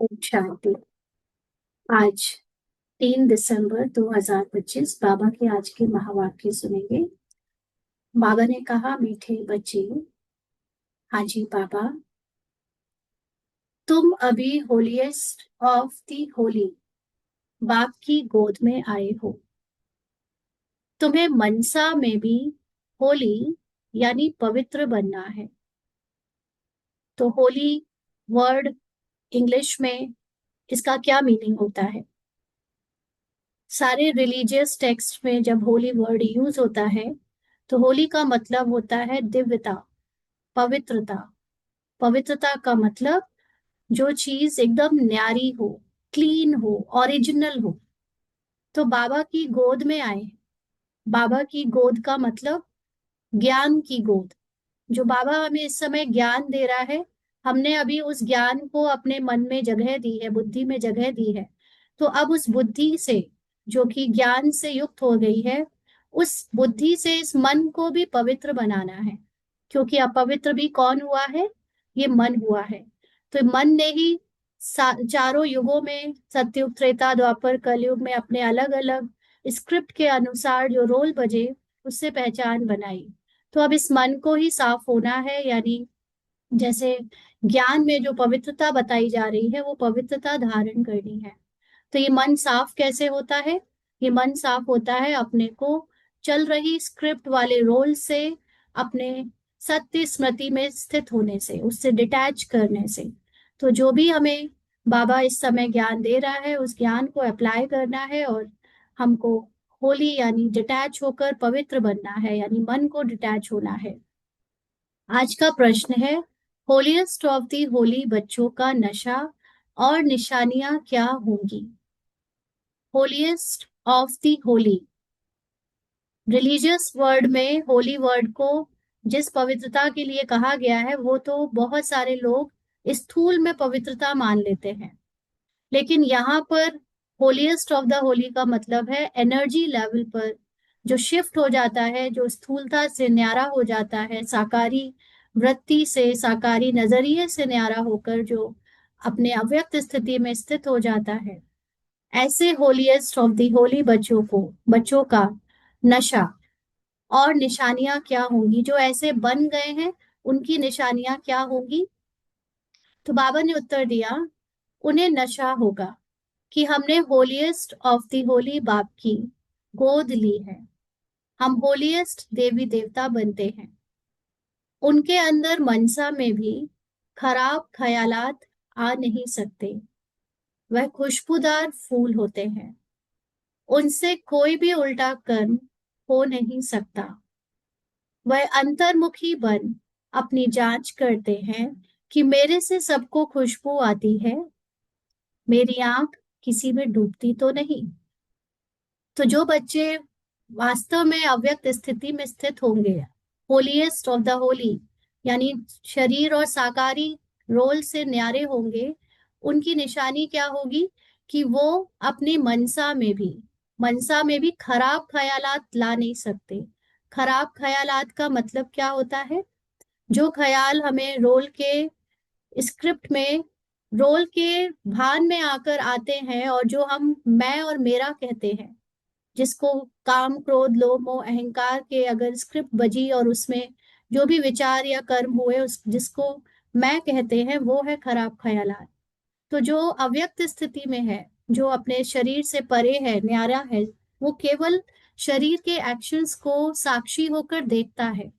ओम शांति। आज 3 दिसंबर 2025 बाबा के आज के महावाक्य सुनेंगे। बाबा ने कहा, मीठे बच्चे, हाँ जी बाबा, तुम अभी होलीएस्ट ऑफ दी होली बाप की गोद में आए हो। तुम्हें मनसा में भी होली यानी पवित्र बनना है। तो होली वर्ड इंग्लिश में इसका क्या मीनिंग होता है? सारे रिलीजियस टेक्स्ट में जब होली वर्ड यूज होता है तो होली का मतलब होता है दिव्यता, पवित्रता। पवित्रता का मतलब जो चीज एकदम न्यारी हो, क्लीन हो, ओरिजिनल हो। तो बाबा की गोद में आए। बाबा की गोद का मतलब ज्ञान की गोद। जो बाबा हमें इस समय ज्ञान दे रहा है, हमने अभी उस ज्ञान को अपने मन में जगह दी है, बुद्धि में जगह दी है। तो अब उस बुद्धि से, जो कि ज्ञान से युक्त हो गई है, उस बुद्धि से इस मन को भी पवित्र बनाना है। क्योंकि अपवित्र भी कौन हुआ है? ये मन हुआ है। तो मन ने ही चारों युगों में, सतयुग, त्रेता, द्वापर, कलयुग में अपने अलग अलग स्क्रिप्ट के अनुसार जो रोल बजे, उससे पहचान बनाई। तो अब इस मन को ही साफ होना है, यानी जैसे ज्ञान में जो पवित्रता बताई जा रही है वो पवित्रता धारण करनी है। तो ये मन साफ कैसे होता है? ये मन साफ होता है अपने को चल रही स्क्रिप्ट वाले रोल से, अपने सत्य स्मृति में स्थित होने से, उससे डिटैच करने से। तो जो भी हमें बाबा इस समय ज्ञान दे रहा है, उस ज्ञान को अप्लाई करना है और हमको होली यानी डिटैच होकर पवित्र बनना है, यानी मन को डिटैच होना है। आज का प्रश्न है, होलीएस्ट ऑफ दी होली बच्चों का नशा और निशानियां क्या होंगी? Holiest of the Holi religious word में होली वर्ड को जिस पवित्रता के लिए कहा गया है वो तो बहुत सारे लोग स्थूल में पवित्रता मान लेते हैं। लेकिन यहाँ पर होलीएस्ट ऑफ द होली का मतलब है एनर्जी लेवल पर जो शिफ्ट हो जाता है, जो स्थूलता से न्यारा हो जाता है, साकारी वृत्ति से, साकारी नजरिए से न्यारा होकर जो अपने अव्यक्त स्थिति में स्थित हो जाता है। ऐसे होलीएस्ट ऑफ दी होली बच्चों का नशा और निशानियां क्या होंगी? जो ऐसे बन गए हैं उनकी निशानियां क्या होंगी? तो बाबा ने उत्तर दिया, उन्हें नशा होगा कि हमने होलीएस्ट ऑफ दी होली बाप की गोद ली है। हम होलीएस्ट देवी देवता बनते हैं। उनके अंदर मनसा में भी खराब ख्यालात आ नहीं सकते। वह खुशबूदार फूल होते हैं। उनसे कोई भी उल्टा कर्म हो नहीं सकता। वह अंतर्मुखी बन अपनी जांच करते हैं कि मेरे से सबको खुशबू आती है, मेरी आंख किसी में डूबती तो नहीं। तो जो बच्चे वास्तव में अव्यक्त स्थिति में स्थित होंगे, होलीएस्ट ऑफ द होली यानी शरीर और साकारी रोल से न्यारे होंगे, उनकी निशानी क्या होगी? कि वो अपनी मनसा में भी खराब ख्यालात ला नहीं सकते। खराब ख्यालात का मतलब क्या होता है? जो ख्याल हमें रोल के स्क्रिप्ट में, रोल के भान में आकर आते हैं और जो हम मैं और मेरा कहते हैं, जिसको काम, क्रोध, लोभ, मोह, अहंकार के अगर स्क्रिप्ट बजी और उसमें जो भी विचार या कर्म हुए, उस जिसको मैं कहते हैं, वो है खराब ख्यालात। तो जो अव्यक्त स्थिति में है, जो अपने शरीर से परे है, न्यारा है, वो केवल शरीर के एक्शंस को साक्षी होकर देखता है।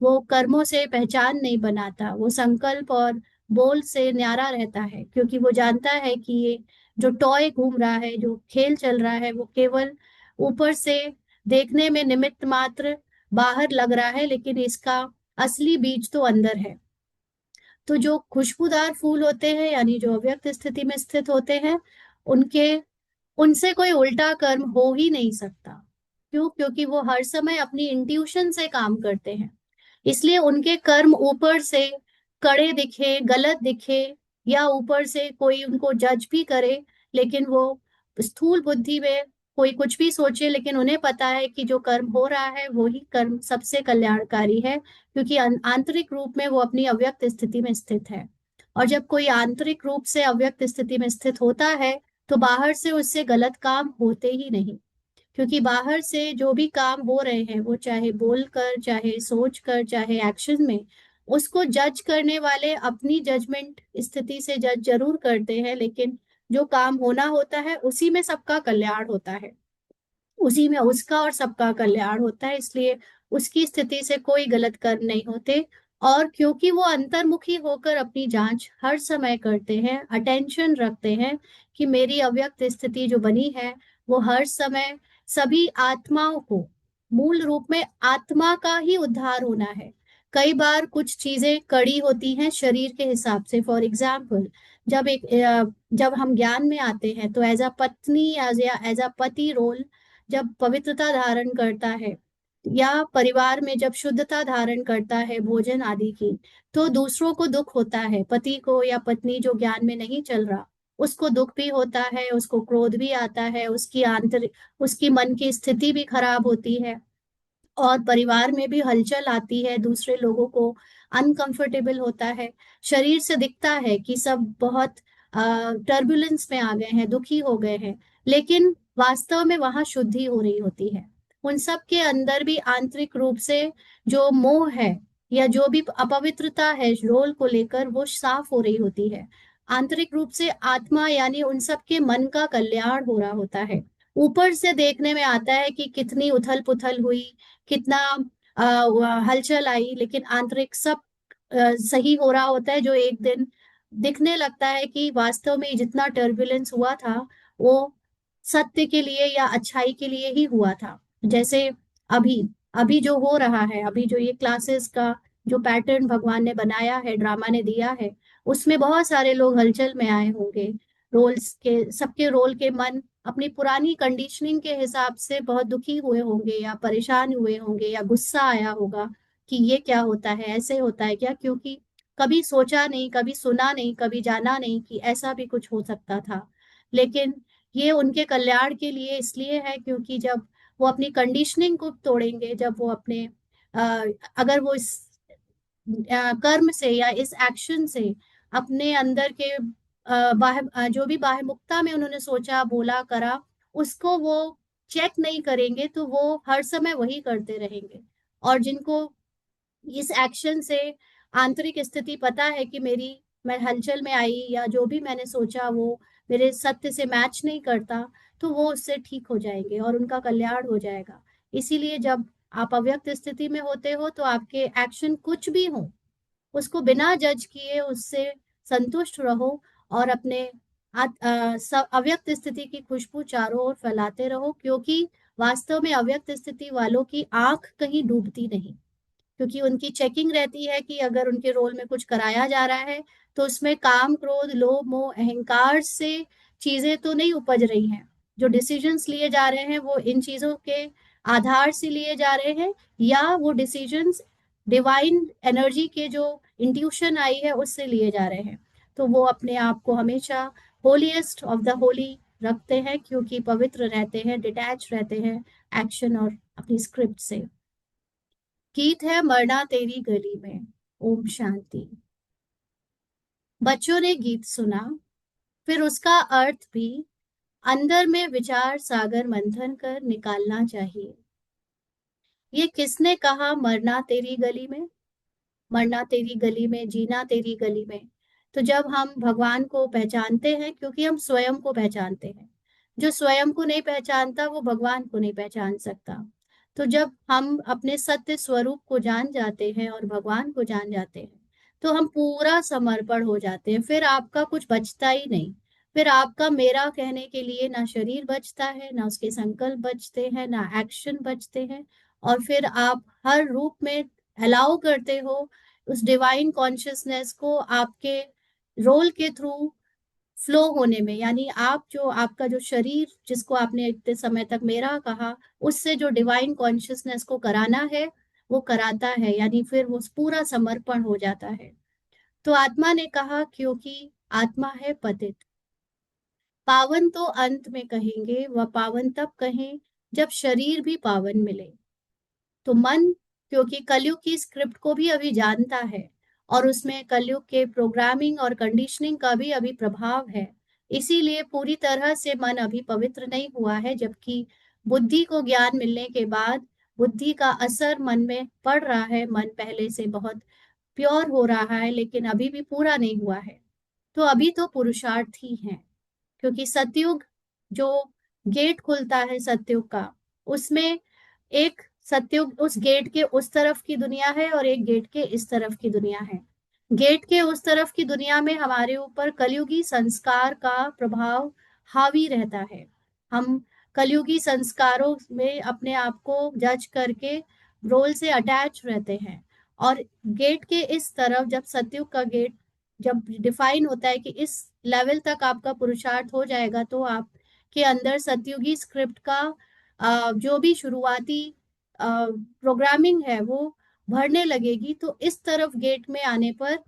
वो कर्मों से पहचान नहीं बनाता, वो संकल्प और बोल से न्यारा रहता है, क्योंकि वो जानता है कि ये जो टॉय घूम रहा है, जो खेल चल रहा है, वो केवल ऊपर से देखने में निमित्त मात्र बाहर लग रहा है, लेकिन इसका असली बीज तो अंदर है। तो जो खुशबूदार फूल होते हैं, यानी जो अव्यक्त स्थिति में स्थित होते हैं, उनके उनसे कोई उल्टा कर्म हो ही नहीं सकता। क्यों? क्योंकि वो हर समय अपनी इंट्यूशन से काम करते हैं। इसलिए उनके कर्म ऊपर से कड़े दिखे, गलत दिखे, या ऊपर से कोई उनको जज भी करे, लेकिन वो स्थूल बुद्धि में कोई कुछ भी सोचे, लेकिन उन्हें पता है कि जो कर्म हो रहा है वो ही कर्म सबसे कल्याणकारी है, क्योंकि आंतरिक रूप में वो अपनी अव्यक्त स्थिति में स्थित है। और जब कोई आंतरिक रूप से अव्यक्त स्थिति में स्थित होता है तो बाहर से उससे गलत काम होते ही नहीं, क्योंकि बाहर से जो भी काम हो रहे हैं वो चाहे बोलकर, चाहे सोचकर, चाहे एक्शन में, उसको जज करने वाले अपनी जजमेंट स्थिति से जज जरूर करते हैं, लेकिन जो काम होना होता है उसी में सबका कल्याण होता है, उसी में उसका और सबका कल्याण होता है, इसलिए उसकी स्थिति से कोई गलत कर्म नहीं होते। और क्योंकि वो अंतर्मुखी होकर अपनी जांच हर समय करते हैं, अटेंशन रखते हैं कि मेरी अव्यक्त स्थिति जो बनी है वो हर समय सभी आत्माओं को, मूल रूप में आत्मा का ही उद्धार होना है। कई बार कुछ चीजें कड़ी होती हैं शरीर के हिसाब से। फॉर एग्जाम्पल, जब हम ज्ञान में आते हैं तो एज अ पत्नी, एज अ पति रोल जब पवित्रता धारण करता है, या परिवार में जब शुद्धता धारण करता है भोजन आदि की, तो दूसरों को दुख होता है। पति को या पत्नी जो ज्ञान में नहीं चल रहा, उसको दुख भी होता है, उसको क्रोध भी आता है, उसकी आंतरिक, उसकी मन की स्थिति भी खराब होती है, और परिवार में भी हलचल आती है, दूसरे लोगों को अनकंफर्टेबल होता है। शरीर से दिखता है कि सब बहुत टर्बुलेंस में आ गए हैं, दुखी हो गए हैं, लेकिन वास्तव में वहां शुद्धि हो रही होती है। उन सब के अंदर भी आंतरिक रूप से जो मोह है या जो भी अपवित्रता है रोल को लेकर, वो साफ हो रही होती है। आंतरिक रूप से आत्मा यानी उन सब के मन का कल्याण हो रहा होता है। ऊपर से देखने में आता है कि कितनी उथल पुथल हुई, कितना हलचल आई, लेकिन आंतरिक सब सही हो रहा होता है, जो एक दिन दिखने लगता है कि वास्तव में जितना टर्बुलेंस हुआ था वो सत्य के लिए या अच्छाई के लिए ही हुआ था। जैसे अभी अभी जो हो रहा है, अभी जो ये क्लासेस का जो पैटर्न भगवान ने बनाया है, ड्रामा ने दिया है, उसमें बहुत सारे लोग हलचल में आए होंगे। रोल्स के, सबके रोल के मन अपनी पुरानी कंडीशनिंग के हिसाब से बहुत दुखी हुए होंगे, या परेशान हुए होंगे, या गुस्सा आया होगा कि ये क्या होता है, ऐसे होता है क्या, क्योंकि कभी सोचा नहीं, कभी सुना नहीं, कभी जाना नहीं कि ऐसा भी कुछ हो सकता था। लेकिन ये उनके कल्याण के लिए इसलिए है क्योंकि जब वो अपनी कंडीशनिंग को तोड़ेंगे, जब वो अपने अ, अगर वो इस कर्म से या इस एक्शन से अपने अंदर के जो भी बाह्यमुखता में उन्होंने सोचा, बोला, करा, उसको वो चेक नहीं करेंगे तो वो हर समय वही करते रहेंगे। और जिनको इस एक्शन से आंतरिक स्थिति पता है कि मेरी, मैं हलचल में आई या जो भी मैंने सोचा वो मेरे सत्य से मैच नहीं करता, तो वो उससे ठीक हो जाएंगे और उनका कल्याण हो जाएगा। इसीलिए जब आप अव्यक्त स्थिति में होते हो तो आपके एक्शन कुछ भी हो, उसको बिना जज किए उससे संतुष्ट रहो, और अपने अव्यक्त स्थिति की खुशबू चारों ओर फैलाते रहो, क्योंकि वास्तव में अव्यक्त स्थिति वालों की आंख कहीं डूबती नहीं, क्योंकि उनकी चेकिंग रहती है कि अगर उनके रोल में कुछ कराया जा रहा है तो उसमें काम, क्रोध, लोभ, मोह, अहंकार से चीजें तो नहीं उपज रही हैं। जो डिसीजंस लिए जा रहे हैं वो इन चीजों के आधार से लिए जा रहे हैं, या वो डिसीजंस डिवाइन एनर्जी के जो इंट्यूशन आई है उससे लिए जा रहे हैं। तो वो अपने आप को हमेशा होलीएस्ट ऑफ द होली रखते हैं, क्योंकि पवित्र रहते हैं, डिटैच रहते हैं एक्शन और अपनी स्क्रिप्ट से। गीत है मरना तेरी गली में। ओम शांति। बच्चों ने गीत सुना, फिर उसका अर्थ भी अंदर में विचार सागर मंथन कर निकालना चाहिए। ये किसने कहा मरना तेरी गली में? मरना तेरी गली में, जीना तेरी गली में। तो जब हम भगवान को पहचानते हैं, क्योंकि हम स्वयं को पहचानते हैं, जो स्वयं को नहीं पहचानता वो भगवान को नहीं पहचान सकता। तो जब हम अपने सत्य स्वरूप को जान जाते हैं और भगवान को जान जाते हैं, तो हम पूरा समर्पण हो जाते हैं, फिर आपका कुछ बचता ही नहीं। फिर आपका मेरा कहने के लिए ना शरीर बचता है, ना उसके संकल्प बचते हैं, ना एक्शन बचते हैं। और फिर आप हर रूप में अलाउ करते हो उस डिवाइन कॉन्शियसनेस को आपके रोल के थ्रू फ्लो होने में, यानी आप जो, आपका जो शरीर जिसको आपने इतने समय तक मेरा कहा, उससे जो डिवाइन कॉन्शियसनेस को कराना है वो कराता है, यानी फिर वो पूरा समर्पण हो जाता है। तो आत्मा ने कहा क्योंकि आत्मा है पतित। पावन तो अंत में कहेंगे, वह पावन तब कहें जब शरीर भी पावन मिले। तो मन, क्योंकि कलयुग की स्क्रिप्ट को भी अभी जानता है, और उसमें कलयुग के प्रोग्रामिंग और कंडीशनिंग का भी अभी प्रभाव है। इसीलिए पूरी तरह से मन अभी पवित्र नहीं हुआ है, जबकि बुद्धि को ज्ञान मिलने के बाद बुद्धि का असर मन में पड़ रहा है, मन पहले से बहुत प्योर हो रहा है, लेकिन अभी भी पूरा नहीं हुआ है। तो अभी तो पुरुषार्थ ही है, क्योंकि सतयुग जो गेट खुलता है सतयुग का, उसमें एक सतयुग उस गेट के उस तरफ की दुनिया है और एक गेट के इस तरफ की दुनिया है। गेट के उस तरफ की दुनिया में हमारे ऊपर कलयुगी संस्कार का प्रभाव हावी रहता है। हम कलयुगी संस्कारों में अपने आप को जज करके रोल से अटैच रहते हैं। और गेट के इस तरफ जब सतयुग का गेट जब डिफाइन होता है कि इस लेवल तक आपका पुरुषार्थ हो जाएगा, तो आपके अंदर सतयुगी स्क्रिप्ट का जो भी शुरुआती प्रोग्रामिंग है वो भरने लगेगी। तो इस तरफ गेट में आने पर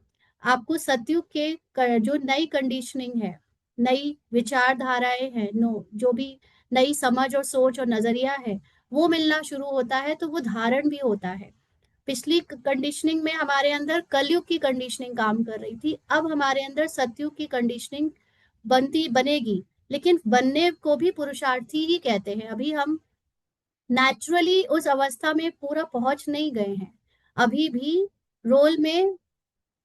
आपको सतयुग के जो नई कंडीशनिंग है, नई विचारधाराएं हैं, नो जो भी नई समझ और सोच और नजरिया है, वो मिलना शुरू होता है, तो वो धारण भी होता है। पिछली कंडीशनिंग में हमारे अंदर कलयुग की कंडीशनिंग काम कर रही थी, अब हमारे अंदर सतयुग की कंडीशनिंग बनती बनेगी। लेकिन बनने को भी पुरुषार्थी ही कहते हैं। अभी हम नेचुरली उस अवस्था में पूरा पहुंच नहीं गए हैं। अभी भी रोल में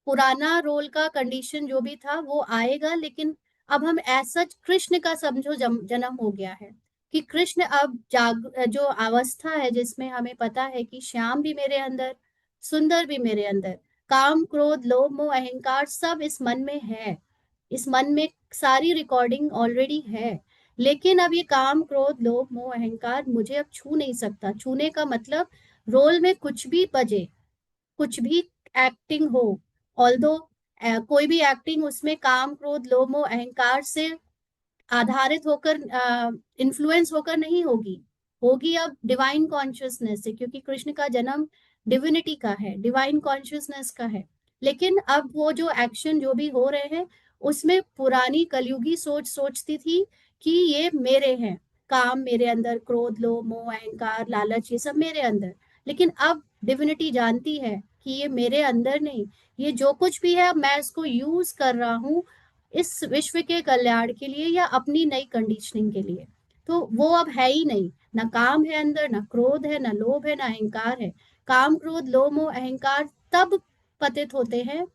पुराना रोल का कंडीशन जो भी था वो आएगा, लेकिन अब हम ऐसा कृष्ण का समझो जन्म हो गया है कि कृष्ण अब जो अवस्था है जिसमें हमें पता है कि श्याम भी मेरे अंदर, सुंदर भी मेरे अंदर, काम क्रोध लोभ मोह अहंकार सब इस मन में है। इस मन में सारी रिकॉर्डिंग ऑलरेडी है। लेकिन अब ये काम क्रोध लोभ मोह अहंकार मुझे अब छू नहीं सकता। छूने का मतलब रोल में कुछ भी बजे, कुछ भी एक्टिंग हो, ऑल्दो कोई भी एक्टिंग उसमें काम क्रोध लोभ मोह अहंकार से आधारित होकर, इन्फ्लुएंस होकर नहीं होगी। होगी अब डिवाइन कॉन्शियसनेस से, क्योंकि कृष्ण का जन्म डिविनिटी का है, डिवाइन कॉन्शियसनेस का है। लेकिन अब वो जो एक्शन जो भी हो रहे हैं, उसमें पुरानी कलयुगी सोच सोचती थी कि ये मेरे हैं, काम मेरे अंदर, क्रोध लोभ मोह अहंकार लालच ये सब मेरे अंदर। लेकिन अब डिविनिटी जानती है कि ये मेरे अंदर नहीं, ये जो कुछ भी है मैं इसको यूज कर रहा हूँ इस विश्व के कल्याण के लिए या अपनी नई कंडीशनिंग के लिए। तो वो अब है ही नहीं, ना काम है अंदर, ना क्रोध है, ना लोभ है, ना अहंकार है। काम क्रोध लोभ मोह अहंकार तब पतित होते हैं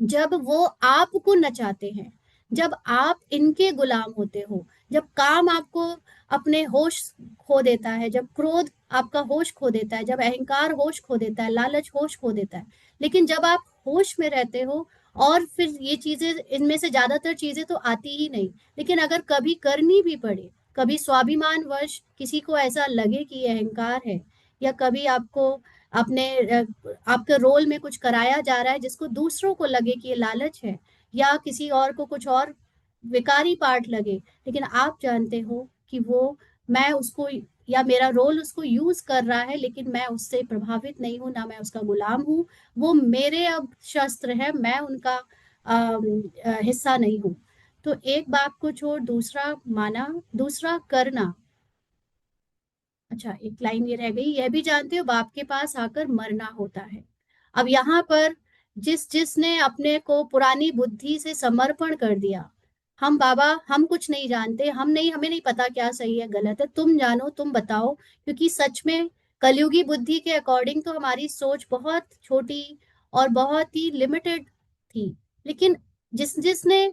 जब वो आपको नचाते हैं, जब आप इनके गुलाम होते हो, जब काम आपको अपने होश खो देता है, जब क्रोध आपका होश खो देता है, जब अहंकार होश खो देता है, लालच होश खो देता है। लेकिन जब आप होश में रहते हो और फिर ये चीजें, इनमें से ज्यादातर चीजें तो आती ही नहीं, लेकिन अगर कभी करनी भी पड़े, कभी स्वाभिमान वश किसी को ऐसा लगे कि ये अहंकार है, या कभी आपको अपने आपके रोल में कुछ कराया जा रहा है जिसको दूसरों को लगे कि ये लालच है, या किसी और को कुछ और विकारी पार्ट लगे, लेकिन आप जानते हो कि वो, मैं उसको या मेरा रोल उसको यूज कर रहा है, लेकिन मैं उससे प्रभावित नहीं हूं, ना मैं उसका गुलाम हूं। वो मेरे अब शस्त्र है, मैं उनका हिस्सा नहीं हूं। तो एक बाप को छोड़ दूसरा माना, दूसरा करना। अच्छा, एक लाइन ये रह गई, यह भी जानते हो बाप के पास आकर मरना होता है। अब यहाँ पर जिसने अपने को पुरानी बुद्धि से समर्पण कर दिया, हम बाबा हम कुछ नहीं जानते, हम नहीं, हमें नहीं पता क्या सही है गलत है, तुम जानो, तुम बताओ। क्योंकि सच में कलयुगी बुद्धि के अकॉर्डिंग तो हमारी सोच बहुत छोटी और बहुत ही लिमिटेड थी। लेकिन जिसने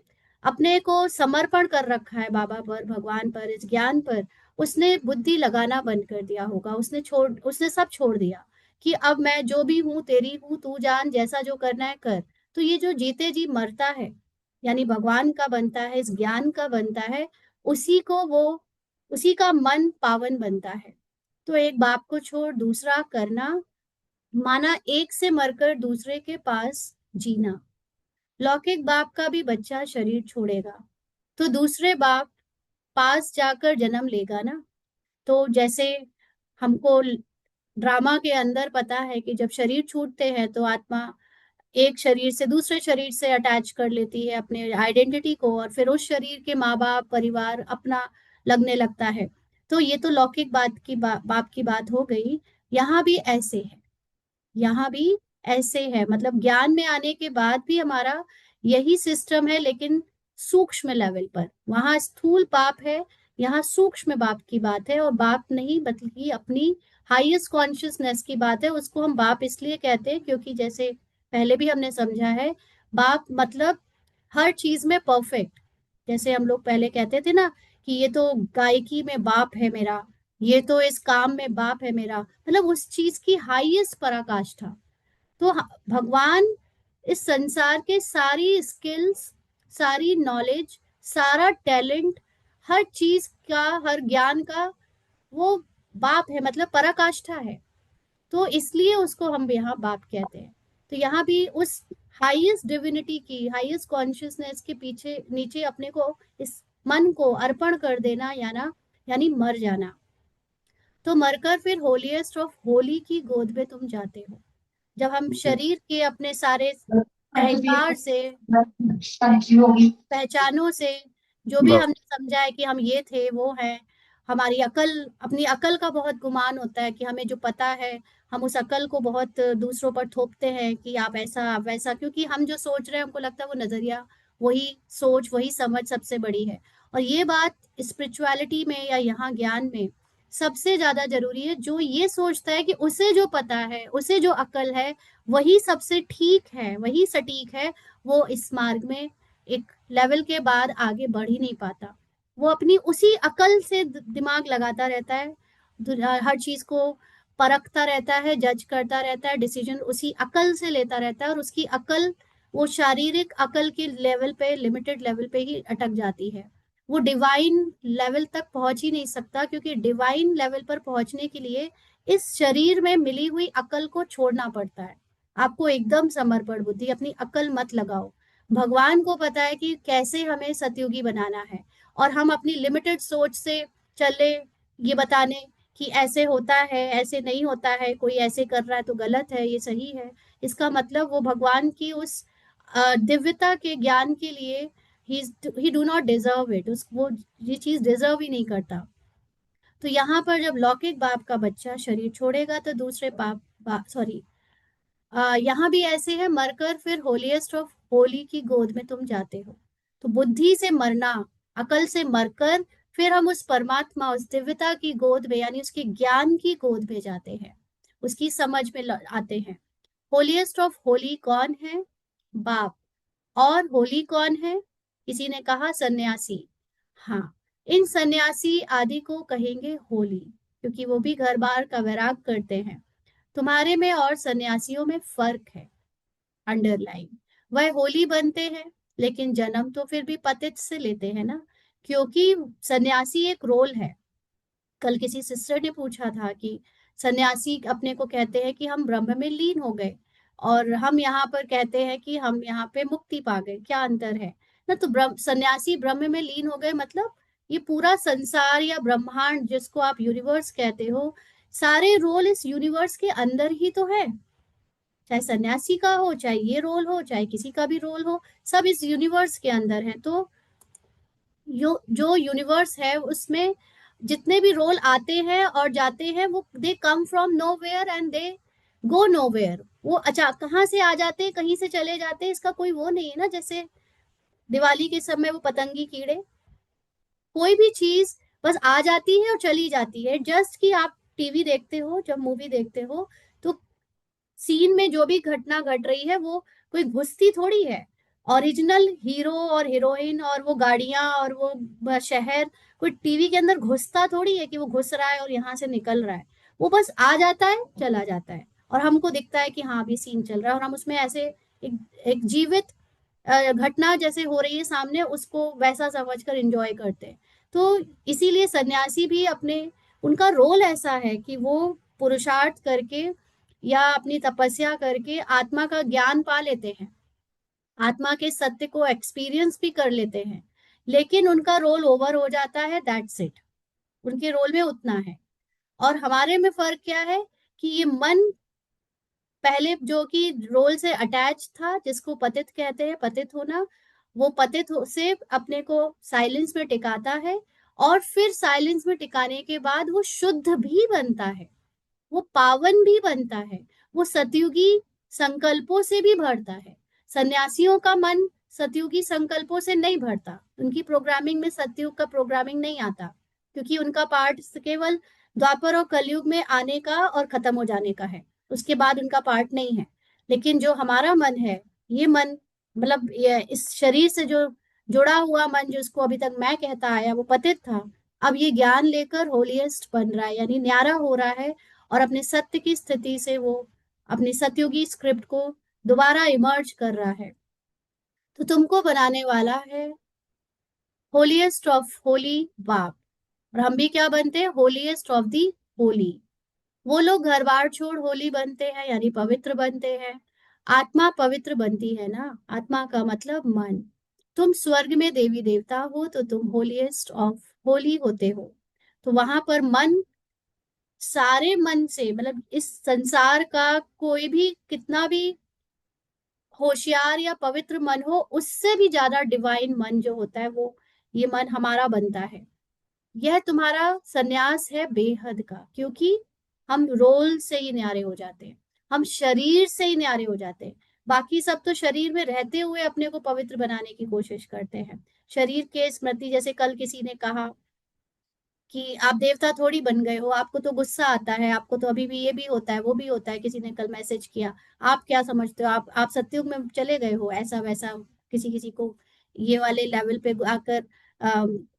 अपने को समर्पण कर रखा है बाबा पर, भगवान पर, इस ज्ञान पर, उसने बुद्धि लगाना बंद कर दिया होगा, उसने सब छोड़ दिया कि अब मैं जो भी हूँ तेरी हूँ, तू जान, जैसा जो करना है कर। तो ये जो जीते जी मरता है, यानी भगवान का बनता है, इस ज्ञान का बनता है, उसी को वो, उसी का मन पावन बनता है। तो एक बाप को छोड़ दूसरा करना माना एक से मरकर दूसरे के पास जीना। लौकिक बाप का भी बच्चा शरीर छोड़ेगा तो दूसरे बाप पास जाकर जन्म लेगा ना। तो जैसे हमको ड्रामा के अंदर पता है कि जब शरीर छूटते हैं तो आत्मा एक शरीर से दूसरे शरीर से अटैच कर लेती है अपने आइडेंटिटी को, और फिर उस शरीर के माँ बाप परिवार अपना लगने लगता है। तो ये तो लौकिक बात की बाप की बात हो गई। यहाँ भी ऐसे है, यहाँ भी ऐसे है, मतलब ज्ञान में आने के बाद भी हमारा यही सिस्टम है, लेकिन सूक्ष्म लेवल पर। वहां स्थूल बाप है, यहाँ सूक्ष्म बाप की बात है, और बाप नहीं बल्कि अपनी हाईएस्ट कॉन्शियसनेस की बात है। उसको हम बाप इसलिए कहते हैं क्योंकि जैसे पहले भी हमने समझा है, बाप मतलब हर चीज में परफेक्ट। जैसे हम लोग पहले कहते थे ना कि ये तो गायकी में बाप है मेरा, ये तो इस काम में बाप है मेरा, मतलब उस चीज की हाईएस्ट पराकाष्ठा। तो भगवान इस संसार के सारी स्किल्स, सारी नॉलेज, सारा टैलेंट, हर चीज का, हर ज्ञान का वो बाप है, मतलब पराकाष्ठा है। तो इसलिए उसको हम यहाँ बाप कहते हैं। तो यहाँ भी उस हाईएस्ट डिविनिटी की, हाईएस्ट कॉन्शियसनेस के पीछे नीचे अपने को, इस मन को अर्पण कर देना, यानी मर जाना। तो मरकर फिर होलीएस्ट ऑफ होली की गोद में तुम जाते हो। जब हम शरीर के अपने सारे अहंकार से, पहचानों से, जो भी हमने समझा है कि हम ये थे वो हैं, हमारी अकल, अपनी अकल का बहुत गुमान होता है कि हमें जो पता है, हम उस अकल को बहुत दूसरों पर थोपते हैं कि आप ऐसा आप वैसा, क्योंकि हम जो सोच रहे हैं हमको लगता है वो नजरिया, वही सोच, वही समझ सबसे बड़ी है। और ये बात स्पिरिचुअलिटी में या यहाँ ज्ञान में सबसे ज्यादा जरूरी है। जो ये सोचता है कि उसे जो पता है, उसे जो अकल है, वही सबसे ठीक है, वही सटीक है, वो इस मार्ग में एक लेवल के बाद आगे बढ़ ही नहीं पाता। वो अपनी उसी अकल से दिमाग लगाता रहता है, हर चीज को परखता रहता है, जज करता रहता है, डिसीजन उसी अकल से लेता रहता है, और उसकी अकल वो शारीरिक अकल के लेवल पे, लिमिटेड लेवल पे ही अटक जाती है। वो डिवाइन लेवल तक पहुंच ही नहीं सकता, क्योंकि डिवाइन लेवल पर पहुंचने के लिए इस शरीर में मिली हुई अकल को छोड़ना पड़ता है। आपको एकदम समर्पण बुद्धि, अपनी अकल मत लगाओ। भगवान को पता है कि कैसे हमें सतयुगी बनाना है, और हम अपनी लिमिटेड सोच से चले, ये बताने कि ऐसे होता है, ऐसे नहीं होता है, कोई ऐसे कर रहा है तो गलत है, ये सही है। इसका मतलब वो भगवान की उस दिव्यता के ज्ञान के लिए ही डू नॉट डिजर्व इट, उस वो ये चीज डिजर्व ही नहीं करता। तो यहाँ पर जब लौकिक बाप का बच्चा शरीर छोड़ेगा तो दूसरे पाप, सॉरी, यहाँ भी ऐसे है, मरकर फिर होलीएस्ट ऑफ होली की गोद में तुम जाते हो। तो बुद्धि से मरना, अकल से मरकर फिर हम उस परमात्मा, उस दिव्यता की गोद में, यानी उसके ज्ञान की गोद में जाते हैं, उसकी समझ में आते हैं। होलीएस्ट ऑफ होली कौन है? बाप। और होली कौन है? किसी ने कहा सन्यासी। हाँ, इन सन्यासी आदि को कहेंगे होली, क्योंकि वो भी घर बार का वैराग करते हैं। तुम्हारे में और सन्यासियों में फर्क है, अंडरलाइन। वह होली बनते हैं, लेकिन जन्म तो फिर भी पतित से लेते हैं ना, क्योंकि सन्यासी एक रोल है। कल किसी सिस्टर ने पूछा था कि सन्यासी अपने को कहते हैं कि हम ब्रह्म में लीन हो गए, और हम यहाँ पर कहते हैं कि हम यहाँ पे मुक्ति पा गए, क्या अंतर है ना? तो ब्रह्म, सन्यासी ब्रह्म में लीन हो गए मतलब ये पूरा संसार या ब्रह्मांड, जिसको आप यूनिवर्स कहते हो, सारे रोल इस यूनिवर्स के अंदर ही तो है। चाहे सन्यासी का हो, चाहे ये रोल हो, चाहे किसी का भी रोल हो, सब इस यूनिवर्स के अंदर है। तो जो यूनिवर्स है उसमें जितने भी रोल आते हैं और जाते हैं, वो they come from nowhere and they go nowhere. वो अच्छा कहाँ से आ जाते हैं, कहीं से चले जाते हैं, इसका कोई वो नहीं है ना। जैसे दिवाली के समय वो पतंगी कीड़े, कोई भी चीज बस आ जाती है और चली जाती है। जस्ट कि आप टीवी देखते हो, जब मूवी देखते हो, तो सीन में जो भी घटना घट रही है वो कोई घुसती थोड़ी है। ओरिजिनल हीरो और हीरोइन और वो गाड़ियां और वो शहर, कोई टीवी के अंदर घुसता थोड़ी है कि वो घुस रहा है और यहाँ से निकल रहा है। वो बस आ जाता है, चला जाता है, और हमको दिखता है कि हाँ अभी सीन चल रहा है, और हम उसमें ऐसे एक जीवित घटना जैसे हो रही है सामने, उसको वैसा समझकर एंजॉय करते हैं। तो इसीलिए सन्यासी भी अपने, उनका रोल ऐसा है कि वो पुरुषार्थ करके या अपनी तपस्या करके आत्मा का ज्ञान पा लेते हैं, आत्मा के सत्य को एक्सपीरियंस भी कर लेते हैं, लेकिन उनका रोल ओवर हो जाता है, दैट्स इट। उनके रोल में उतना है। और हमारे में फर्क क्या है कि ये मन पहले जो कि रोल से अटैच था, जिसको पतित कहते हैं, पतित होना, वो से अपने को साइलेंस में टिकाता है, और फिर साइलेंस में टिकाने के बाद वो शुद्ध भी बनता है, वो पावन भी बनता है, वो सतयुगी संकल्पों से भी भरता है। सन्यासियों का मन सतयुगी संकल्पों से नहीं भरता, उनकी प्रोग्रामिंग में सतयुग का प्रोग्रामिंग नहीं आता, क्योंकि उनका पार्ट केवल द्वापर और कलयुग में आने का और खत्म हो जाने का है, उसके बाद उनका पार्ट नहीं है। लेकिन जो हमारा मन है, ये मन मतलब ये इस शरीर से जो जुड़ा हुआ मन, जिसको अभी तक मैं कहता आया, वो पतित था, अब ये ज्ञान लेकर होलिएस्ट बन रहा है, यानी न्यारा हो रहा है, और अपने सत्य की स्थिति से वो अपनी सतयुगी स्क्रिप्ट को दोबारा इमर्ज कर रहा है। तो तुमको बनाने वाला है होलीएस्ट ऑफ होली बाप, और हम भी क्या बनते हैं, होलीएस्ट ऑफ दी होली। वो लोग घर बार छोड़ होली बनते हैं, यानी पवित्र बनते हैं। आत्मा पवित्र बनती है ना, आत्मा का मतलब मन। तुम स्वर्ग में देवी देवता हो तो तुम होलीएस्ट ऑफ होली होते हो। तो वहां पर मन सारे मन से, मतलब इस संसार का कोई भी कितना भी होशियार या पवित्र मन हो, उससे भी ज्यादा डिवाइन मन जो होता है, वो ये मन हमारा बनता है। यह तुम्हारा सन्यास है बेहद का, क्योंकि हम रोल से ही न्यारे हो जाते हैं, हम शरीर से ही न्यारे हो जाते हैं। बाकी सब तो शरीर में रहते हुए अपने को पवित्र बनाने की कोशिश करते हैं, शरीर के स्मृति। जैसे कल किसी ने कहा कि आप देवता थोड़ी बन गए हो, आपको तो गुस्सा आता है, आपको तो अभी भी ये भी होता है वो भी होता है। किसी ने कल मैसेज किया, आप क्या समझते हो, आप सत्युग में चले गए हो, ऐसा वैसा। किसी किसी को ये वाले लेवल पे आकर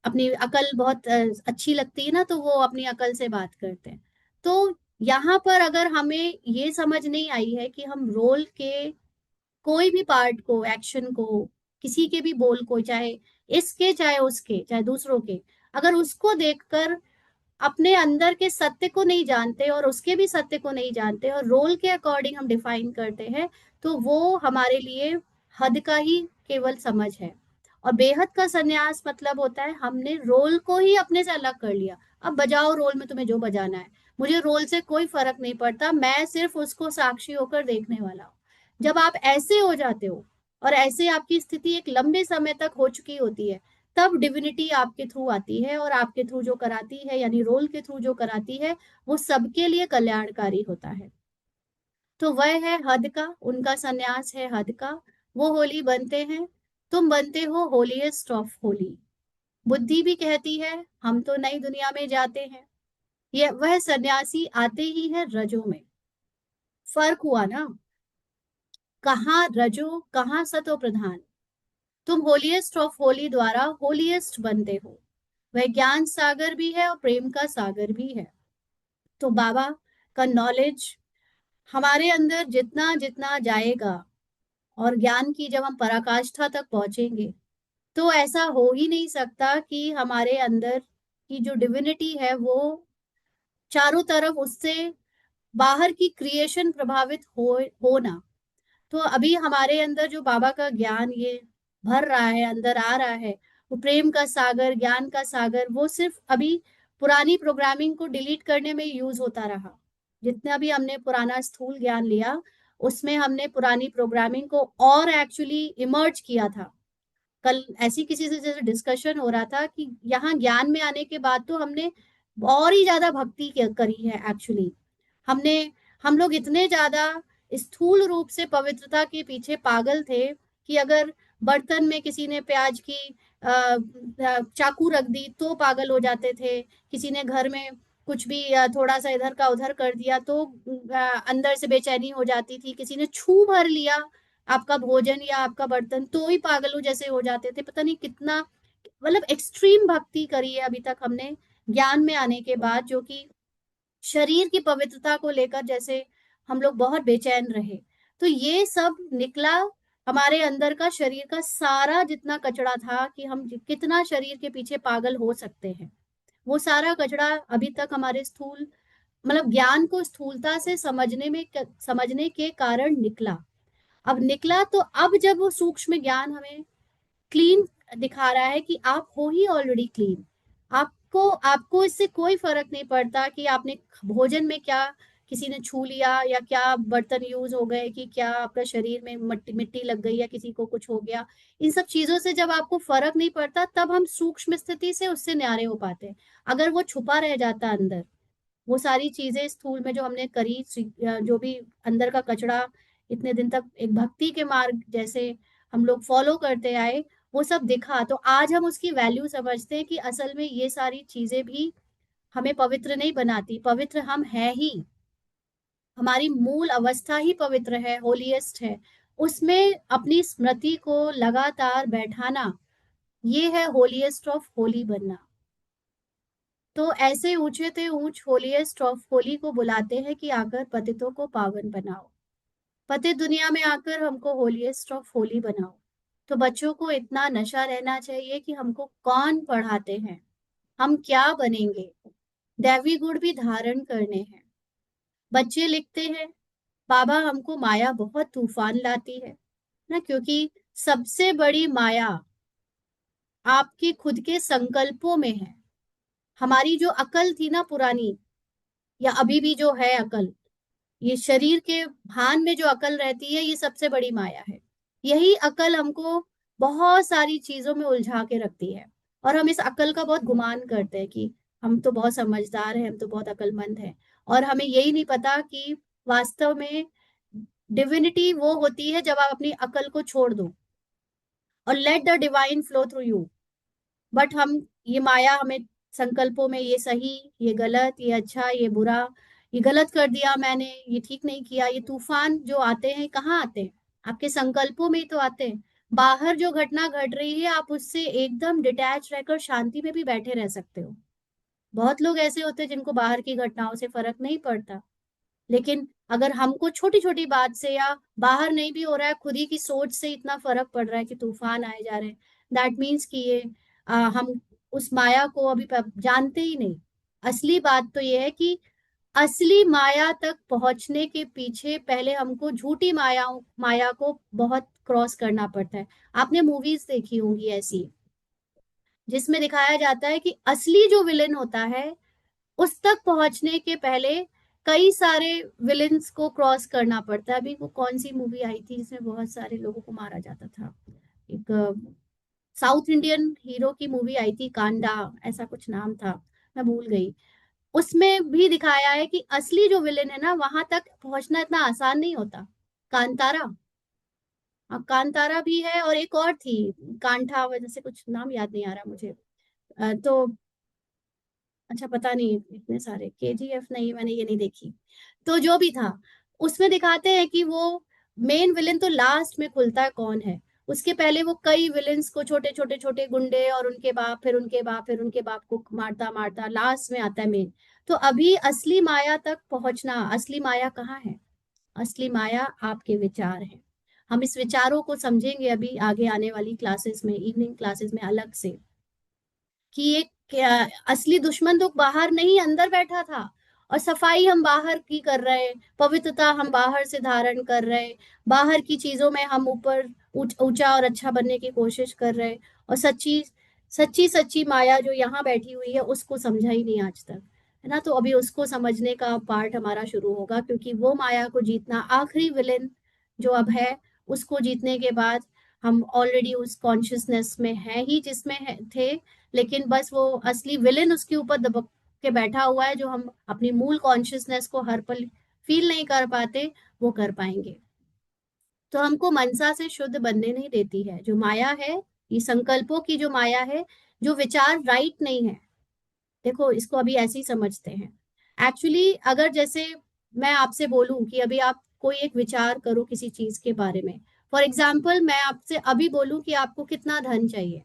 अपनी अकल बहुत अच्छी लगती है ना, तो वो अपनी अकल से बात करते हैं। तो यहाँ पर अगर हमें ये समझ नहीं आई है कि हम रोल के कोई भी पार्ट को, एक्शन को, किसी के भी बोल को, चाहे इसके चाहे उसके चाहे दूसरों के, अगर उसको देखकर अपने अंदर के सत्य को नहीं जानते और उसके भी सत्य को नहीं जानते और रोल के अकॉर्डिंग हम डिफाइन करते हैं, तो वो हमारे लिए हद का ही केवल समझ है। और बेहद का सन्यास मतलब होता है हमने रोल को ही अपने से अलग कर लिया। अब बजाओ रोल में तुम्हें जो बजाना है, मुझे रोल से कोई फर्क नहीं पड़ता, मैं सिर्फ उसको साक्षी होकर देखने वाला हूँ। जब आप ऐसे हो जाते हो और ऐसे आपकी स्थिति एक लंबे समय तक हो चुकी होती है, तब डिविनिटी आपके थ्रू आती है, और आपके थ्रू जो कराती है, यानी रोल के थ्रू जो कराती है, वो सबके लिए कल्याणकारी होता है। तो वह है हद का, उनका सन्यास है हद का। वो होली बनते हैं, तुम बनते हो होलीएस्ट ऑफ होली। बुद्धि भी कहती है हम तो नई दुनिया में जाते हैं, ये वह सन्यासी आते ही है रजो में। फर्क हुआ ना, कहाँ रजो कहाँ सतो प्रधान। तुम होलीएस्ट ऑफ होली द्वारा होलीएस्ट बनते हो। वह ज्ञान सागर भी है और प्रेम का सागर भी है। तो बाबा का नॉलेज हमारे अंदर जितना जितना जाएगा, और ज्ञान की जब हम पराकाष्ठा तक पहुंचेंगे, तो ऐसा हो ही नहीं सकता कि हमारे अंदर की जो डिविनिटी है वो चारों तरफ उससे बाहर की क्रिएशन प्रभावित हो ना। तो अभी हमारे अंदर जो बाबा का ज्ञान ये भर रहा है, अंदर आ रहा है, वो प्रेम का सागर, ज्ञान का सागर, वो सिर्फ अभी पुरानी प्रोग्रामिंग को डिलीट करने में यूज होता रहा। जितना भी हमने पुराना स्थूल ज्ञान लिया, उसमें हमने पुरानी प्रोग्रामिंग को और एक्चुअली इमर्ज किया था। कल ऐसी किसी से जैसे डिस्कशन हो रहा था कि यहाँ ज्ञान में आने के बाद तो हमने और ही ज्यादा भक्ति करी है एक्चुअली। हमने हम लोग इतने ज्यादा स्थूल रूप से पवित्रता के पीछे पागल थे कि अगर बर्तन में किसी ने प्याज की चाकू रख दी तो पागल हो जाते थे। किसी ने घर में कुछ भी थोड़ा सा इधर का उधर कर दिया तो अंदर से बेचैनी हो जाती थी। किसी ने छू भर लिया आपका भोजन या आपका बर्तन तो ही पागलों जैसे हो जाते थे। पता नहीं कितना, मतलब एक्सट्रीम भक्ति करी है अभी तक हमने ज्ञान में आने के बाद, जो कि शरीर की पवित्रता को लेकर जैसे हम लोग बहुत बेचैन रहे। तो ये सब निकला हमारे अंदर का, शरीर का सारा जितना कचरा था कि हम कितना शरीर के पीछे पागल हो सकते हैं, वो सारा कचरा अभी तक हमारे स्थूल, मतलब ज्ञान को स्थूलता से समझने के कारण निकला। अब निकला तो अब जब वो सूक्ष्म ज्ञान हमें क्लीन दिखा रहा है कि आप हो ही ऑलरेडी क्लीन, आपको आपको इससे कोई फर्क नहीं पड़ता कि आपने भोजन में क्या किसी ने छू लिया, या क्या बर्तन यूज हो गए, कि क्या आपका शरीर में मिट्टी मिट्टी लग गई या किसी को कुछ हो गया। इन सब चीजों से जब आपको फर्क नहीं पड़ता, तब हम सूक्ष्म स्थिति से उससे न्यारे हो पाते हैं। अगर वो छुपा रह जाता अंदर, वो सारी चीजें स्थूल में जो हमने करी, जो भी अंदर का कचरा इतने दिन तक एक भक्ति के मार्ग जैसे हम लोग फॉलो करते आए, वो सब दिखा, तो आज हम उसकी वैल्यू समझते हैं कि असल में ये सारी चीजें भी हमें पवित्र नहीं बनाती। पवित्र हम है ही, हमारी मूल अवस्था ही पवित्र है, होलीएस्ट है। उसमें अपनी स्मृति को लगातार बैठाना, ये है होलीएस्ट ऑफ होली बनना। तो ऐसे ऊंचे ते ऊंच होलीएस्ट ऑफ होली को बुलाते हैं कि आकर पतितों को पावन बनाओ, पतित दुनिया में आकर हमको होलीएस्ट ऑफ होली बनाओ। तो बच्चों को इतना नशा रहना चाहिए कि हमको कौन पढ़ाते हैं, हम क्या बनेंगे, दैवी गुण भी धारण करने हैं। बच्चे लिखते हैं, बाबा हमको माया बहुत तूफान लाती है ना, क्योंकि सबसे बड़ी माया आपके खुद के संकल्पों में है। हमारी जो अकल थी ना पुरानी, या अभी भी जो है अकल, ये शरीर के भान में जो अकल रहती है, ये सबसे बड़ी माया है। यही अकल हमको बहुत सारी चीजों में उलझा के रखती है, और हम इस अकल का बहुत गुमान करते हैं कि हम तो बहुत समझदार हैं, हम तो बहुत अकलमंद हैं, और हमें यही नहीं पता कि वास्तव में डिविनिटी वो होती है जब आप अपनी अकल को छोड़ दो और let the divine flow through you. But हम, ये माया हमें संकल्पों में, ये सही, ये गलत, ये अच्छा, ये बुरा, ये गलत कर दिया मैंने, ये ठीक नहीं किया, ये तूफान जो आते हैं कहाँ आते हैं, आपके संकल्पों में ही तो आते हैं। बाहर जो घटना घट रही है, आप उससे एकदम डिटैच रहकर शांति में भी बैठे रह सकते हो। बहुत लोग ऐसे होते हैं जिनको बाहर की घटनाओं से फर्क नहीं पड़ता, लेकिन अगर हमको छोटी छोटी बात से, या बाहर नहीं भी हो रहा है, खुद ही की सोच से इतना फर्क पड़ रहा है कि तूफान आए जा रहे हैं, दैट मीन्स कि ये हम उस माया को अभी जानते ही नहीं। असली बात तो ये है कि असली माया तक पहुंचने के पीछे पहले हमको झूठी माया को बहुत क्रॉस करना पड़ता है। आपने मूवीज देखी होंगी ऐसी, जिसमें दिखाया जाता है कि असली जो विलेन होता है, उस तक पहुंचने के पहले कई सारे विलेन्स को क्रॉस करना पड़ता है। अभी वो कौन सी मूवी आई थी जिसमें बहुत सारे लोगों को मारा जाता था, एक साउथ इंडियन हीरो की मूवी आई थी, कांडा ऐसा कुछ नाम था, मैं भूल गई। उसमें भी दिखाया है कि असली जो विलेन है ना, वहां तक पहुंचना इतना आसान नहीं होता। कांतारा, हाँ, कांतारा भी है, और एक और थी, कांठा वजह से कुछ नाम याद नहीं आ रहा मुझे। तो अच्छा, पता नहीं, इतने सारे, केजीएफ नहीं, मैंने ये नहीं देखी। तो जो भी था, उसमें दिखाते हैं कि वो मेन विलेन तो लास्ट में खुलता है कौन है। उसके पहले वो कई विलेन्स को, छोटे छोटे छोटे गुंडे और उनके बाप, फिर उनके बाप, फिर उनके बाप को मारता मारता लास्ट में आता है मेन। तो अभी असली माया तक पहुंचना, असली माया कहाँ है? असली माया आपके विचार है। हम इस विचारों को समझेंगे अभी आगे आने वाली क्लासेस में, इवनिंग क्लासेस में अलग से, कि ये क्या, असली दुश्मन तो बाहर नहीं अंदर बैठा था। और सफाई हम बाहर की कर रहे, पवित्रता हम बाहर से धारण कर रहे, बाहर की चीजों में हम ऊपर ऊंचा और अच्छा बनने की कोशिश कर रहे, और सच्ची सच्ची सच्ची माया जो यहाँ बैठी हुई है उसको समझा ही नहीं आज तक, है ना। तो अभी उसको समझने का पार्ट हमारा शुरू होगा, क्योंकि वो माया को जीतना आखिरी विलेन जो अब है, उसको जीतने के बाद हम ऑलरेडी उस कॉन्शियसनेस में है ही जिसमें थे, लेकिन बस वो असली विलेन उसके ऊपर दबक के बैठा हुआ है, जो हम अपनी मूल कॉन्शियसनेस को हर पल फील नहीं कर पाते, वो कर पाएंगे। तो हमको मनसा से शुद्ध बनने नहीं देती है जो माया है, ये संकल्पों की जो माया है, जो विचार राइट नहीं है। देखो, इसको अभी ऐसे ही समझते हैं। एक्चुअली अगर जैसे मैं आपसे बोलूं कि अभी आप कोई एक विचार करो किसी चीज के बारे में, फॉर एग्जाम्पल मैं आपसे अभी बोलूं कि आपको कितना धन चाहिए,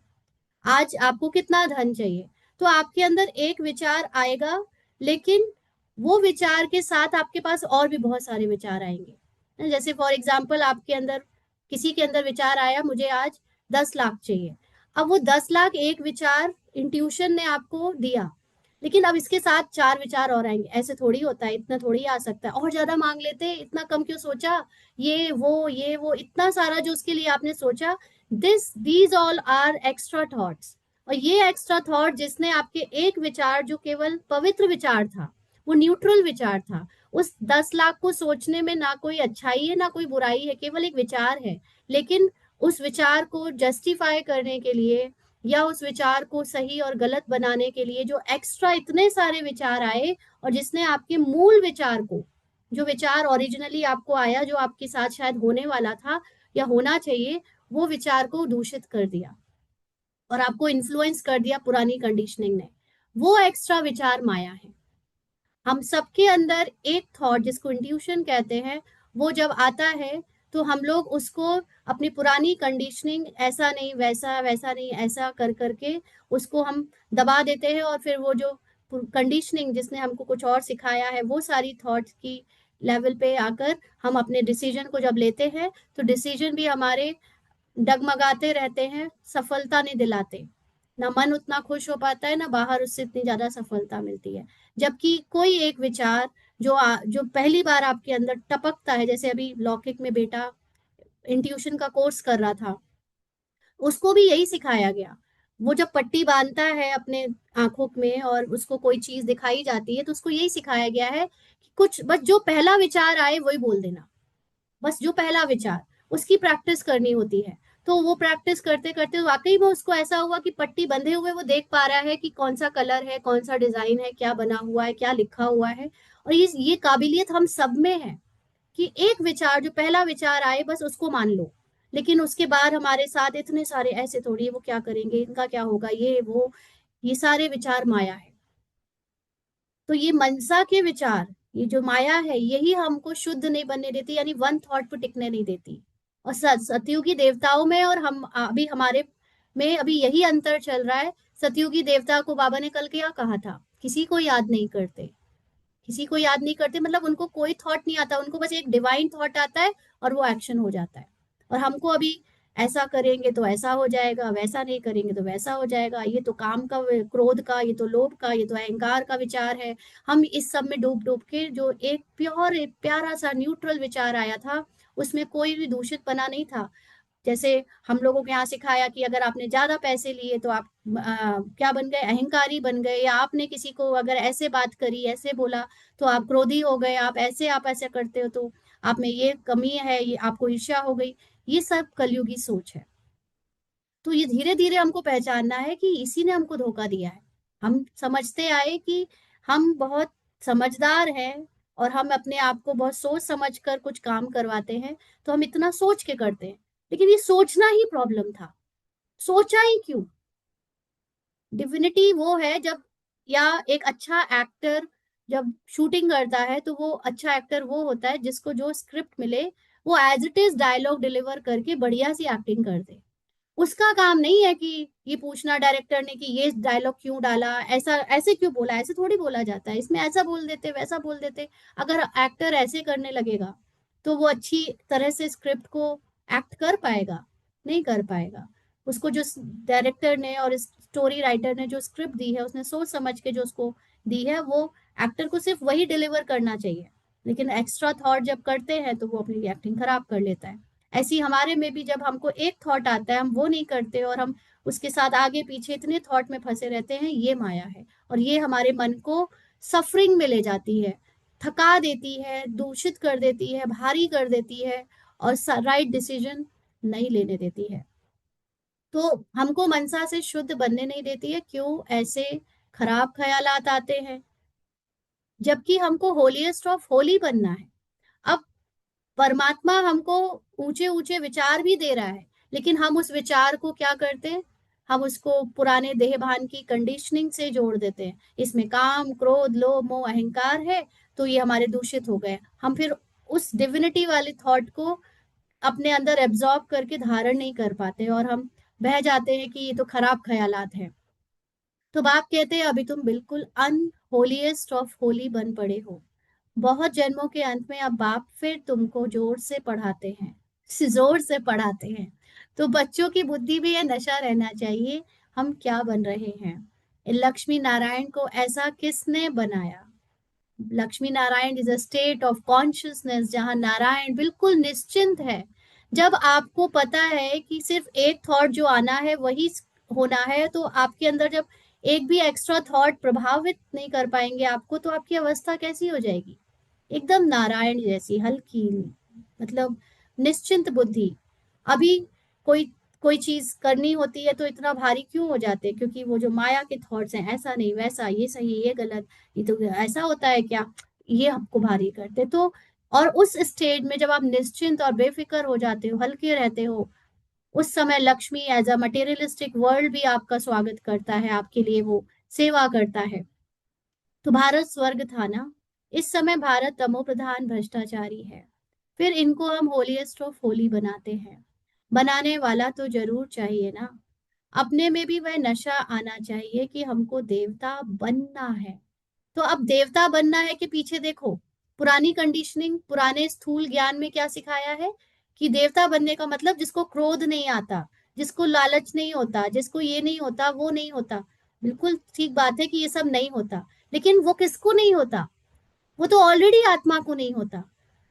आज आपको कितना धन चाहिए, तो आपके अंदर एक विचार आएगा, लेकिन वो विचार के साथ आपके पास और भी बहुत सारे विचार आएंगे। जैसे फॉर एग्जाम्पल आपके अंदर, किसी के अंदर विचार आया, मुझे आज 10 लाख चाहिए। अब वो 10 लाख एक विचार इंट्यूशन ने आपको दिया, लेकिन अब इसके साथ 4 विचार और आएंगे। ऐसे थोड़ी होता है, इतना थोड़ी आ सकता है, और ज्यादा मांग लेते, इतना कम क्यों सोचा, ये वो इतना सारा जो उसके लिए आपने सोचा, these all are extra thoughts. और ये एक्स्ट्रा थॉट जिसने आपके एक विचार, जो केवल पवित्र विचार था, वो न्यूट्रल विचार था, उस 10 लाख को सोचने में ना कोई अच्छाई है ना कोई बुराई है, केवल एक विचार है। लेकिन उस विचार को जस्टिफाई करने के लिए, या उस विचार को सही और गलत बनाने के लिए, जो एक्स्ट्रा इतने सारे विचार आए, और जिसने आपके मूल विचार को, जो विचार ओरिजिनली आपको आया, जो आपके साथ शायद होने वाला था या होना चाहिए, वो विचार को दूषित कर दिया और आपको इन्फ्लुएंस कर दिया पुरानी कंडीशनिंग ने। वो एक्स्ट्रा विचार माया है। हम सबके अंदर एक थॉट, जिसको इंट्यूशन कहते हैं, वो जब आता है तो हम लोग उसको अपनी पुरानी कंडीशनिंग, ऐसा नहीं वैसा, वैसा नहीं ऐसा कर करके उसको हम दबा देते हैं, और फिर वो जो कंडीशनिंग जिसने हमको कुछ और सिखाया है, वो सारी थॉट्स की लेवल पे आकर हम अपने डिसीजन को जब लेते हैं तो डिसीजन भी हमारे डगमगाते रहते हैं, सफलता नहीं दिलाते। ना मन उतना खुश हो पाता है, ना बाहर उससे इतनी ज्यादा सफलता मिलती है। जबकि कोई एक विचार जो पहली बार आपके अंदर टपकता है, जैसे अभी लौकिक में बेटा इंट्यूशन का कोर्स कर रहा था, उसको भी यही सिखाया गया। वो जब पट्टी बांधता है अपने आंखों में और उसको कोई चीज दिखाई जाती है, तो उसको यही सिखाया गया है कि कुछ बस जो पहला विचार आए वही बोल देना। बस जो पहला विचार, उसकी प्रैक्टिस करनी होती है। तो वो प्रैक्टिस करते करते वाकई में उसको ऐसा हुआ कि पट्टी बंधे हुए वो देख पा रहा है कि कौन सा कलर है, कौन सा डिजाइन है, क्या बना हुआ है, क्या लिखा हुआ है। और ये काबिलियत हम सब में है कि एक विचार, जो पहला विचार आए बस उसको मान लो। लेकिन उसके बाद हमारे साथ इतने सारे ऐसे थोड़ी है, वो क्या करेंगे, इनका क्या होगा, ये वो, ये सारे विचार माया है। तो ये मनसा के विचार, ये जो माया है, यही हमको शुद्ध नहीं बनने देती, यानी वन थॉट पर टिकने नहीं देती। और सतयुगी देवताओं में और हम अभी हमारे में अभी यही अंतर चल रहा है। सतयुगी देवता को बाबा ने कल क्या कहा था, किसी को याद नहीं करते। किसी को याद नहीं करते मतलब उनको कोई थॉट नहीं आता, उनको बस एक डिवाइन थॉट आता है और वो एक्शन हो जाता है। और हमको अभी ऐसा करेंगे तो ऐसा हो जाएगा, वैसा नहीं करेंगे तो वैसा हो जाएगा, ये तो काम का, क्रोध का, ये तो लोभ का, ये तो अहंकार का विचार है। हम इस सब में डूब डूब के, जो एक प्योर, एक प्यारा सा न्यूट्रल विचार आया था, उसमें कोई भी दूषित पना नहीं था। जैसे हम लोगों के यहाँ सिखाया कि अगर आपने ज्यादा पैसे लिए तो आप क्या बन गए, अहंकारी बन गए, या आपने किसी को अगर ऐसे बात करी, ऐसे बोला, तो आप क्रोधी हो गए, आप ऐसे करते हो तो आप में ये कमी है, ये आपको ईर्ष्या हो गई। ये सब कलयुगी सोच है। तो ये धीरे धीरे हमको पहचानना है कि इसी ने हमको धोखा दिया है। हम समझते आए कि हम बहुत समझदार हैं और हम अपने आप को बहुत सोच समझ कर कुछ काम करवाते हैं, तो हम इतना सोच के करते हैं। लेकिन ये सोचना ही प्रॉब्लम था। सोचा ही क्यों? डिविनिटी वो है जब, या एक अच्छा एक्टर जब शूटिंग करता है, तो वो अच्छा एक्टर वो होता है जिसको जो स्क्रिप्ट मिले वो as it is dialogue deliver करके बढ़िया सी एक्टिंग कर दे। उसका काम नहीं है कि ये पूछना डायरेक्टर ने कि ये डायलॉग क्यों डाला, ऐसा ऐसे क्यों बोला, ऐसे थोड़ी बोला जाता है, इसमें ऐसा बोल देते, वैसा बोल देते। अगर एक्टर ऐसे करने लगेगा तो वो अच्छी तरह से स्क्रिप्ट को एक्ट कर पाएगा? नहीं कर पाएगा। उसको जो डायरेक्टर ने और स्टोरी राइटर ने जो स्क्रिप्ट दी है, उसने सोच समझ के जो उसको दी है, वो एक्टर को सिर्फ वही डिलीवर करना चाहिए। लेकिन एक्स्ट्रा थॉट जब करते हैं तो वो अपनी एक्टिंग खराब कर लेता है। ऐसी हमारे में भी जब हमको एक थॉट आता है, हम वो नहीं करते और हम उसके साथ आगे पीछे इतने थॉट में फंसे रहते हैं, ये माया है। और ये हमारे मन को सफरिंग में ले जाती है, थका देती है, दूषित कर देती है, भारी कर देती है, और राइट डिसीजन नहीं लेने देती है। तो हमको मनसा से शुद्ध बनने नहीं देती है। क्यों ऐसे खराब ख्यालात आते हैं, जबकि हमको होलीएस्ट ऑफ होली बनना है। अब परमात्मा हमको ऊंचे ऊंचे विचार भी दे रहा है, लेकिन हम उस विचार को क्या करते हैं, हम उसको पुराने देह भान की कंडीशनिंग से जोड़ देते हैं। इसमें काम, क्रोध, लोभ, मोह, अहंकार है, तो ये हमारे दूषित हो गए। हम फिर उस डिविनिटी वाले थॉट को अपने अंदर एब्जॉर्ब करके धारण नहीं कर पाते, और हम बह जाते हैं कि ये तो खराब ख्यालात हैं। तो बाप कहते हैं अभी तुम बिल्कुल अनहोलीएस्ट ऑफ होली बन पड़े हो। बहुत जन्मों के अंत में अब बाप फिर तुमको जोर से पढ़ाते हैं, जोर से पढ़ाते हैं। तो बच्चों की बुद्धि भी ये नशा रहना चाहिए, हम क्या बन रहे हैं। लक्ष्मी नारायण को ऐसा किसने बनाया? Lakshmi Narayan is a state of consciousness जहां नारायण बिल्कुल निश्चिंत है। जब आपको पता है कि सिर्फ एक थॉट जो आना है वही होना है, तो आपके अंदर जब एक भी एक्स्ट्रा थॉट प्रभावित नहीं कर पाएंगे आपको, तो आपकी अवस्था कैसी हो जाएगी? एकदम नारायण जैसी हल्की, मतलब निश्चिंत बुद्धि। अभी कोई कोई चीज करनी होती है तो इतना भारी क्यों हो जाते हैं? क्योंकि वो जो माया के थॉट्स हैं, ऐसा नहीं वैसा, ये सही ये गलत, ये तो ऐसा होता है क्या, ये हमको भारी करते। तो और उस स्टेज में जब आप निश्चिंत और बेफिक्र हो जाते हो, हल्के रहते हो, उस समय Lakshmi as a materialistic world भी आपका स्वागत करता है, आपके लिए वो सेवा करता है। तो भारत स्वर्ग था ना। इस समय भारत तमो प्रधान भ्रष्टाचारी है। फिर इनको हम होलीएस्ट ऑफ होली बनाते हैं। बनाने वाला तो जरूर चाहिए ना। अपने में भी वह नशा आना चाहिए कि हमको देवता बनना है। तो अब देवता बनना है कि पीछे देखो, पुरानी कंडीशनिंग, पुराने स्थूल ज्ञान में क्या सिखाया है कि देवता बनने का मतलब जिसको क्रोध नहीं आता, जिसको लालच नहीं होता, जिसको ये नहीं होता, वो नहीं होता। बिल्कुल ठीक बात है कि ये सब नहीं होता, लेकिन वो किसको नहीं होता? वो तो ऑलरेडी आत्मा को नहीं होता।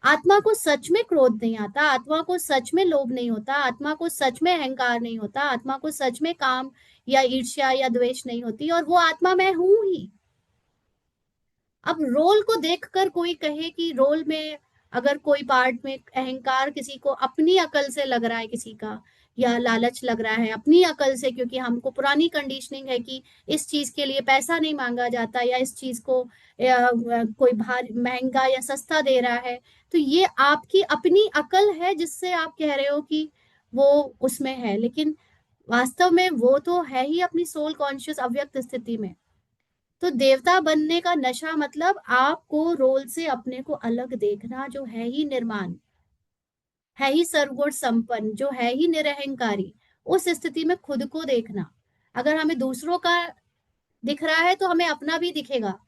आत्मा को सच में क्रोध नहीं आता, आत्मा को सच में लोभ नहीं होता, आत्मा को सच में अहंकार नहीं होता, आत्मा को सच में काम या ईर्ष्या या द्वेष नहीं होती, और वो आत्मा मैं हूं ही। अब रोल को देखकर कोई कहे कि रोल में अगर कोई पार्ट में अहंकार किसी को अपनी अकल से लग रहा है, किसी का या लालच लग रहा है अपनी अकल से, क्योंकि हमको पुरानी कंडीशनिंग है कि इस चीज के लिए पैसा नहीं मांगा जाता, या इस चीज को कोई भार महंगा या सस्ता दे रहा है, तो ये आपकी अपनी अकल है जिससे आप कह रहे हो कि वो उसमें है। लेकिन वास्तव में वो तो है ही अपनी सोल कॉन्शियस अव्यक्त स्थिति में। तो देवता बनने का नशा मतलब आपको रोल से अपने को अलग देखना, जो है ही निर्माण, है ही सर्वगुण संपन्न, जो है ही निरहंकारी, उस स्थिति में खुद को देखना। अगर हमें दूसरों का दिख रहा है तो हमें अपना भी दिखेगा।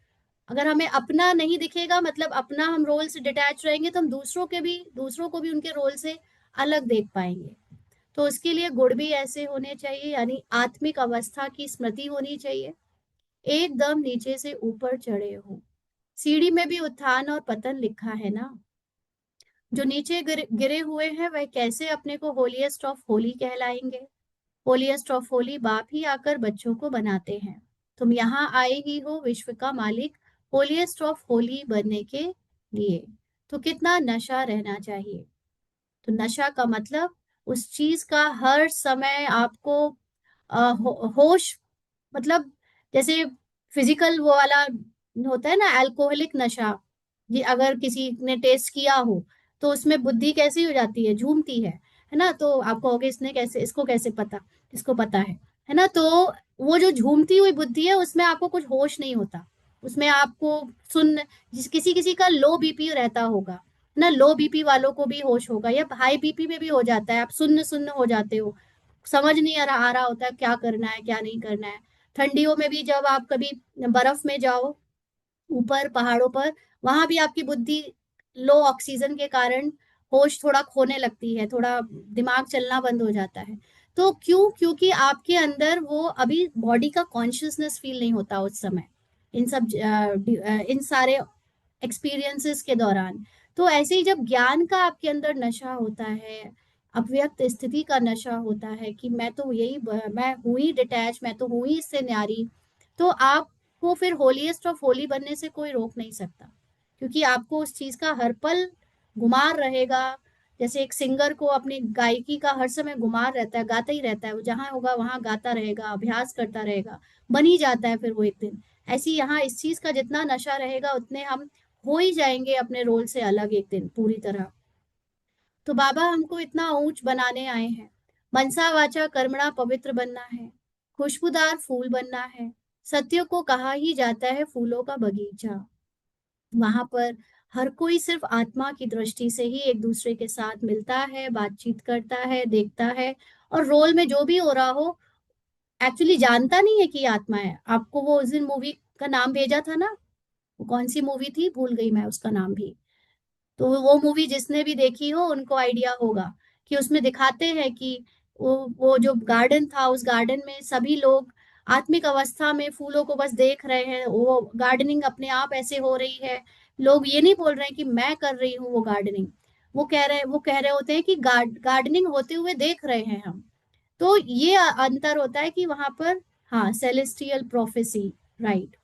अगर हमें अपना नहीं दिखेगा, मतलब अपना हम रोल से डिटैच रहेंगे, तो हम दूसरों को भी उनके रोल से अलग देख पाएंगे। तो उसके लिए गुण भी ऐसे होने चाहिए, यानी आत्मिक अवस्था की स्मृति होनी चाहिए, एकदम नीचे से ऊपर चढ़े हो। सीढ़ी में भी उत्थान और पतन लिखा है ना। जो नीचे गिरे हुए हैं वह कैसे अपने को होलीएस्ट ऑफ होली कहलाएंगे? होलीएस्ट ऑफ होली बाप ही आकर बच्चों को बनाते हैं। तुम यहाँ आए ही हो विश्व का मालिक होलीएस्ट ऑफ होली बनने के लिए। तो कितना नशा रहना चाहिए? तो नशा का मतलब उस चीज का हर समय आपको होश, मतलब जैसे फिजिकल वो वाला होता है ना, अल्कोहलिक नशा। ये अगर किसी ने टेस्ट किया हो तो उसमें बुद्धि कैसी हो जाती है, झूमती है ना। तो आप कहोगे इसने कैसे, इसको कैसे पता, इसको पता है ना। तो वो जो झूमती हुई बुद्धि है उसमें आपको कुछ होश नहीं होता। उसमें आपको सुन, किसी किसी का लो बीपी रहता होगा ना, लो बीपी वालों को भी होश होगा, या हाई बीपी में भी हो जाता है, आप सुन्न सुन्न हो जाते हो, समझ नहीं आ रहा होता है क्या करना है क्या नहीं करना है। ठंडियों में भी जब आप कभी बर्फ में जाओ ऊपर पहाड़ों पर, वहां भी आपकी बुद्धि लो ऑक्सीजन के कारण होश थोड़ा खोने लगती है, थोड़ा दिमाग चलना बंद हो जाता है। तो क्यों? क्योंकि आपके अंदर वो अभी बॉडी का कॉन्शियसनेस फील नहीं होता उस समय, इन सब इन सारे एक्सपीरियंसेस के दौरान। तो ऐसे ही जब ज्ञान का आपके अंदर नशा होता है, अव्यक्त स्थिति का नशा होता है कि मैं तो यही मैं हूं ही डिटैच, मैं तो हूं ही इससे न्यारी, तो आपको फिर होलीएस्ट ऑफ होली बनने से कोई रोक नहीं सकता, क्योंकि आपको उस चीज का हर पल गुमार रहेगा। जैसे एक सिंगर को अपनी गायकी का हर समय गुमार रहता है, गाता ही रहता है, वो जहां होगा वहां गाता रहेगा, अभ्यास करता रहेगा, बन ही जाता है फिर वो एक दिन। ऐसे ही यहाँ इस चीज का जितना नशा रहेगा उतने हम हो ही जाएंगे अपने रोल से अलग एक दिन पूरी तरह। तो बाबा हमको इतना ऊंच बनाने आए हैं, मनसा वाचा कर्मणा पवित्र बनना है, खुशबूदार फूल बनना है। सत्य को कहा ही जाता है फूलों का बगीचा। वहां पर हर कोई सिर्फ आत्मा की दृष्टि से ही एक दूसरे के साथ मिलता है, बातचीत करता है, देखता है, और रोल में जो भी हो रहा हो एक्चुअली जानता नहीं है कि ये आत्मा है। आपको वो उस दिन मूवी का नाम भेजा था ना, वो कौन सी मूवी थी, भूल गई मैं उसका नाम भी। तो वो मूवी जिसने भी देखी हो उनको आइडिया होगा कि उसमें दिखाते हैं कि वो जो गार्डन था, उस गार्डन में सभी लोग आत्मिक अवस्था में फूलों को बस देख रहे हैं, वो गार्डनिंग अपने आप ऐसे हो रही है। लोग ये नहीं बोल रहे हैं कि मैं कर रही हूँ वो गार्डनिंग, वो कह रहे होते हैं कि गार्डनिंग होते हुए देख रहे हैं हम। तो ये अंतर होता है कि वहां पर, हाँ, सेलेस्टियल प्रोफेसी, राइट।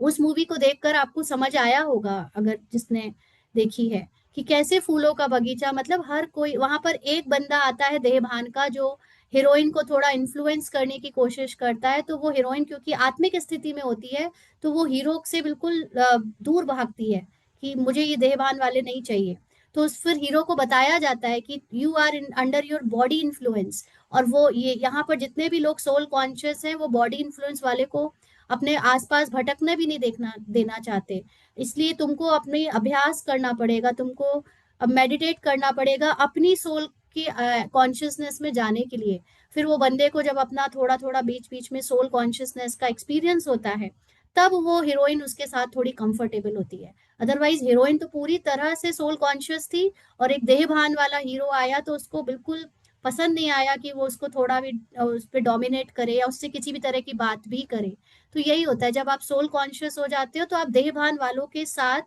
उस मूवी को देखकर आपको समझ आया होगा अगर जिसने देखी है, कि कैसे फूलों का बगीचा, मतलब हर कोई वहां पर एक बंदा आता है देहभान का, जो हीरोइन को थोड़ा इन्फ्लुएंस करने की कोशिश करता है, तो वो हीरोइन क्योंकि आत्मिक स्थिति में होती है, तो वो हीरो से बिल्कुल दूर भागती है कि मुझे ये देहभान वाले नहीं चाहिए। तो फिर हीरो को बताया जाता है कि you are in under your body influence, और वो ये यहाँ पर जितने भी लोग सोल कॉन्शियस हैं वो बॉडी इन्फ्लुएंस वाले को अपने आसपास भटकने भी नहीं देखना देना चाहते। इसलिए तुमको अपनी अभ्यास करना पड़ेगा, तुमको अब मेडिटेट करना पड़ेगा अपनी सोल की कॉन्शियसनेस में जाने के लिए। फिर वो बंदे को जब अपना थोड़ा थोड़ा बीच बीच में सोल कॉन्शियसनेस का एक्सपीरियंस होता है, तब वो हीरोइन उसके साथ थोड़ी कंफर्टेबल होती है। अदरवाइज हीरोइन तो पूरी तरह से सोल कॉन्शियस थी, और एक देहभान वाला हीरो आया तो उसको बिल्कुल पसंद नहीं आया कि वो उसको थोड़ा भी उस पर डोमिनेट करे या उससे किसी भी तरह की बात भी करे। तो यही होता है, जब आप सोल कॉन्शियस हो जाते हो तो आप देहभान वालों के साथ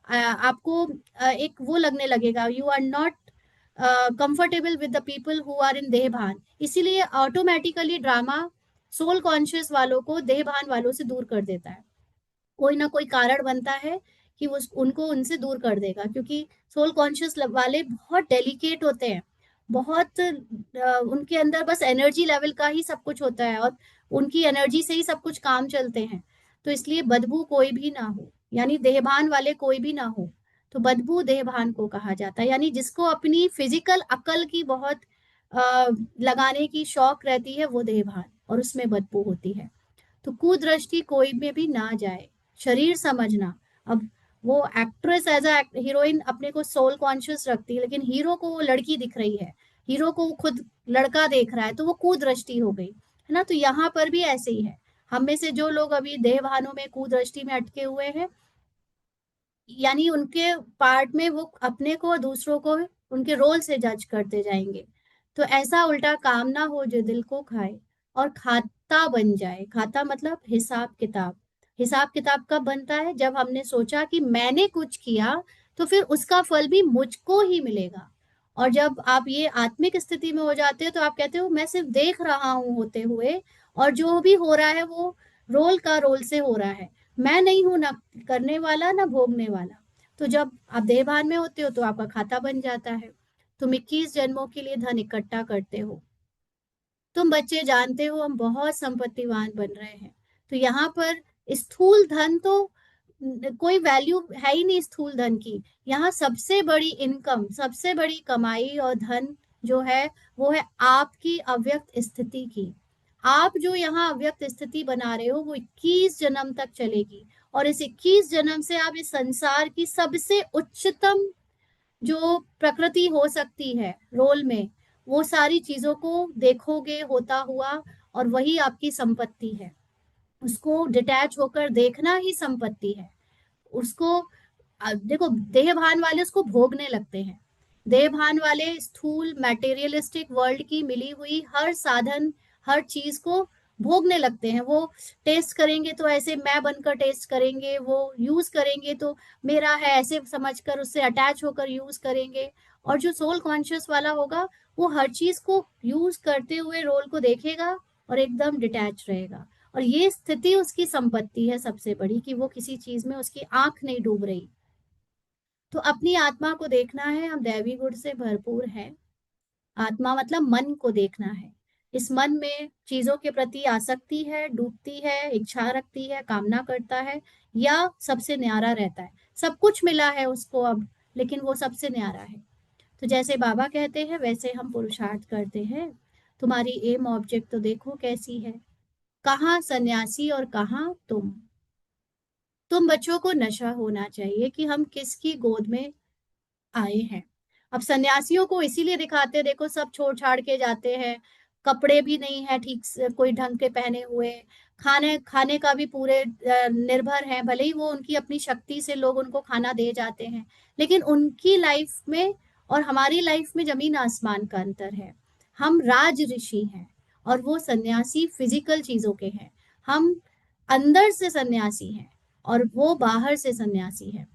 आपको एक वो लगने लगेगा, you are not comfortable with the people who are in dehbhan. इसीलिए ऑटोमेटिकली ड्रामा सोल कॉन्शियस वालों को देहभान वालों से दूर कर देता है। कोई ना कोई कारण बनता है कि वो उनको उनसे दूर कर देगा, क्योंकि सोल कॉन्शियस वाले बहुत डेलिकेट होते हैं, बहुत उनके अंदर बस एनर्जी लेवल का ही सब कुछ होता है, और उनकी एनर्जी से ही सब कुछ काम चलते हैं। तो इसलिए बदबू कोई भी ना हो, यानी देहभान वाले कोई भी ना हो, तो बदबू देहभान को कहा जाता है। यानी जिसको अपनी फिजिकल अकल की बहुत लगाने की शौक रहती है वो देहभान, और उसमें बदबू होती है। तो कुदृष्टि कोई में भी ना जाए, शरीर समझना। अब वो एक्ट्रेस एज अ हीरोइन अपने को सोल कॉन्शियस रखती है, लेकिन हीरो को वो लड़की दिख रही है, हीरो को वो खुद लड़का देख रहा है, तो वो कुदृष्टि हो गई, है ना। तो यहाँ पर भी ऐसे ही है। हम में से जो लोग अभी देहभानों में कुदृष्टि में अटके हुए हैं, यानी उनके पार्ट में वो अपने को और दूसरों को उनके रोल से जज करते जाएंगे। तो ऐसा उल्टा काम ना हो जो दिल को खाए और खाता बन जाए। खाता मतलब हिसाब किताब। हिसाब किताब कब बनता है? जब हमने सोचा कि मैंने कुछ किया तो फिर उसका फल भी मुझको ही मिलेगा। और जब आप ये आत्मिक स्थिति में हो जाते हो तो आप कहते हो मैं सिर्फ देख रहा हूं होते हुए, और जो भी हो रहा है वो रोल का रोल से हो रहा है, मैं नहीं हूं ना करने वाला ना भोगने वाला। तो जब आप देहभान में होते हो तो आपका खाता बन जाता है। तुम 21 जन्मों के लिए धन इकट्ठा करते हो। तुम बच्चे जानते हो हम बहुत संपत्तिवान बन रहे हैं। तो यहाँ पर स्थूल धन तो कोई वैल्यू है ही नहीं स्थूल धन की। यहाँ सबसे बड़ी इनकम, सबसे बड़ी कमाई और धन जो है वो है आपकी अव्यक्त स्थिति की। आप जो यहाँ अव्यक्त स्थिति बना रहे हो वो 21 जन्म तक चलेगी, और इस 21 जन्म से आप इस संसार की सबसे उच्चतम जो प्रकृति हो सकती है रोल में, वो सारी चीजों को देखोगे होता हुआ, और वही आपकी संपत्ति है। उसको डिटैच होकर देखना ही संपत्ति है। उसको देखो, देहभान वाले उसको भोगने लगते हैं। देहभान वाले स्थूल मैटेरियलिस्टिक वर्ल्ड की मिली हुई हर साधन, हर चीज को भोगने लगते हैं। वो टेस्ट करेंगे तो ऐसे मैं बनकर टेस्ट करेंगे, वो यूज करेंगे तो मेरा है ऐसे समझकर उससे अटैच होकर यूज करेंगे। और जो सोल कॉन्शियस वाला होगा वो हर चीज को यूज करते हुए रोल को देखेगा और एकदम डिटैच रहेगा। और ये स्थिति उसकी संपत्ति है सबसे बड़ी, कि वो किसी चीज में उसकी आंख नहीं डूब रही। तो अपनी आत्मा को देखना है, हम दैवी गुण से भरपूर हैं। आत्मा मतलब मन को देखना है। इस मन में चीजों के प्रति आसक्ति है, डूबती है, इच्छा रखती है, कामना करता है, या सबसे न्यारा रहता है। सब कुछ मिला है उसको अब, लेकिन वो सबसे न्यारा है। तो जैसे बाबा कहते हैं वैसे हम पुरुषार्थ करते हैं। तुम्हारी एम ऑब्जेक्ट तो देखो कैसी है, कहाँ सन्यासी और कहाँ तुम बच्चों को नशा होना चाहिए कि हम किसकी गोद में आए हैं। अब सन्यासियों को इसीलिए दिखाते हैं, देखो सब छोड़ छाड़ के जाते हैं, कपड़े भी नहीं है ठीक से कोई ढंग के पहने हुए, खाने खाने का भी पूरे निर्भर है, भले ही वो उनकी अपनी शक्ति से लोग उनको खाना दे जाते हैं, लेकिन उनकी लाइफ में और हमारी लाइफ में जमीन आसमान का अंतर है। हम राज ऋषि हैं और वो सन्यासी फिजिकल चीजों के हैं। हम अंदर से सन्यासी हैं और वो बाहर से सन्यासी है।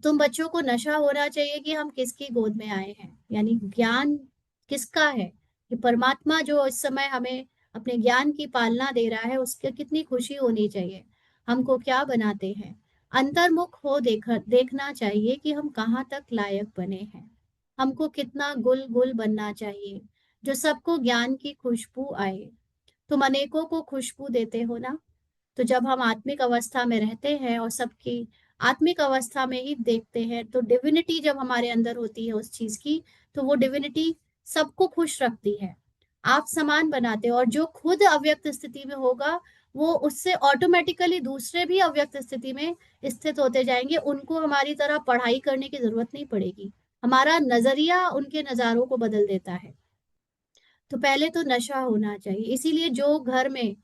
तुम बच्चों को नशा होना चाहिए कि हम किसकी गोद में आए हैं, यानी ज्ञान किसका है। कि परमात्मा जो इस समय हमें अपने ज्ञान की पालना दे रहा है उसके कितनी खुशी होनी चाहिए। हमको क्या बनाते हैं, अंतर्मुख हो देखना चाहिए कि हम कहाँ तक लायक बने हैं। हमको कितना गुल गुल बनना चाहिए, जो सबको ज्ञान की खुशबू आए। तुम अनेकों को खुशबू देते हो ना। तो जब हम आत्मिक अवस्था में रहते हैं और सबकी आत्मिक अवस्था में ही देखते हैं, तो डिविनिटी जब हमारे अंदर होती है उस चीज की, तो वो डिविनिटी सबको खुश रखती है, आप समान बनाते हो। और जो खुद अव्यक्त स्थिति में होगा, वो उससे ऑटोमेटिकली दूसरे भी अव्यक्त स्थिति में स्थित होते जाएंगे, उनको हमारी तरह पढ़ाई करने की जरूरत नहीं पड़ेगी। हमारा नजरिया उनके नजारों को बदल देता है। तो पहले तो नशा होना चाहिए। इसीलिए जो घर में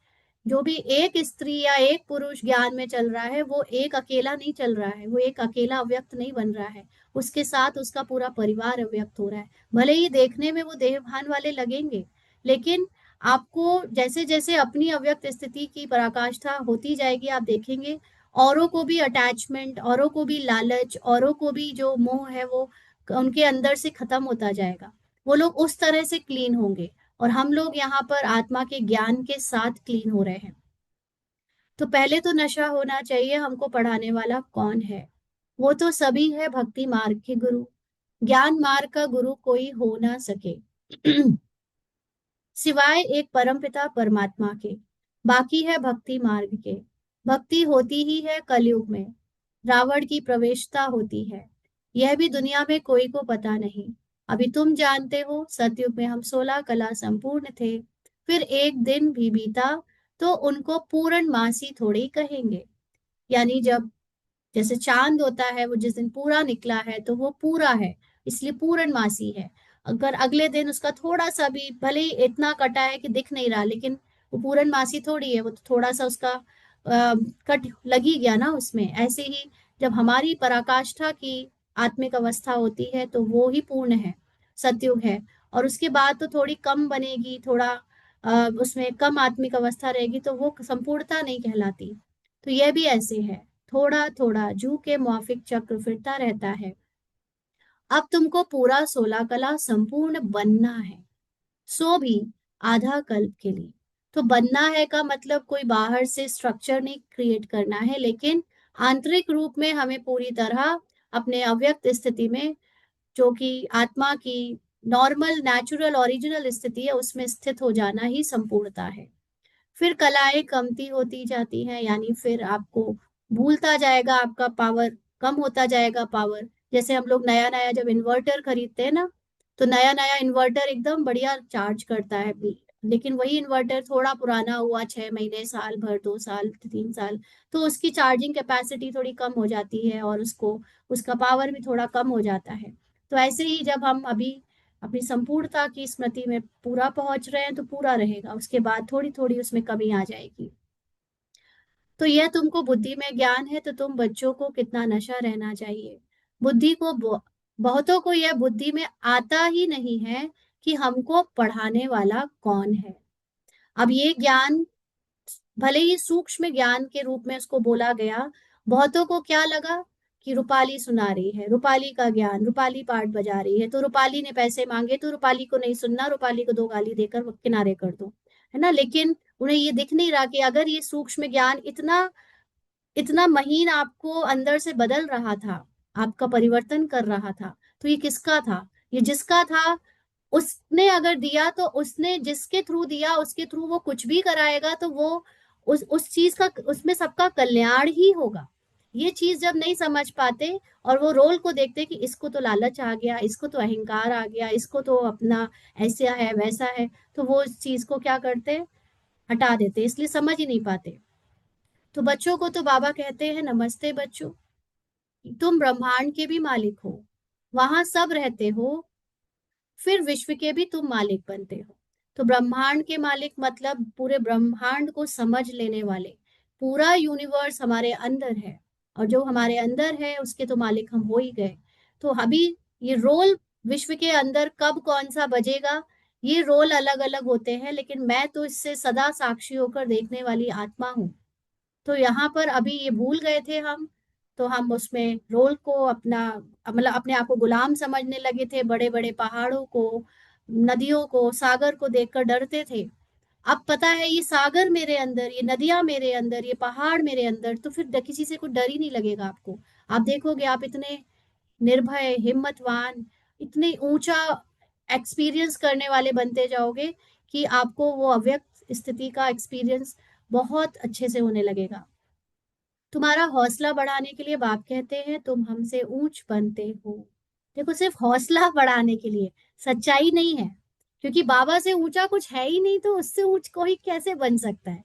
जो भी एक स्त्री या एक पुरुष ज्ञान में चल रहा है, वो एक अकेला नहीं चल रहा है, वो एक अकेला अव्यक्त नहीं बन रहा है, उसके साथ उसका पूरा परिवार अव्यक्त हो रहा है। भले ही देखने में वो देहभान वाले लगेंगे, लेकिन आपको जैसे जैसे अपनी अव्यक्त स्थिति की पराकाष्ठा होती जाएगी, आप देखेंगे औरों को भी अटैचमेंट, औरों को भी लालच, औरों को भी जो मोह है वो उनके अंदर से खत्म होता जाएगा। वो लोग उस तरह से क्लीन होंगे, और हम लोग यहाँ पर आत्मा के ज्ञान के साथ क्लीन हो रहे हैं। तो पहले तो नशा होना चाहिए, हमको पढ़ाने वाला कौन है? वो तो सभी है भक्ति मार्ग के गुरु। ज्ञान मार्ग का गुरु कोई हो ना सके सिवाय एक परमपिता परमात्मा के। बाकी है भक्ति मार्ग के। भक्ति होती ही है कलयुग में, रावण की प्रवेशता होती है। यह भी दुनिया में कोई को पता नहीं। अभी तुम जानते हो, सतयुग में हम 16 कला संपूर्ण थे। फिर एक दिन भी बीता तो उनको पूर्ण मासी थोड़ी कहेंगे। यानी जब जैसे चांद होता है, वो जिस दिन पूरा निकला है तो वो पूरा है, इसलिए पूर्णमासी है। अगर अगले दिन उसका थोड़ा सा भी, भले ही इतना कटा है कि दिख नहीं रहा, लेकिन वो पूर्णमासी थोड़ी है, वो तो थोड़ा सा उसका कट लगी गया ना उसमें। ऐसे ही जब हमारी पराकाष्ठा की आत्मिक अवस्था होती है, तो वो ही पूर्ण है, सतयुग है। और उसके बाद तो थोड़ी कम बनेगी, थोड़ा उसमें कम आत्मिक अवस्था रहेगी, तो वो संपूर्णता नहीं कहलाती। तो यह भी ऐसे है, थोड़ा थोड़ा जू के मौफिक चक्र फिरता रहता है। अब तुमको पूरा 16 कला संपूर्ण बनना है, सो भी आधा कल्प के लिए। तो बनना है का मतलब कोई बाहर से स्ट्रक्चर नहीं क्रिएट करना है, लेकिन आंतरिक रूप में हमें पूरी तरह अपने अव्यक्त स्थिति में, जो कि आत्मा की नॉर्मल नेचुरल ओरिजिनल स्थिति है, उसमें स्थित हो जाना ही संपूर्णता है। फिर कलाएं कमती होती जाती हैं, यानी फिर आपको भूलता जाएगा, आपका पावर कम होता जाएगा पावर। जैसे हम लोग नया नया जब इन्वर्टर खरीदते हैं ना, तो नया नया इन्वर्टर एकदम बढ़िया चार्ज करता है बिल। लेकिन वही इन्वर्टर थोड़ा पुराना हुआ, 6 महीने, साल भर, 2 साल, 3 साल, तो उसकी चार्जिंग कैपेसिटी थोड़ी कम हो जाती है, और उसको उसका पावर भी थोड़ा कम हो जाता है। तो ऐसे ही जब हम अभी अपनी संपूर्णता की स्मृति में पूरा पहुंच रहे हैं, तो पूरा रहेगा, उसके बाद थोड़ी थोड़ी उसमें कमी आ जाएगी। तो यह तुमको बुद्धि में ज्ञान है, तो तुम बच्चों को कितना नशा रहना चाहिए। बुद्धि को बहुतों को यह बुद्धि में आता ही नहीं है कि हमको पढ़ाने वाला कौन है। अब ये ज्ञान भले ही सूक्ष्म ज्ञान के रूप में उसको बोला गया, बहुतों को क्या लगा कि रूपाली सुना रही है, रूपाली का ज्ञान, रूपाली पाठ बजा रही है, तो रूपाली ने पैसे मांगे तो रूपाली को नहीं सुनना, रूपाली को 2 गाली देकर किनारे कर दो, है ना। लेकिन उन्हें ये दिख नहीं रहा कि अगर ये सूक्ष्म ज्ञान इतना इतना महीन आपको अंदर से बदल रहा था, आपका परिवर्तन कर रहा था, तो ये किसका था? ये जिसका था, उसने अगर दिया, तो उसने जिसके थ्रू दिया उसके थ्रू वो कुछ भी कराएगा, तो वो उस चीज का, उसमें सबका कल्याण ही होगा। ये चीज जब नहीं समझ पाते, और वो रोल को देखते कि इसको तो लालच आ गया, इसको तो अहंकार आ गया, इसको तो अपना ऐसा है वैसा है, तो वो इस चीज को क्या करते, हटा देते, इसलिए समझ ही नहीं पाते। तो बच्चों को तो बाबा कहते हैं, नमस्ते बच्चों, तुम ब्रह्मांड के भी मालिक हो, वहां सब रहते हो, फिर विश्व के भी तुम मालिक बनते हो। तो ब्रह्मांड के मालिक मतलब पूरे ब्रह्मांड को समझ लेने वाले, पूरा यूनिवर्स हमारे अंदर है, और जो हमारे अंदर है उसके तो मालिक हम हो ही गए। तो अभी ये रोल विश्व के अंदर कब कौन सा बजेगा, ये रोल अलग अलग होते हैं, लेकिन मैं तो इससे सदा साक्षी होकर देखने वाली आत्मा हूँ। तो यहाँ पर अभी ये भूल गए थे हम, तो हम उसमें रोल को अपना, मतलब अपने आप को गुलाम समझने लगे थे, बड़े बड़े पहाड़ों को, नदियों को, सागर को देखकर डरते थे। अब पता है ये सागर मेरे अंदर, ये नदियां मेरे अंदर, ये पहाड़ मेरे अंदर, तो फिर किसी से कुछ डर ही नहीं लगेगा आपको। आप देखोगे आप इतने निर्भय, हिम्मतवान, इतने ऊंचा एक्सपीरियंस करने वाले बनते जाओगे कि आपको वो अव्यक्त स्थिति का एक्सपीरियंस बहुत अच्छे से होने लगेगा। तुम्हारा हौसला बढ़ाने के लिए बाप कहते हैं तुम हमसे ऊंच बनते हो। देखो, सिर्फ हौसला बढ़ाने के लिए, सच्चाई नहीं है। क्योंकि बाबा से ऊंचा कुछ है ही नहीं, तो उससे ऊंच कोई कैसे बन सकता है?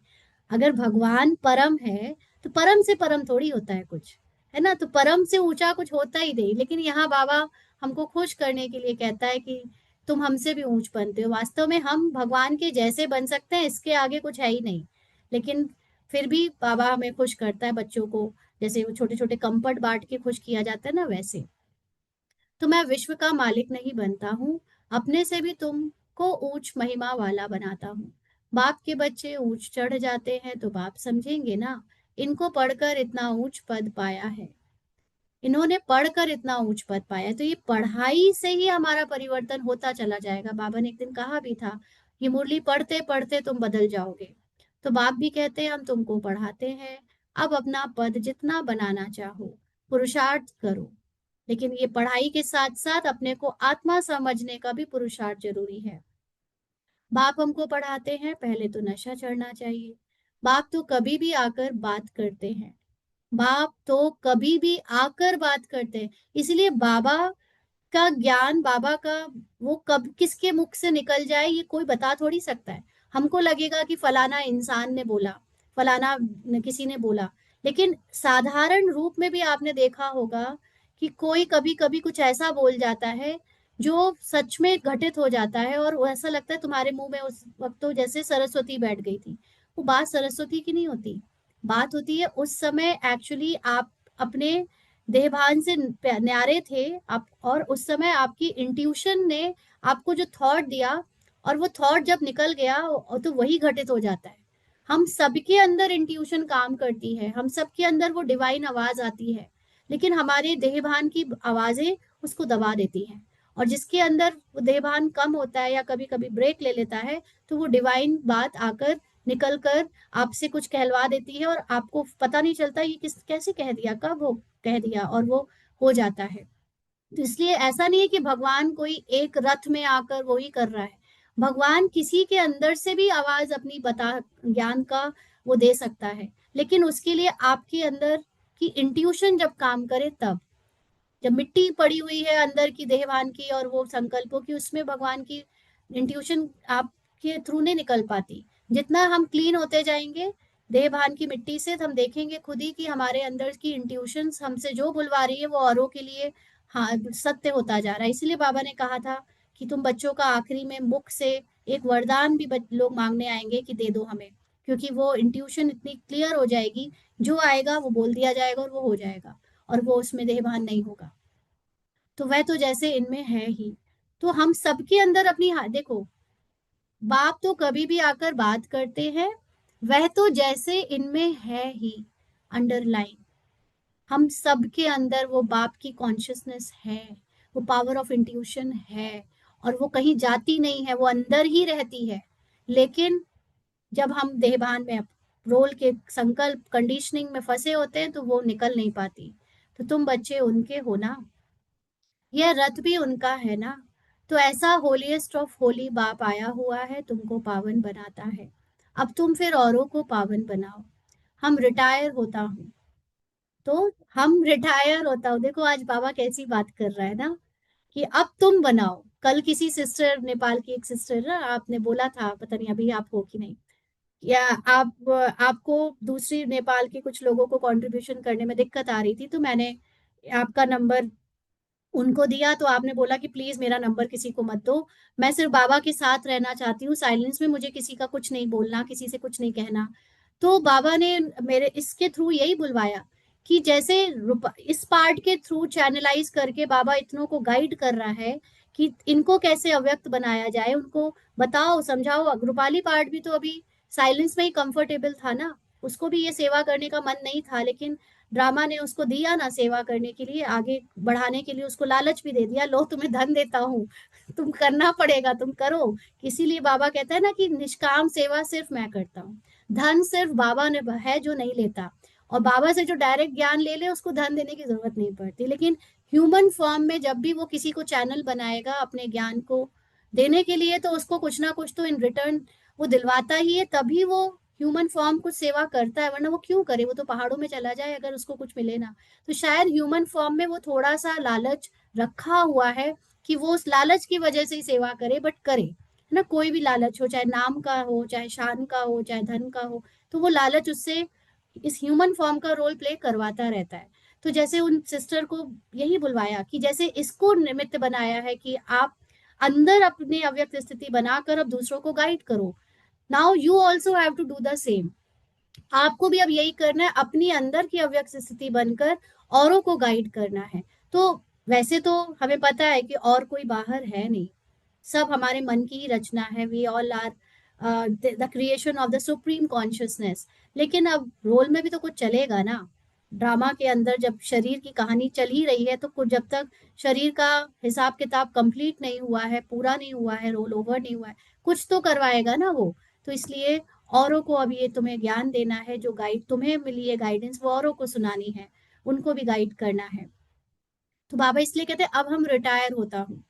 अगर भगवान परम है तो परम से परम थोड़ी होता है कुछ, है ना? तो परम से ऊंचा कुछ होता ही नहीं। लेकिन यहाँ बाबा हमको खुश करने के लिए कहता है कि तुम हमसे भी ऊंच बनते हो। वास्तव में हम भगवान के जैसे बन सकते हैं, इसके आगे कुछ है ही नहीं। लेकिन फिर भी बाबा हमें खुश करता है, बच्चों को जैसे वो छोटे छोटे कंफर्ट बांट के खुश किया जाता है ना, वैसे। तो मैं विश्व का मालिक नहीं बनता हूँ, अपने से भी तुमको ऊंच महिमा वाला बनाता हूँ। बाप के बच्चे ऊंच चढ़ जाते हैं तो बाप समझेंगे ना, इनको पढ़कर इतना ऊंच पद पाया है। इन्होंने पढ़कर इतना ऊंच पद पाया है, तो ये पढ़ाई से ही हमारा परिवर्तन होता चला जाएगा। बाबा ने एक दिन कहा भी था, ये मुरली पढ़ते पढ़ते तुम बदल जाओगे। तो बाप भी कहते हैं हम तुमको पढ़ाते हैं, अब अपना पद जितना बनाना चाहो पुरुषार्थ करो। लेकिन ये पढ़ाई के साथ साथ अपने को आत्मा समझने का भी पुरुषार्थ जरूरी है। बाप हमको पढ़ाते हैं पहले तो नशा चढ़ना चाहिए। बाप तो कभी भी आकर बात करते हैं, बाप तो कभी भी आकर बात करते हैं। इसलिए बाबा का ज्ञान, बाबा का वो कब किसके मुख से निकल जाए ये कोई बता थोड़ी सकता है। हमको लगेगा कि फलाना इंसान ने बोला, फलाना किसी ने बोला। लेकिन साधारण रूप में भी आपने देखा होगा कि कोई कभी कभी कुछ ऐसा बोल जाता है जो सच में घटित हो जाता है, और वो ऐसा लगता है तुम्हारे मुंह में उस वक्त तो जैसे सरस्वती बैठ गई थी। वो बात सरस्वती की नहीं होती, बात होती है उस समय एक्चुअली आप अपने देहभान से न्यारे थे आप, और उस समय आपकी इंट्यूशन ने आपको जो थॉट दिया, और वो थॉट जब निकल गया तो वही घटित हो जाता है। हम सबके अंदर इंट्यूशन काम करती है, हम सबके अंदर वो डिवाइन आवाज आती है, लेकिन हमारे देहभान की आवाजें उसको दबा देती हैं। और जिसके अंदर वो देहभान कम होता है या कभी कभी ब्रेक ले लेता है, तो वो डिवाइन बात आकर निकल कर आपसे कुछ कहलवा देती है, और आपको पता नहीं चलता ये किस कैसे कह दिया, कब हो कह दिया, और वो हो जाता है। तो इसलिए ऐसा नहीं है कि भगवान कोई एक रथ में आकर वो ही कर रहा है। भगवान किसी के अंदर से भी आवाज अपनी बता, ज्ञान का वो दे सकता है। लेकिन उसके लिए आपके अंदर की इंट्यूशन जब काम करे तब, जब मिट्टी पड़ी हुई है अंदर की देहवान की और वो संकल्पों की, उसमें भगवान की इंट्यूशन आपके थ्रू नहीं निकल पाती। जितना हम क्लीन होते जाएंगे देहभान की मिट्टी से, तो हम देखेंगे खुद ही कि हमारे अंदर की इंट्यूशन हमसे जो बुलवा रही है वो औरों के लिए हाँ सत्य होता जा रहा है। इसलिए बाबा ने कहा था कि तुम बच्चों का आखिरी में मुख से एक वरदान भी लोग मांगने आएंगे कि दे दो हमें, क्योंकि वो इंट्यूशन इतनी क्लियर हो जाएगी, जो आएगा वो बोल दिया जाएगा और वो हो जाएगा, और वो उसमें देहभान नहीं होगा। तो वह तो जैसे इनमें है ही, तो हम सबके अंदर अपनी देखो, बाप तो कभी भी आकर बात करते हैं, वह तो जैसे इनमें है ही, अंडरलाइन। हम सबके अंदर वो बाप की कॉन्शियसनेस है, वो पावर ऑफ इंट्यूशन है, और वो कहीं जाती नहीं है, वो अंदर ही रहती है। लेकिन जब हम देहभान में रोल के संकल्प कंडीशनिंग में फंसे होते हैं तो वो निकल नहीं पाती। तो तुम बच्चे उनके हो ना, यह रथ भी उनका है ना। तो ऐसा होलीएस्ट ऑफ होली बाप आया हुआ है, तुमको पावन बनाता है। अब तुम फिर औरों को पावन बनाओ। हम रिटायर होता हूँ, तो हम रिटायर होता हूँ, देखो आज बाबा कैसी बात कर रहा है ना, कि अब तुम बनाओ। कल किसी सिस्टर, नेपाल की एक सिस्टर ना, आपने बोला था, पता नहीं अभी आप हो कि नहीं, या आप आपको दूसरी नेपाल के कुछ लोगों को कंट्रीब्यूशन करने में दिक्कत आ रही थी, तो मैंने आपका नंबर उनको दिया, तो आपने बोला कि प्लीज मेरा नंबर किसी को मत दो, मैं सिर्फ बाबा के साथ रहना चाहती हूँ साइलेंस में, मुझे किसी का कुछ नहीं बोलना, किसी से कुछ नहीं कहना। तो बाबा ने मेरे इसके थ्रू यही बुलवाया कि जैसे इस पार्ट के थ्रू चैनलाइज करके बाबा इतनों को गाइड कर रहा है कि इनको कैसे अव्यक्त बनाया जाए, उनको बताओ समझाओ। रूपाली पार्ट भी तो अभी साइलेंस में ही कंफर्टेबल था ना, उसको भी ये सेवा करने का मन नहीं था, लेकिन ड्रामा ने उसको दिया ना सेवा करने के लिए, आगे बढ़ाने के लिए उसको लालच भी दे दिया, लो तुम्हें धन देता हूँ, तुम करना पड़ेगा, तुम करो। इसीलिए बाबा कहता है ना कि निष्काम सेवा सिर्फ मैं करता हूँ, धन सिर्फ बाबा ने है जो नहीं लेता। और बाबा से जो डायरेक्ट ज्ञान ले ले उसको धन देने की जरूरत नहीं पड़ती, लेकिन ह्यूमन फॉर्म में जब भी वो किसी को चैनल बनाएगा अपने ज्ञान को देने के लिए तो उसको कुछ ना कुछ तो इन रिटर्न वो दिलवाता ही है, तभी वो ह्यूमन फॉर्म कुछ सेवा करता है, वरना वो क्यों करे, वो तो पहाड़ों में चला जाए अगर उसको कुछ मिले ना। तो शायद ह्यूमन फॉर्म में वो थोड़ा सा लालच रखा हुआ है कि वो उस लालच की वजह से ही सेवा करे, बट करे, है ना। कोई भी लालच हो, चाहे नाम का हो, चाहे शान का हो, चाहे धन का हो, तो वो लालच उससे इस ह्यूमन फॉर्म का रोल प्ले करवाता रहता है। तो जैसे उन सिस्टर को यही बुलवाया कि जैसे इसको निमित्त बनाया है कि आप अंदर अपने अव्यक्त स्थिति बनाकर अब दूसरों को गाइड करो। Now you also have to do the same. आपको भी अब यही करना है, अपनी अंदर की अव्यक्त स्थिति बनकर औरों को गाइड करना है। तो वैसे तो हमें पता है कि और कोई बाहर है नहीं, सब हमारे मन की ही रचना है। We all are the creation of the supreme consciousness. लेकिन अब रोल में भी तो कुछ चलेगा ना। ड्रामा के अंदर जब शरीर की कहानी चल ही रही है, तो कुछ जब तक शरीर का हिसाब किताब कंप्लीट नहीं हुआ है, पूरा नहीं हुआ है, रोल ओवर नहीं हुआ है, कुछ तो करवाएगा ना वो। तो इसलिए औरों को अब ये तुम्हें ज्ञान देना है, जो गाइड तुम्हें मिली है गाइडेंस, वो औरों को सुनानी है, उनको भी गाइड करना है। तो बाबा इसलिए कहते हैं अब हम रिटायर होता हूँ।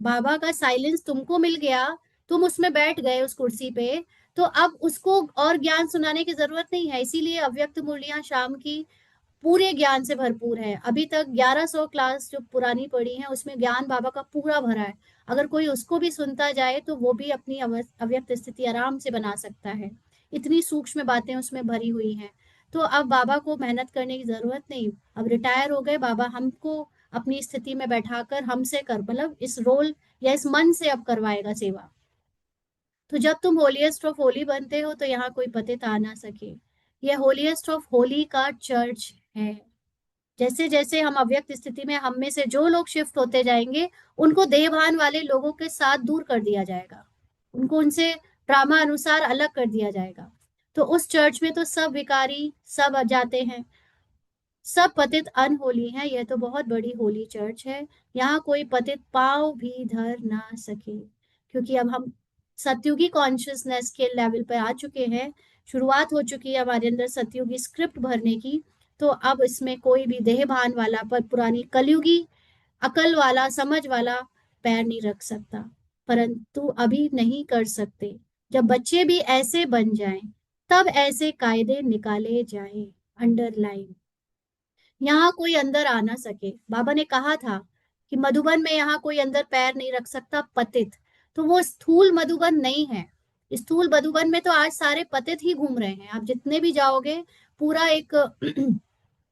बाबा का साइलेंस तुमको मिल गया, तुम उसमें बैठ गए उस कुर्सी पे, तो अब उसको और ज्ञान सुनाने की जरूरत नहीं है। इसीलिए अव्यक्त मुरलियां शाम की पूरे ज्ञान से भरपूर है। अभी तक 1100 क्लास जो पुरानी पड़ी है उसमें ज्ञान बाबा का पूरा भरा है। अगर कोई उसको भी सुनता जाए तो वो भी अपनी अव्यक्त स्थिति आराम से बना सकता है। इतनी सूक्ष्म बातें उसमें भरी हुई हैं। तो अब बाबा को मेहनत करने की जरूरत नहीं। अब रिटायर हो गए बाबा, हमको अपनी स्थिति में बैठाकर हमसे कर, मतलब इस रोल या इस मन से अब करवाएगा सेवा। तो जब तुम होलीएस्ट ऑफ होली बनते हो तो यहाँ कोई पतित आ ना सके। यह होलीएस्ट ऑफ होली का चर्च है। जैसे जैसे हम अव्यक्त स्थिति में हम में से जो लोग शिफ्ट होते जाएंगे, उनको देहभान वाले लोगों के साथ दूर कर दिया जाएगा, उनको उनसे ड्रामा अनुसार अलग कर दिया जाएगा। तो उस चर्च में तो सब विकारी सब जाते हैं, सब पतित अनहोली हैं। यह तो बहुत बड़ी होली चर्च है। यहाँ कोई पतित पांव भी धर ना सके, क्योंकि अब हम सतयुगी कॉन्शियसनेस के लेवल पर आ चुके हैं। शुरुआत हो चुकी है हमारे अंदर सतयुगी स्क्रिप्ट भरने की। तो अब इसमें कोई भी देहभान वाला, पर पुरानी कलयुगी अकल वाला, समझ वाला पैर नहीं रख सकता। परंतु अभी नहीं कर सकते। जब बच्चे भी ऐसे बन जाएं, तब ऐसे कायदे निकाले जाएं। अंडरलाइन, यहाँ कोई अंदर आ ना सके। बाबा ने कहा था कि मधुबन में यहाँ कोई अंदर पैर नहीं रख सकता पतित। तो वो स्थूल मधुबन नहीं है। स्थूल मधुबन में तो आज सारे पतित ही घूम रहे हैं। आप जितने भी जाओगे, पूरा एक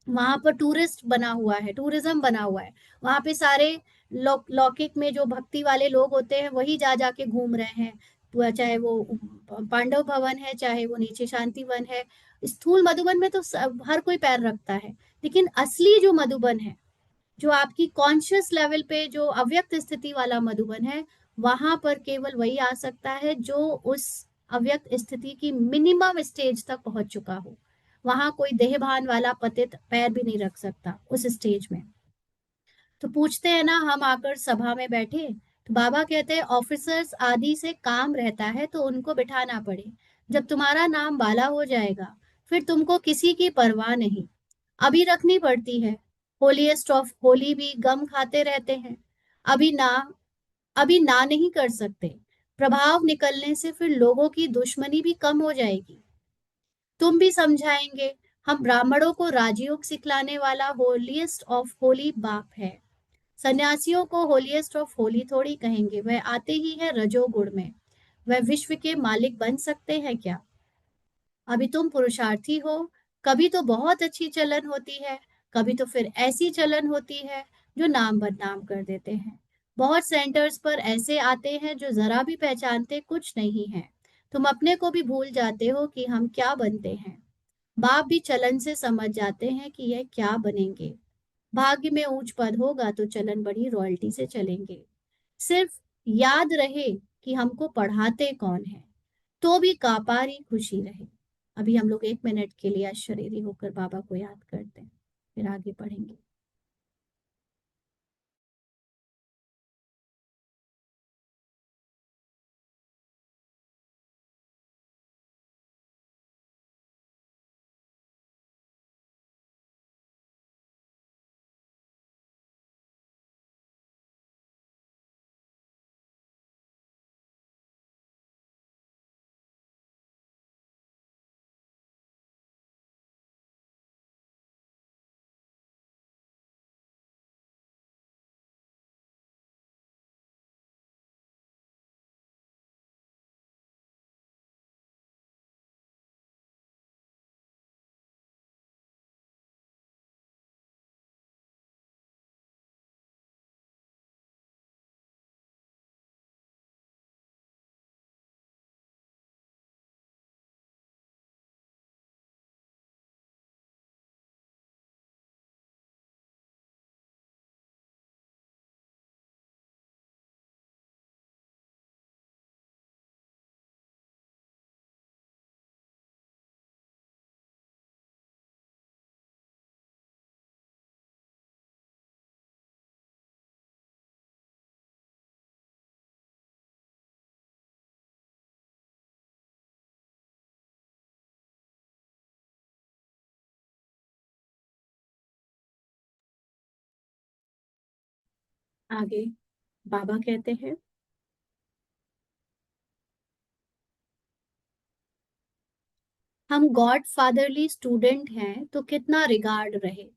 वहां पर टूरिस्ट बना हुआ है, टूरिज्म बना हुआ है। वहां पे सारे लौकिक में जो भक्ति वाले लोग होते हैं वही जा जाके घूम रहे हैं। चाहे वो पांडव भवन है, चाहे वो नीचे शांति वन है। स्थूल मधुबन में तो हर कोई पैर रखता है। लेकिन असली जो मधुबन है, जो आपकी कॉन्शियस लेवल पे जो अव्यक्त स्थिति वाला मधुबन है, वहां पर केवल वही आ सकता है जो उस अव्यक्त स्थिति की मिनिमम स्टेज तक पहुंच चुका हो। वहां कोई देहभान वाला पतित पैर भी नहीं रख सकता उस स्टेज में। तो पूछते हैं ना, हम आकर सभा में बैठे तो बाबा कहते हैं ऑफिसर्स आदि से काम रहता है तो उनको बिठाना पड़े। जब तुम्हारा नाम बाला हो जाएगा, फिर तुमको किसी की परवाह नहीं। अभी रखनी पड़ती है। होलीएस्ट ऑफ होली भी गम खाते रहते हैं। अभी ना, अभी ना नहीं कर सकते। प्रभाव निकलने से फिर लोगों की दुश्मनी भी कम हो जाएगी। तुम भी समझाएंगे। हम ब्राह्मणों को राजयोग सिखलाने वाला होलीएस्ट ऑफ होली बाप है। सन्यासियों को होलीएस्ट ऑफ होली थोड़ी कहेंगे, वह आते ही है रजोगुण में। वह विश्व के मालिक बन सकते हैं क्या? अभी तुम पुरुषार्थी हो। कभी तो बहुत अच्छी चलन होती है, कभी तो फिर ऐसी चलन होती है जो नाम बदनाम कर देते हैं। बहुत सेंटर्स पर ऐसे आते हैं जो जरा भी पहचानते कुछ नहीं है। तुम अपने को भी भूल जाते हो कि हम क्या बनते हैं। बाप भी चलन से समझ जाते हैं कि यह क्या बनेंगे। भाग्य में ऊंच पद होगा तो चलन बड़ी रॉयल्टी से चलेंगे। सिर्फ याद रहे कि हमको पढ़ाते कौन है, तो भी कापारी खुशी रहे। अभी हम लोग 1 मिनट के लिए अशरीरी होकर बाबा को याद करते हैं, फिर आगे पढ़ेंगे। आगे बाबा कहते हैं, हम गॉड फादरली स्टूडेंट हैं तो कितना रिगार्ड रहे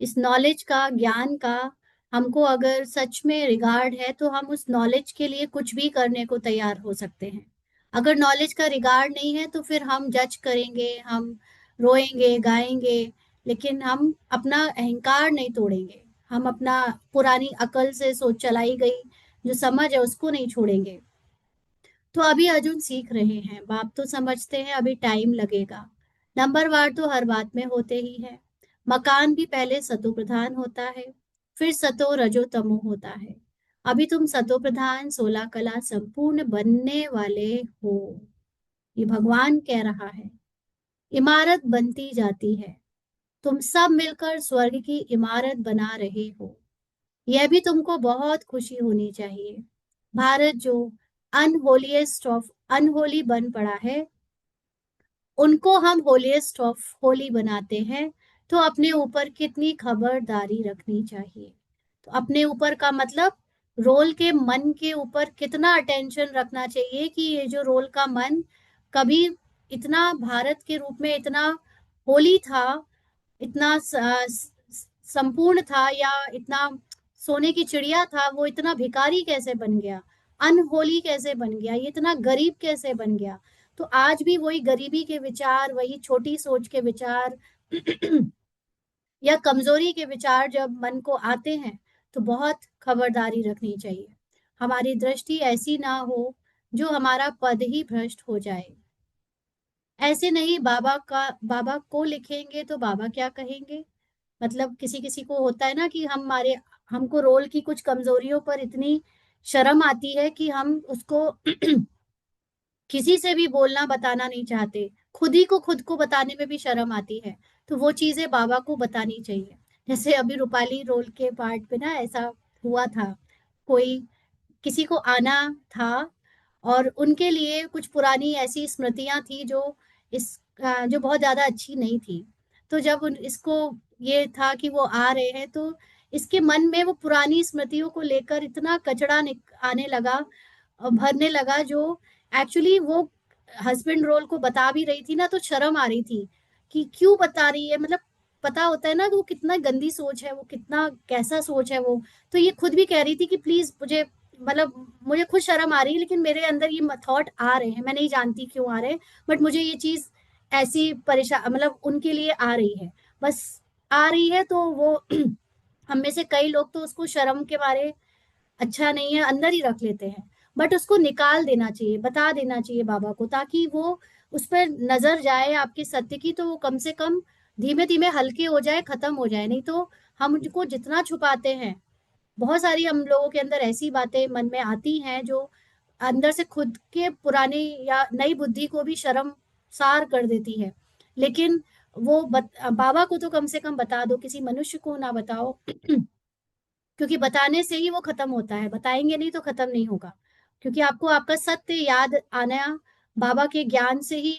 इस नॉलेज का, ज्ञान का। हमको अगर सच में रिगार्ड है तो हम उस नॉलेज के लिए कुछ भी करने को तैयार हो सकते हैं। अगर नॉलेज का रिगार्ड नहीं है तो फिर हम जज करेंगे, हम रोएंगे गाएंगे, लेकिन हम अपना अहंकार नहीं तोड़ेंगे। हम अपना पुरानी अकल से सोच चलाई गई जो समझ है उसको नहीं छोड़ेंगे। तो अभी अर्जुन सीख रहे हैं, बाप तो समझते हैं अभी टाइम लगेगा। नंबरवार तो हर बात में होते ही है। मकान भी पहले सतो प्रधान होता है, फिर सतो रजो तमो होता है। अभी तुम सतो प्रधान 16 कला संपूर्ण बनने वाले हो, ये भगवान कह रहा है। इमारत बनती जाती है, तुम सब मिलकर स्वर्ग की इमारत बना रहे हो। यह भी तुमको बहुत खुशी होनी चाहिए। भारत जो अनहोलीएस्ट ऑफ अनहोली बन पड़ा है, उनको हम होलीएस्ट ऑफ होली बनाते हैं। तो अपने ऊपर कितनी खबरदारी रखनी चाहिए। तो अपने ऊपर का मतलब रोल के मन के ऊपर कितना अटेंशन रखना चाहिए कि ये जो रोल का मन कभी इतना भारत के रूप में इतना होली था, इतना संपूर्ण था, या इतना सोने की चिड़िया था, वो इतना भिखारी कैसे बन गया, अनहोली कैसे बन गया, ये इतना गरीब कैसे बन गया। तो आज भी वही गरीबी के विचार, वही छोटी सोच के विचार या कमजोरी के विचार जब मन को आते हैं तो बहुत खबरदारी रखनी चाहिए। हमारी दृष्टि ऐसी ना हो जो हमारा पद ही भ्रष्ट हो जाए। ऐसे नहीं, बाबा को लिखेंगे तो बाबा क्या कहेंगे। मतलब किसी किसी को होता है ना कि हमारे हमको रोल की कुछ कमजोरियों पर इतनी शर्म आती है कि हम उसको किसी से भी बोलना बताना नहीं चाहते, खुद को बताने में भी शर्म आती है। तो वो चीजें बाबा को बतानी चाहिए। जैसे अभी रूपाली रोल के पार्ट पे ना ऐसा हुआ था, कोई किसी को आना था और उनके लिए कुछ पुरानी ऐसी स्मृतियां थी जो जो बहुत ज्यादा अच्छी नहीं थी। तो जब इसको ये था कि वो आ रहे हैं तो इसके मन में वो पुरानी स्मृतियों को लेकर इतना कचड़ा आने लगा और भरने लगा, जो एक्चुअली वो हस्बैंड रोल को बता भी रही थी ना तो शर्म आ रही थी कि क्यों बता रही है। मतलब पता होता है ना कि वो कितना गंदी सोच है, वो कितना कैसा सोच है वो। तो ये खुद भी कह रही थी कि प्लीज मुझे, मतलब मुझे खुद शर्म आ रही है, लेकिन मेरे अंदर ये थॉट आ रहे हैं, मैं नहीं जानती क्यों आ रहे हैं, बट मुझे ये चीज ऐसी परेशान, मतलब उनके लिए आ रही है, बस आ रही है। तो वो हम में से कई लोग तो उसको शर्म के मारे अच्छा नहीं है अंदर ही रख लेते हैं, बट उसको निकाल देना चाहिए, बता देना चाहिए बाबा को, ताकि वो उस पर नजर जाए आपके सत्य की, तो वो कम से कम धीमे धीमे हल्के हो जाए, खत्म हो जाए। नहीं तो हम उनको जितना छुपाते हैं, बहुत सारी हम लोगों के अंदर ऐसी बातें मन में आती हैं जो अंदर से खुद के पुराने या नई बुद्धि को भी शर्मसार कर देती है। लेकिन बाबा को तो कम से कम बता दो, किसी मनुष्य को ना बताओ क्योंकि बताने से ही वो खत्म होता है, बताएंगे नहीं तो खत्म नहीं होगा। क्योंकि आपको आपका सत्य याद आना बाबा के ज्ञान से ही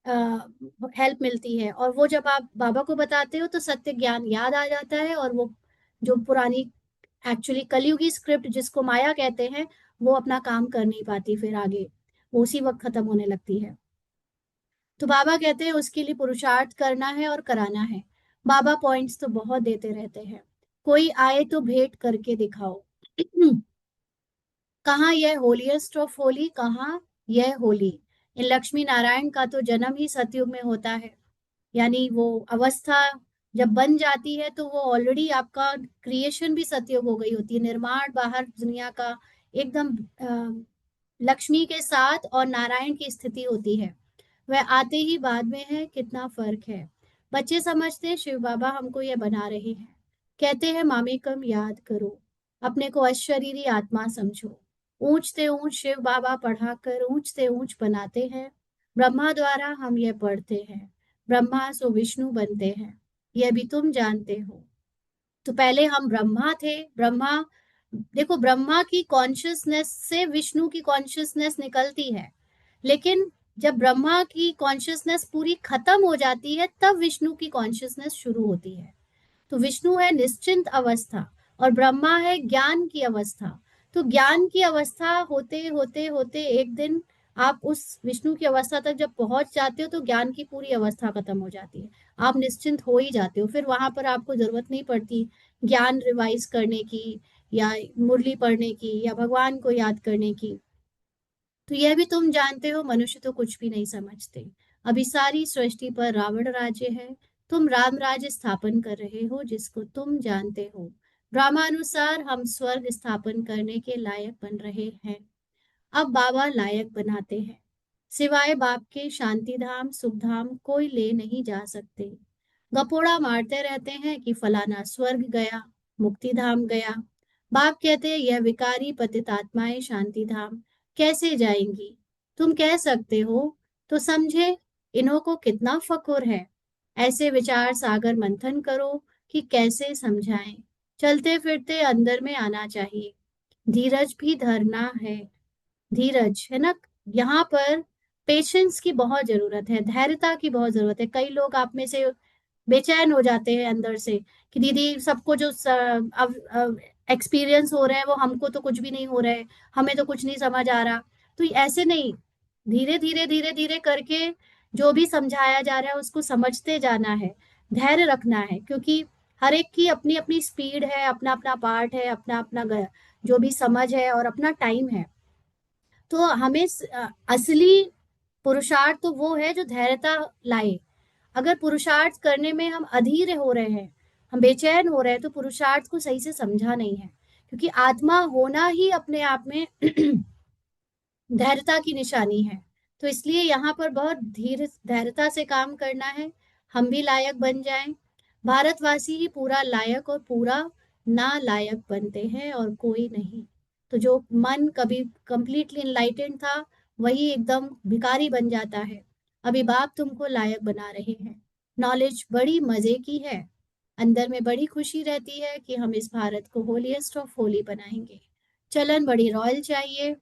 हेल्प मिलती है, और वो जब आप बाबा को बताते हो तो सत्य ज्ञान याद आ जाता है, और वो जो पुरानी एक्चुअली कलयुगी स्क्रिप्ट जिसको माया कहते हैं, वो अपना काम कर नहीं पाती फिर आगे, वो उसी वक्त खत्म होने लगती है। तो बाबा कहते हैं उसके लिए पुरुषार्थ करना है और कराना है। बाबा पॉइंट्स तो बहुत देते रहते हैं, कोई आए तो भेंट करके दिखाओ। कहाँ यह होलीएस्ट ऑफ होली, कहाँ यह होली। इन लक्ष्मी नारायण का तो जन्म ही सतयुग में होता है, यानी वो अवस्था जब बन जाती है तो वो ऑलरेडी आपका क्रिएशन भी सतयुग हो गई होती है, निर्माण बाहर दुनिया का एकदम लक्ष्मी के साथ और नारायण की स्थिति होती है। वह आते ही बाद में है, कितना फर्क है। बच्चे समझते हैं शिव बाबा हमको ये बना रहे हैं, कहते हैं मामेकम याद करो, अपने को अशरीरी आत्मा समझो। ऊंच से ऊंच शिव बाबा पढ़ाकर ऊंच से ऊंच बनाते हैं। ब्रह्मा द्वारा हम ये पढ़ते हैं, ब्रह्मा सो विष्णु बनते हैं, यह भी तुम जानते हो। तो पहले हम ब्रह्मा थे, ब्रह्मा, देखो ब्रह्मा की कॉन्शियसनेस से विष्णु की कॉन्शियसनेस निकलती है, लेकिन जब ब्रह्मा की कॉन्शियसनेस पूरी खत्म हो जाती है तब विष्णु की कॉन्शियसनेस शुरू होती है। तो विष्णु है निश्चिंत अवस्था, और ब्रह्मा है ज्ञान की अवस्था। तो ज्ञान की अवस्था होते होते होते एक दिन आप उस विष्णु की अवस्था तक जब पहुंच जाते हो तो ज्ञान की पूरी अवस्था खत्म हो जाती है। आप निश्चिंत हो ही जाते हो, फिर वहां पर आपको जरूरत नहीं पड़ती ज्ञान रिवाइज करने की, या मुरली पढ़ने की, या भगवान को याद करने की। तो यह भी तुम जानते हो, मनुष्य तो कुछ भी नहीं समझते। अभी सारी सृष्टि पर रावण राज्य है, तुम राम राज्य स्थापन कर रहे हो जिसको तुम जानते हो। ड्रामानुसार हम स्वर्ग स्थापन करने के लायक बन रहे हैं। अब बाबा लायक बनाते हैं। सिवाय बाप के शांति धाम सुख धाम कोई ले नहीं जा सकते। गपोड़ा मारते रहते हैं कि फलाना स्वर्ग गया, मुक्ति धाम गया। बाप कहते हैं यह विकारी पतित आत्माएं शांति धाम कैसे जाएंगी। तुम कह सकते हो तो समझे इन्हों को कितना फकुर है। ऐसे विचार सागर मंथन करो कि कैसे समझाएं। चलते फिरते अंदर में आना चाहिए। धीरज भी धरना है। धीरज है ना, यहाँ पर पेशेंस की बहुत जरूरत है, धैर्यता की बहुत जरूरत है। कई लोग आप में से बेचैन हो जाते हैं अंदर से कि दीदी सबको जो एक्सपीरियंस हो रहा है वो हमको तो कुछ भी नहीं हो रहा है, हमें तो कुछ नहीं समझ आ रहा। तो ऐसे नहीं, धीरे धीरे धीरे धीरे करके जो भी समझाया जा रहा है उसको समझते जाना है, धैर्य रखना है, क्योंकि हर एक की अपनी अपनी स्पीड है, अपना अपना पार्ट है, अपना अपना जो भी समझ है और अपना टाइम है। तो हमें असली पुरुषार्थ तो वो है जो धैर्यता लाए। अगर पुरुषार्थ करने में हम अधीर हो रहे हैं, हम बेचैन हो रहे हैं, तो पुरुषार्थ को सही से समझा नहीं है। क्योंकि आत्मा होना ही अपने आप में धैर्यता की निशानी है। तो इसलिए यहाँ पर बहुत धीर धैर्यता से काम करना है, हम भी लायक बन जाएं। भारतवासी ही पूरा लायक और पूरा ना लायक बनते हैं और कोई नहीं। तो जो मन कभी कंप्लीटली इनलाइटेंड था वही एकदम भिखारी बन जाता है। अभी बाप तुमको लायक बना रहे हैं। नॉलेज बड़ी मजे की है, अंदर में बड़ी खुशी रहती है कि हम इस भारत को होलीएस्ट ऑफ होली बनाएंगे। चलन बड़ी रॉयल चाहिए,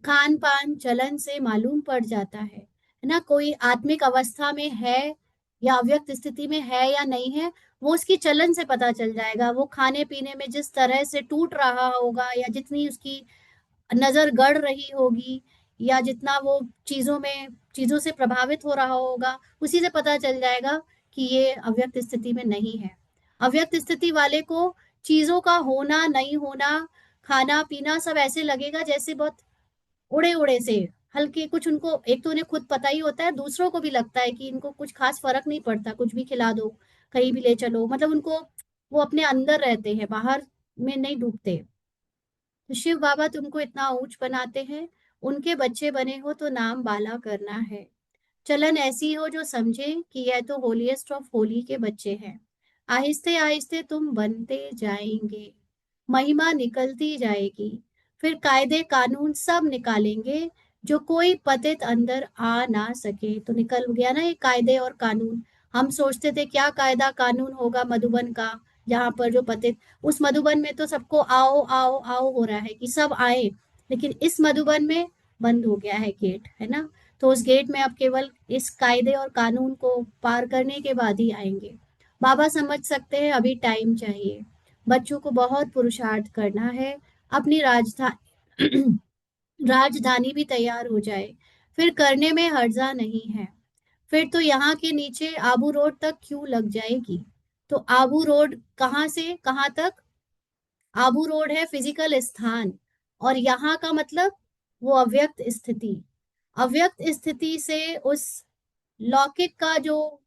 खान पान चलन से मालूम पड़ जाता है ना, कोई आत्मिक अवस्था में है या अव्यक्त स्थिति में है या नहीं है, वो उसकी चलन से पता चल जाएगा। वो खाने पीने में जिस तरह से टूट रहा होगा, या जितनी उसकी नजर गड़ रही होगी, या जितना वो चीजों से प्रभावित हो रहा होगा, उसी से पता चल जाएगा कि ये अव्यक्त स्थिति में नहीं है। अव्यक्त स्थिति वाले को चीजों का होना नहीं होना, खाना पीना सब ऐसे लगेगा जैसे बहुत उड़े उड़े से, हल्के कुछ। उनको एक तो उन्हें खुद पता ही होता है, दूसरों को भी लगता है कि इनको कुछ खास फर्क नहीं पड़ता, कुछ भी खिला दो, कहीं भी ले चलो, मतलब उनको वो अपने अंदर रहते हैं, बाहर में नहीं डूबते। तो शिव बाबा तुमको इतना ऊंच बनाते हैं, उनके बच्चे बने हो तो नाम बाला करना है। चलन ऐसी हो जो समझे कि यह तो होलीएस्ट ऑफ होली के बच्चे हैं। आहिस्ते आहिस्ते तुम बनते जाएंगे, महिमा निकलती जाएगी, फिर कायदे कानून सब निकालेंगे जो कोई पतित अंदर आ ना सके। तो निकल गया ना ये कायदे और कानून। हम सोचते थे क्या कायदा कानून होगा मधुबन का, जहां पर जो पतित, उस मधुबन में तो सबको आओ आओ आओ हो रहा है कि सब आए, लेकिन इस मधुबन में बंद हो गया है गेट, है ना। तो उस गेट में आप केवल इस कायदे और कानून को पार करने के बाद ही आएंगे। बाबा समझ सकते हैं अभी टाइम चाहिए, बच्चों को बहुत पुरुषार्थ करना है। अपनी राजधानी राजधानी भी तैयार हो जाए, फिर करने में हर्जा नहीं है। फिर तो यहाँ के नीचे आबू रोड तक क्यों लग जाएगी। तो आबू रोड कहाँ से कहाँ तक? आबू रोड है फिजिकल स्थान, और यहाँ का मतलब वो अव्यक्त स्थिति। अव्यक्त स्थिति से उस लौकिक का जो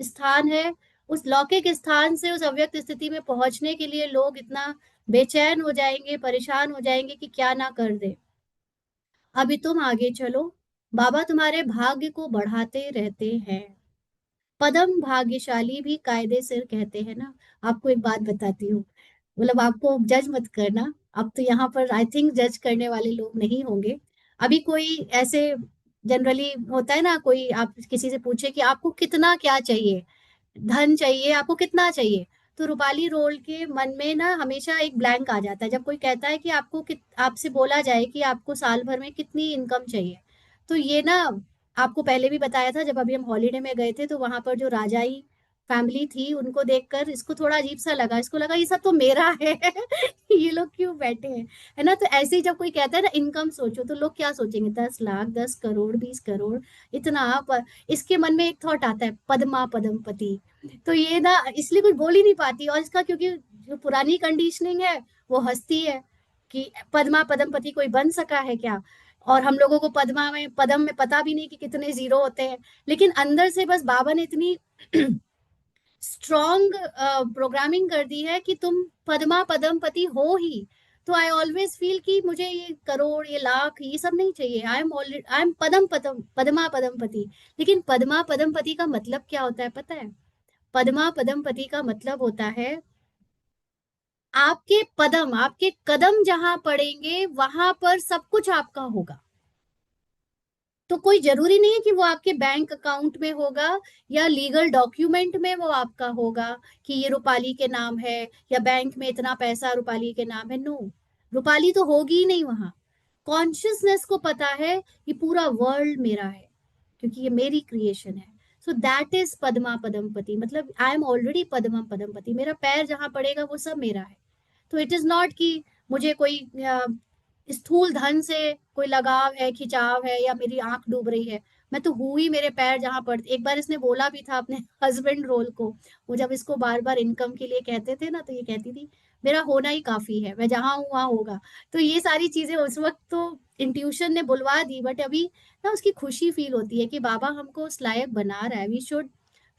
स्थान है, उस लौकिक स्थान से उस अव्यक्त स्थिति में पहुंचने के लिए लोग इतना बेचैन हो जाएंगे, परेशान हो जाएंगे कि क्या ना कर दे। अभी तुम आगे चलो, बाबा तुम्हारे भाग्य को बढ़ाते रहते हैं। पदम भाग्यशाली भी कायदे से कहते हैं ना। आपको एक बात बताती हूँ, मतलब आपको जज मत करना, अब तो यहाँ पर आई थिंक जज करने वाले लोग नहीं होंगे। अभी कोई ऐसे जनरली होता है ना, कोई आप किसी से पूछे कि आपको कितना क्या चाहिए, धन चाहिए, आपको कितना चाहिए, तो रूपाली रोल के मन में ना हमेशा एक ब्लैंक आ जाता है जब कोई कहता है कि आपसे बोला जाए कि आपको साल भर में कितनी इनकम चाहिए। तो ये ना, आपको पहले भी बताया था जब अभी हम हॉलीडे में गए थे, तो वहां पर जो राजाई फैमिली थी, उनको देखकर इसको थोड़ा अजीब सा लगा, इसको लगा ये सब तो मेरा है ये लोग क्यों बैठे हैं, है ना। तो ऐसे ही जब कोई कहता है ना इनकम सोचो, तो लोग क्या सोचेंगे, 10 लाख, 10 करोड़, 20 करोड़, इतना पर इसके मन में एक थॉट आता है, पद्मा पदमपति। तो ये ना इसलिए कुछ बोल ही नहीं पाती, और इसका क्योंकि जो पुरानी कंडीशनिंग है वो हंसती है कि पद्मा पदमपति कोई बन सका है क्या। और हम लोगों को पद्मा में पदम में पता भी नहीं कि कितने जीरो होते हैं, लेकिन अंदर से बस बाबा ने इतनी स्ट्रॉन्ग प्रोग्रामिंग कर दी है कि तुम पद्मा पदमपति हो ही। तो आई ऑलवेज फील कि मुझे ये करोड़, ये लाख, ये सब नहीं चाहिए। आई एम पदम पदम पद्मा पदमपति। लेकिन पद्मा पदमपति का मतलब क्या होता है पता है? पद्मा पदमपति का मतलब होता है आपके पदम, आपके कदम जहां पड़ेंगे वहां पर सब कुछ आपका होगा। तो कोई जरूरी नहीं है कि वो आपके बैंक अकाउंट में होगा या लीगल डॉक्यूमेंट में वो आपका होगा कि ये रूपाली के नाम है, या बैंक में इतना पैसा रूपाली के नाम है। नो, रूपाली तो होगी ही नहीं वहां। कॉन्शियसनेस को पता है कि पूरा वर्ल्ड मेरा है, क्योंकि ये मेरी क्रिएशन है। सो दैट इज पद्मा पदमपति, मतलब आई एम ऑलरेडी पद्मा पदमपति। मेरा पैर जहां पड़ेगा वो सब मेरा है। तो इट इज नॉट कि मुझे कोई स्थूल धन से कोई लगाव है, खिंचाव है, या मेरी आंख डूब रही है। मैं तो हूं ही, मेरे पैर जहां पड़ते। एक बार इसने बोला भी था अपने हस्बैंड रोल को, वो जब इसको बार बार इनकम के लिए कहते थे ना, तो ये कहती थी मेरा होना ही काफी है, मैं जहां हूं वहां होगा। तो ये सारी चीजें उस वक्त तो इंट्यूशन ने बुलवा दी, बट अभी ना उसकी खुशी फील होती है कि बाबा हमको उस लायक बना रहा है। We should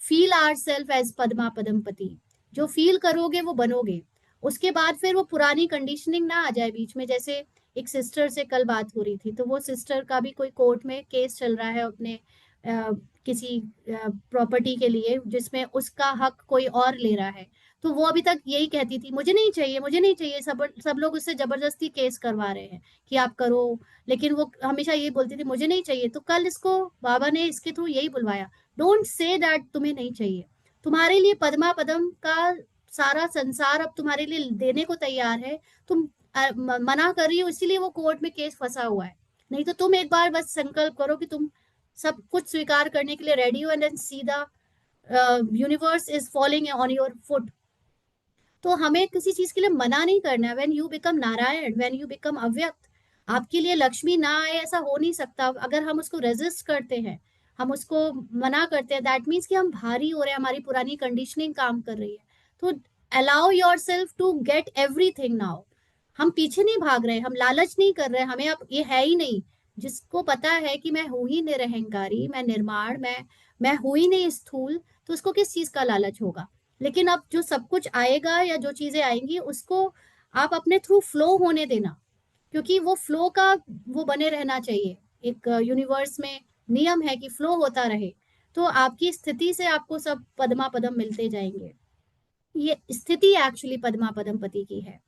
feel our self as Padma Padampati. जो फील करोगे वो बनोगे। उसके बाद फिर वो पुरानी कंडीशनिंग ना आ जाए बीच में। जैसे एक सिस्टर से कल बात हो रही थी, तो वो सिस्टर का भी कोई कोर्ट में केस चल रहा है अपने किसी प्रॉपर्टी के लिए, जिसमें उसका हक कोई और ले रहा है। तो वो अभी तक यही कहती थी मुझे नहीं चाहिए, मुझे नहीं चाहिए। सब सब लोग उससे जबरदस्ती केस करवा रहे हैं कि आप करो, लेकिन वो हमेशा यही बोलती थी मुझे नहीं चाहिए। तो कल इसको बाबा ने इसके थ्रू यही बुलवाया, डोंट से दैट तुम्हें नहीं चाहिए। तुम्हारे लिए पद्मा पदम का सारा संसार अब तुम्हारे लिए देने को तैयार है। तुम मना कर रही हो, इसीलिए वो कोर्ट में केस फंसा हुआ है। नहीं तो तुम एक बार बस संकल्प करो कि तुम सब कुछ स्वीकार करने के लिए रेडी हो, and then see the universe is following on your foot. तो हमें किसी चीज के लिए मना नहीं करना है। When you become Narayan, when you become अव्यक्त, आपके लिए लक्ष्मी ना आए ऐसा हो नहीं सकता। अगर हम उसको रेजिस्ट करते हैं, हम उसको मना करते हैं, दैट मीन्स कि हम भारी हो रहे हैं, हमारी पुरानी कंडीशनिंग काम कर रही है। तो allow yourself to get everything now. हम पीछे नहीं भाग रहे, हम लालच नहीं कर रहे, हमें अब ये है ही नहीं। जिसको पता है कि मैं हूं ही निरहंकारी, मैं निर्माण, मैं हूं ही नहीं स्थूल, तो उसको किस चीज का लालच होगा। लेकिन अब जो सब कुछ आएगा या जो चीजें आएंगी, उसको आप अपने थ्रू फ्लो होने देना, क्योंकि वो फ्लो का वो बने रहना चाहिए। एक यूनिवर्स में नियम है कि फ्लो होता रहे। तो आपकी स्थिति से आपको सब पद्मा पदम मिलते जाएंगे। ये स्थिति एक्चुअली पद्मा पदमपति की है।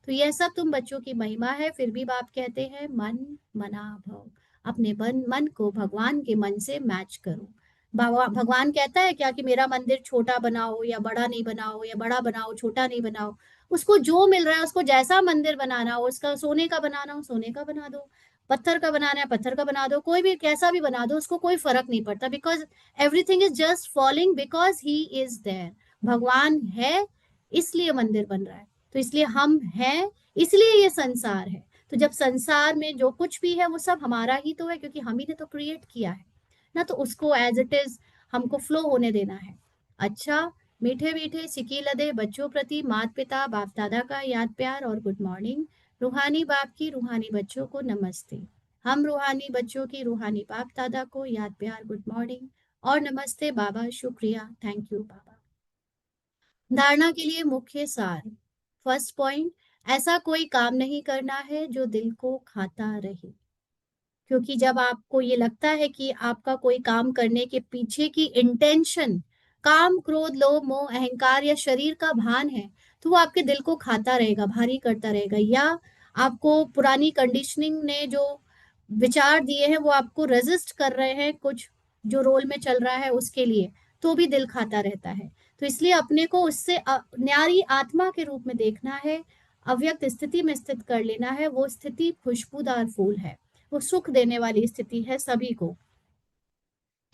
तो यह सब तुम बच्चों की महिमा है। फिर भी बाप कहते हैं मन मना भव, अपने मन को भगवान के मन से मैच करो। बाबा भगवान कहता है क्या कि मेरा मंदिर छोटा बनाओ या बड़ा नहीं बनाओ, या बड़ा बनाओ छोटा नहीं बनाओ। उसको जो मिल रहा है, उसको जैसा मंदिर बनाना हो, उसका सोने का बनाना हो सोने का बना दो, पत्थर का बनाना है पत्थर का बना दो, कोई भी कैसा भी बना दो, उसको कोई फर्क नहीं पड़ता। Because everything is just following because he is there. भगवान है इसलिए मंदिर बन रहा है। तो इसलिए हम हैं, इसलिए ये संसार है। तो जब संसार में जो कुछ भी है वो सब हमारा ही तो है, क्योंकि हम ही ने तो क्रिएट किया है ना। तो उसको एज इट इज हमको फ्लो होने देना है। अच्छा, मीठे मीठे सिकी लदे बच्चों प्रति माता पिता बाप दादा का याद प्यार और गुड मॉर्निंग। रूहानी बाप की रूहानी बच्चों को नमस्ते। हम रूहानी बच्चों की रूहानी बाप दादा को याद प्यार गुड मॉर्निंग और नमस्ते बाबा, शुक्रिया, थैंक यू बाबा। धारणा के लिए मुख्य सार। फर्स्ट पॉइंट, ऐसा कोई काम नहीं करना है जो दिल को खाता रहे। क्योंकि जब आपको ये लगता है कि आपका कोई काम करने के पीछे की इंटेंशन काम क्रोध लोभ मोह अहंकार या शरीर का भान है, तो वो आपके दिल को खाता रहेगा, भारी करता रहेगा। या आपको पुरानी कंडीशनिंग ने जो विचार दिए हैं वो आपको रेजिस्ट कर रहे हैं कुछ जो रोल में चल रहा है उसके लिए, तो भी दिल खाता रहता है। तो इसलिए अपने को उससे न्यारी आत्मा के रूप में देखना है, अव्यक्त स्थिति में स्थित कर लेना है। वो स्थिति खुशबूदार फूल है, वो सुख देने वाली स्थिति है सभी को।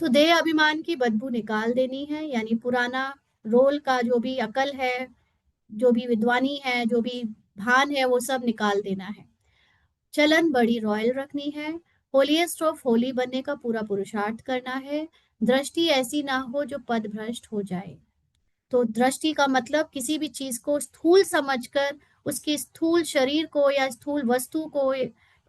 तो देह अभिमान की बदबू निकाल देनी है, यानी पुराना रोल का जो भी अकल है, जो भी विद्वानी है, जो भी भान है, वो सब निकाल देना है। चलन बड़ी रॉयल रखनी है। होलीएस्ट ऑफ होली बनने का पूरा पुरुषार्थ करना है। दृष्टि ऐसी ना हो जो पद भ्रष्ट हो जाए। तो दृष्टि का मतलब किसी भी चीज को स्थूल समझकर उसके स्थूल शरीर को या स्थूल वस्तु को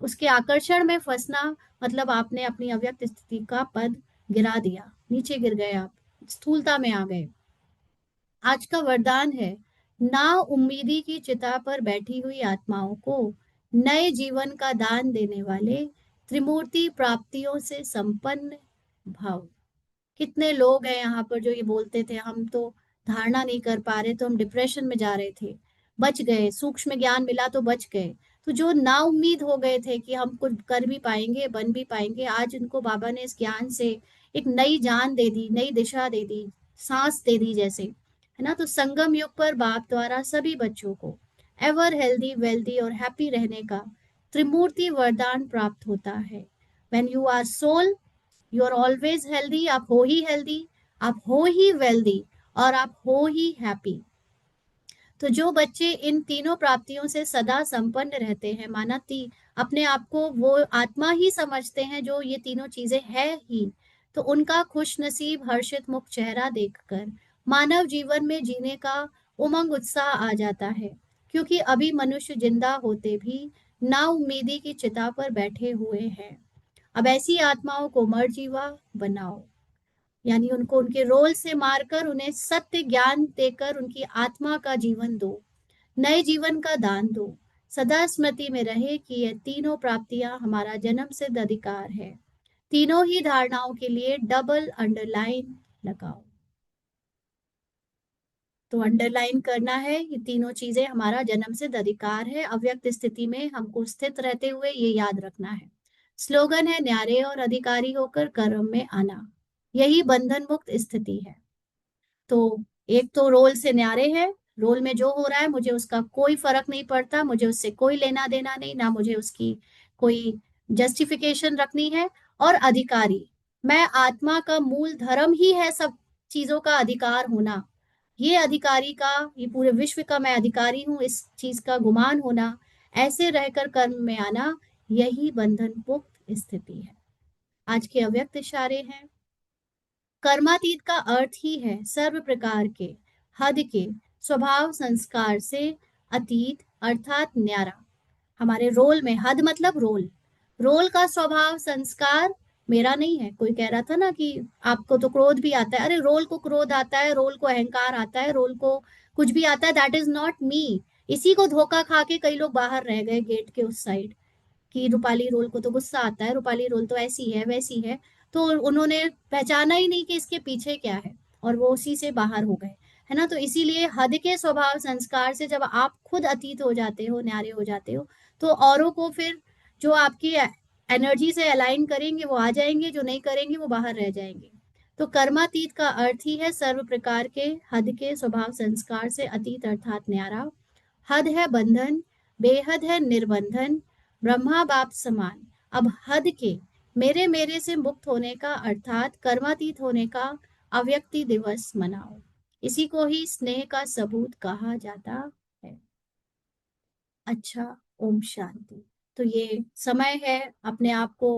उसके आकर्षण में फंसना, मतलब आपने अपनी अव्यक्त स्थिति का पद गिरा दिया, नीचे गिर गए, आप स्थूलता में आ गए। आज का वरदान है, ना उम्मीदी की चिता पर बैठी हुई आत्माओं को नए जीवन का दान देने वाले त्रिमूर्ति प्राप्तियों से संपन्न भाव। कितने लोग हैं यहाँ पर जो ये बोलते थे हम तो धारणा नहीं कर पा रहे, तो हम डिप्रेशन में जा रहे थे, बच गए, सूक्ष्म ज्ञान मिला तो बच गए। तो जो ना उम्मीद हो गए थे कि हम कुछ कर भी पाएंगे, बन भी पाएंगे, आज उनको बाबा ने इस ज्ञान से एक नई जान दे दी, नई दिशा दे दी, सांस दे दी जैसे, है ना। तो संगम युग पर बाप द्वारा सभी बच्चों को एवर हेल्दी, वेल्दी और हैप्पी रहने का त्रिमूर्ति वरदान प्राप्त होता है। When you are soul, you are always healthy, आप हो ही हेल्दी, आप हो ही वेल्दी, और आप हो ही हैप्पी। तो जो बच्चे इन तीनों प्राप्तियों से सदा संपन्न रहते हैं, माना अपने आप को वो आत्मा ही समझते हैं जो ये तीनों चीजें है ही, तो उनका खुश नसीब हर्षित मुख चेहरा देखकर मानव जीवन में जीने का उमंग उत्साह आ जाता है। क्योंकि अभी मनुष्य जिंदा होते भी ना उम्मीदी की चिता पर बैठे हुए हैं। अब ऐसी आत्माओं को मर्जीवा बनाओ, यानी उनको उनके रोल से मारकर उन्हें सत्य ज्ञान देकर उनकी आत्मा का जीवन दो, नए जीवन का दान दो। सदा स्मृति में रहे कि ये तीनों प्राप्तियां हमारा जन्म सिद्ध अधिकार है। तीनों ही धारणाओं के लिए डबल अंडरलाइन लगाओ। तो अंडरलाइन करना है, ये तीनों चीजें हमारा जन्म सिद्ध अधिकार है, अव्यक्त स्थिति में हमको स्थित रहते हुए ये याद रखना है। स्लोगन है, न्यारे और अधिकारी होकर कर्म में आना, यही बंधन मुक्त स्थिति है। तो एक तो रोल से न्यारे है, रोल में जो हो रहा है मुझे उसका कोई फर्क नहीं पड़ता, मुझे उससे कोई लेना देना नहीं, ना मुझे उसकी कोई जस्टिफिकेशन रखनी है। और अधिकारी, मैं आत्मा का मूल धर्म ही है सब चीजों का अधिकार होना, ये अधिकारी का, ये पूरे विश्व का मैं अधिकारी हूं, इस चीज का गुमान होना, ऐसे रहकर कर्म में आना, यही बंधन मुक्त स्थिति है। आज के अव्यक्त इशारे हैं, कर्मातीत का अर्थ ही है सर्व प्रकार के हद के स्वभाव संस्कार से अतीत, अर्थात न्यारा। हमारे रोल में हद मतलब रोल, रोल का स्वभाव संस्कार मेरा नहीं है। कोई कह रहा था ना कि आपको तो क्रोध भी आता है, अरे रोल को क्रोध आता है, रोल को अहंकार आता है, रोल को कुछ भी आता है, दैट इज नॉट मी। इसी को धोखा खा के कई लोग बाहर रह गए गेट के उस साइड, कि रूपाली रोल को तो गुस्सा आता है, रूपाली रोल तो ऐसी है वैसी है, तो उन्होंने पहचाना ही नहीं कि इसके पीछे क्या है, और वो उसी से बाहर हो गए, है ना। तो इसीलिए हद के स्वभाव संस्कार से जब आप खुद अतीत हो जाते हो, न्यारे हो जाते हो, तो औरों को फिर जो आपकी एनर्जी से अलाइन करेंगे वो आ जाएंगे, जो नहीं करेंगे वो बाहर रह जाएंगे। तो कर्मातीत का अर्थ ही है सर्व प्रकार के हद के स्वभाव संस्कार से अतीत, अर्थात न्यारा। हद है बंधन, बेहद है निर्बंधन, ब्रह्मा बाप समान। अब हद के मेरे मेरे से मुक्त होने का, अर्थात कर्मातीत होने का अव्यक्ति दिवस मनाओ। इसी को ही स्नेह का सबूत कहा जाता है। अच्छा, ओम शांति। तो ये समय है अपने आप को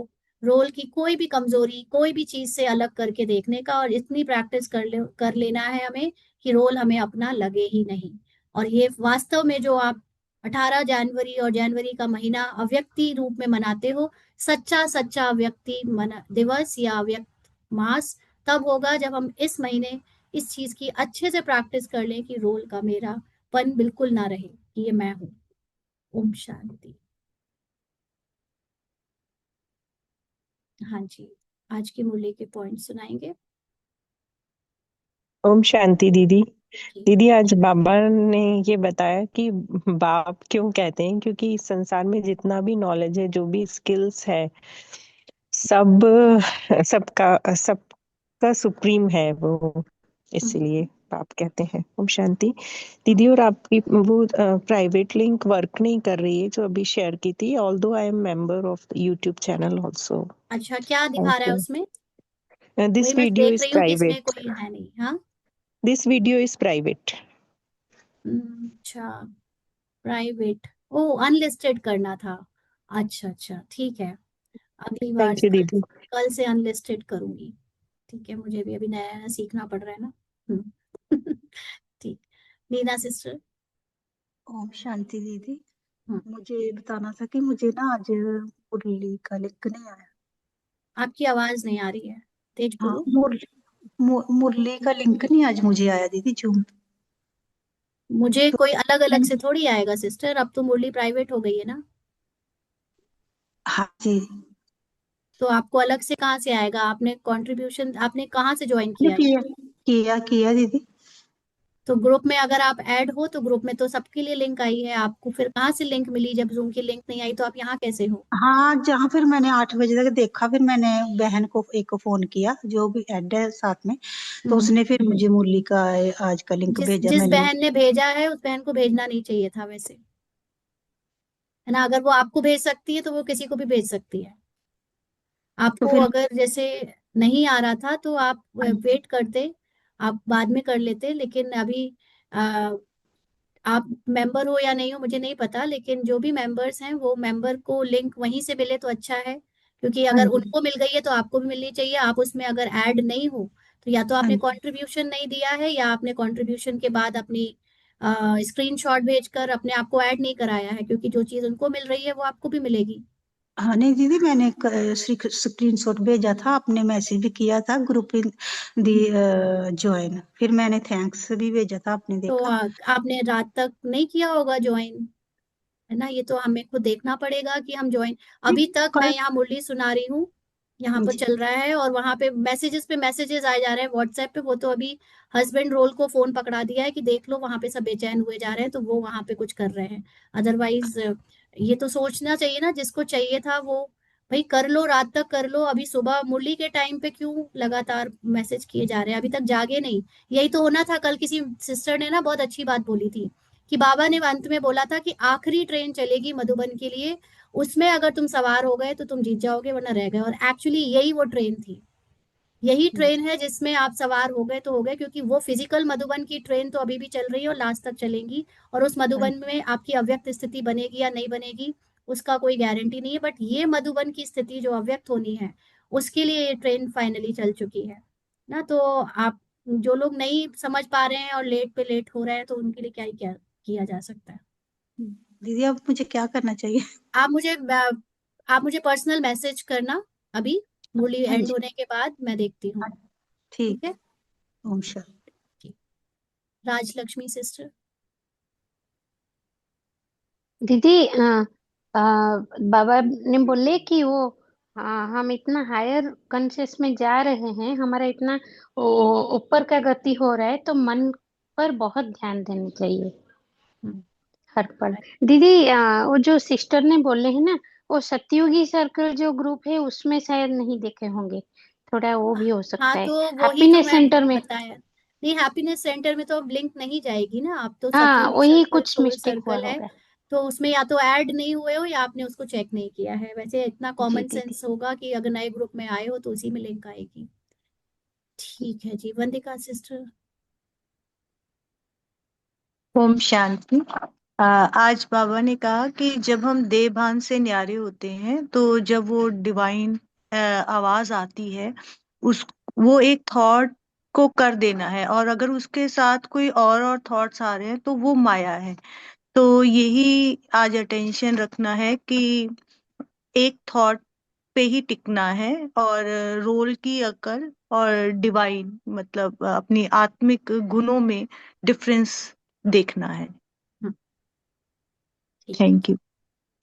रोल की कोई भी कमजोरी, कोई भी चीज से अलग करके देखने का, और इतनी प्रैक्टिस कर लेना है हमें कि रोल हमें अपना लगे ही नहीं। और ये वास्तव में जो आप 18 जनवरी और जनवरी का महीना अव्यक्ति रूप में मनाते हो, सच्चा सच्चा अव्यक्ति दिवस या अव्यक्त मास तब होगा जब हम इस महीने इस चीज की अच्छे से प्रैक्टिस कर लें कि रोल का मेरा पन बिल्कुल ना रहे, कि ये मैं हूं। ओम शांति। हाँ जी, आज की मूल्य के पॉइंट सुनाएंगे ओम शांति दीदी। जी। दीदी आज बाबा ने ये बताया कि बाप क्यों कहते हैं, क्योंकि इस संसार में जितना भी नॉलेज है, जो भी स्किल्स है, सब सबका सुप्रीम है वो, इसलिए हम्म, बाप कहते हैं। ओम शांति दीदी। और आपकी वो प्राइवेट लिंक वर्क नहीं कर रही है जो अभी शेयर की थी, although I am member of YouTube channel also. अच्छा, क्या दिखा रहा है उसमें? वही दिस मैं वीडियो देख इज रही हूँ कि इसमें प्राइवेट। कोई है नहीं। हाँ, This video is private. अच्छा, प्राइवेट, ओ अनलिस्टेड करना था। अच्छा अच्छा, ठीक है, अगली बार Thank you, दीदी. कल से अनलिस्टेड करूंगी। ठीक है, मुझे भी अभी नया नया सीखना पड़ रहा है ना। ठीक। नीना सिस्टर। ओम शांति दीदी। हम्म, मुझे ये बताना था कि मुझे ना आज मुरली का लिंक नहीं आया। आपकी आवाज नहीं आ रही है, तेज हाँ, बोलो। मुरली का लिंक नहीं आज मुझे आया दीदी जूम। मुझे तो कोई अलग अलग से मैंने थोड़ी आएगा सिस्टर, अब तो मुरली प्राइवेट हो गई है ना। हाँ जी, तो आपको अलग से कहाँ से आएगा? आपने कंट्रीब्यूशन आपने कहाँ से ज्वाइन मैंने किया है? किया दीदी। तो ग्रुप में अगर आप ऐड हो तो ग्रुप में तो सबके लिए लिंक आई है, आपको फिर कहाँ से लिंक मिली? जब जूम की लिंक नहीं आई तो आप यहाँ कैसे हो? हाँ, जहाँ फिर मैंने 8 बजे तक देखा, फिर मैंने बहन को एक को फोन किया जो भी ऐड है साथ में, तो हम्म। उसने फिर मुझे मुरली का आज का लिंक जिस भेजा। जिस मैंने बहन ने भेजा है उस बहन को भेजना नहीं चाहिए था वैसे, है ना। अगर वो आपको भेज सकती है तो वो किसी को भी भेज सकती है। तो आपको फिर अगर जैसे नहीं आ रहा था तो आप वेट करते, आप बाद में कर लेते, लेकिन अभी आप मेंबर हो या नहीं हो मुझे नहीं पता, लेकिन जो भी मेंबर्स हैं वो मेंबर को लिंक वहीं से मिले तो अच्छा है, क्योंकि हाँ अगर जी, उनको मिल गई है तो आपको भी मिलनी चाहिए। आप उसमें अगर ऐड नहीं हो तो या तो हाँ आपने जी, कंट्रीब्यूशन नहीं दिया है, या आपने कंट्रीब्यूशन के बाद अपनी स्क्रीनशॉट भेजकर अपने आप को ऐड नहीं कराया है, क्योंकि जो चीज उनको मिल रही है वो आपको भी मिलेगी। हाँ। नहीं दीदी, मैंने स्क्रीन शॉट भेजा था, आपने मैसेज भी किया था ग्रुप दी ज्वाइन, फिर मैंने थैंक्स भी भेजा था, आपने तो देखा। आपने रात तक नहीं किया होगा ज्वाइन, है ना। ये तो हमें खुद देखना पड़ेगा कि हम ज्वाइन। नहीं, अभी तक मैं कल। यहाँ मुरली सुना रही हूँ, यहाँ हाँ पर जी, चल रहा है, और वहां पे मैसेजेस आए जा रहे हैं व्हाट्सएप पे। वो तो अभी हस्बैंड रोल को फोन पकड़ा दिया है कि देख लो, वहां पे सब बेचैन हुए जा रहे हैं तो वो वहां पे कुछ कर रहे हैं। अदरवाइज ये तो सोचना चाहिए ना, जिसको चाहिए था वो भाई कर लो, रात तक कर लो। अभी सुबह मुरली के टाइम पे क्यों लगातार मैसेज किए जा रहे हैं? अभी तक जागे नहीं? यही तो होना था। कल किसी सिस्टर ने ना बहुत अच्छी बात बोली थी कि बाबा ने अंत में बोला था कि आखिरी ट्रेन चलेगी मधुबन के लिए, उसमें अगर तुम सवार हो गए तो तुम जीत जाओगे वरना रह गए। और एक्चुअली यही वो ट्रेन थी, यही ट्रेन है जिसमें आप सवार हो गए तो हो गए, क्योंकि वो फिजिकल मधुबन की ट्रेन तो अभी भी चल रही है और लास्ट तक चलेंगी। और उस हाँ मधुबन जी, में आपकी अव्यक्त स्थिति बनेगी या नहीं बनेगी उसका कोई गारंटी नहीं है, बट ये मधुबन की स्थिति जो अव्यक्त होनी है उसके लिए ये ट्रेन फाइनली चल चुकी है ना। तो आप जो लोग नहीं समझ पा रहे हैं और लेट पे लेट हो रहे हैं तो उनके लिए क्या ही क्या किया जा सकता है। दीदी अब मुझे क्या करना चाहिए? आप मुझे आप मुझे पर्सनल मैसेज करना अभी, मुरली हाँ एंड जी, होने के बाद मैं देखती हूँ। हाँ, ठीक ठीक है। है। ओम शांति। ठीक। राजलक्ष्मी सिस्टर। दीदी बाबा ने बोले कि वो हम इतना हायर कॉन्शियस में जा रहे हैं, हमारा इतना ऊपर का गति हो रहा है, तो मन पर बहुत ध्यान देना चाहिए हम्म, हर पल। दीदी वो जो सिस्टर ने बोले हैं ना, वो सतयुगी सर्कल जो ग्रुप है उसमें शायद नहीं देखे होंगे, थोड़ा वो भी हो हाँ सकता है। तो वही तो हैप्पीनेस मैंने सेंटर में। बताया। नहीं, हैप्पीनेस सेंटर में तो अब लिंक नहीं जाएगी ना, आप तो हाँ, सतयुगी वही सर्कल कुछ सोल मिस्टेक हुआ सर्कल है। होगा। तो उसमें या तो ऐड नहीं हुए हो या आपने उसको चेक नहीं किया है। वैसे इतना जी कॉमन दीदी। सेंस होगा कि अगर नए ग्रुप में आए हो तो उसी में लिंक आएगी। ठीक है जी, वंदिका सिस्टर। ओम शांति। आज बाबा ने कहा कि जब हम देह भान से न्यारे होते हैं, तो जब वो डिवाइन आवाज आती है, उस वो एक थॉट को कर देना है, और अगर उसके साथ कोई और थॉट्स आ रहे हैं तो वो माया है। तो यही आज अटेंशन रखना है कि एक थॉट पे ही टिकना है, और रोल की अकल और डिवाइन मतलब अपनी आत्मिक गुणों में डिफरेंस देखना है। हम्म, ठीक है थैंक यू।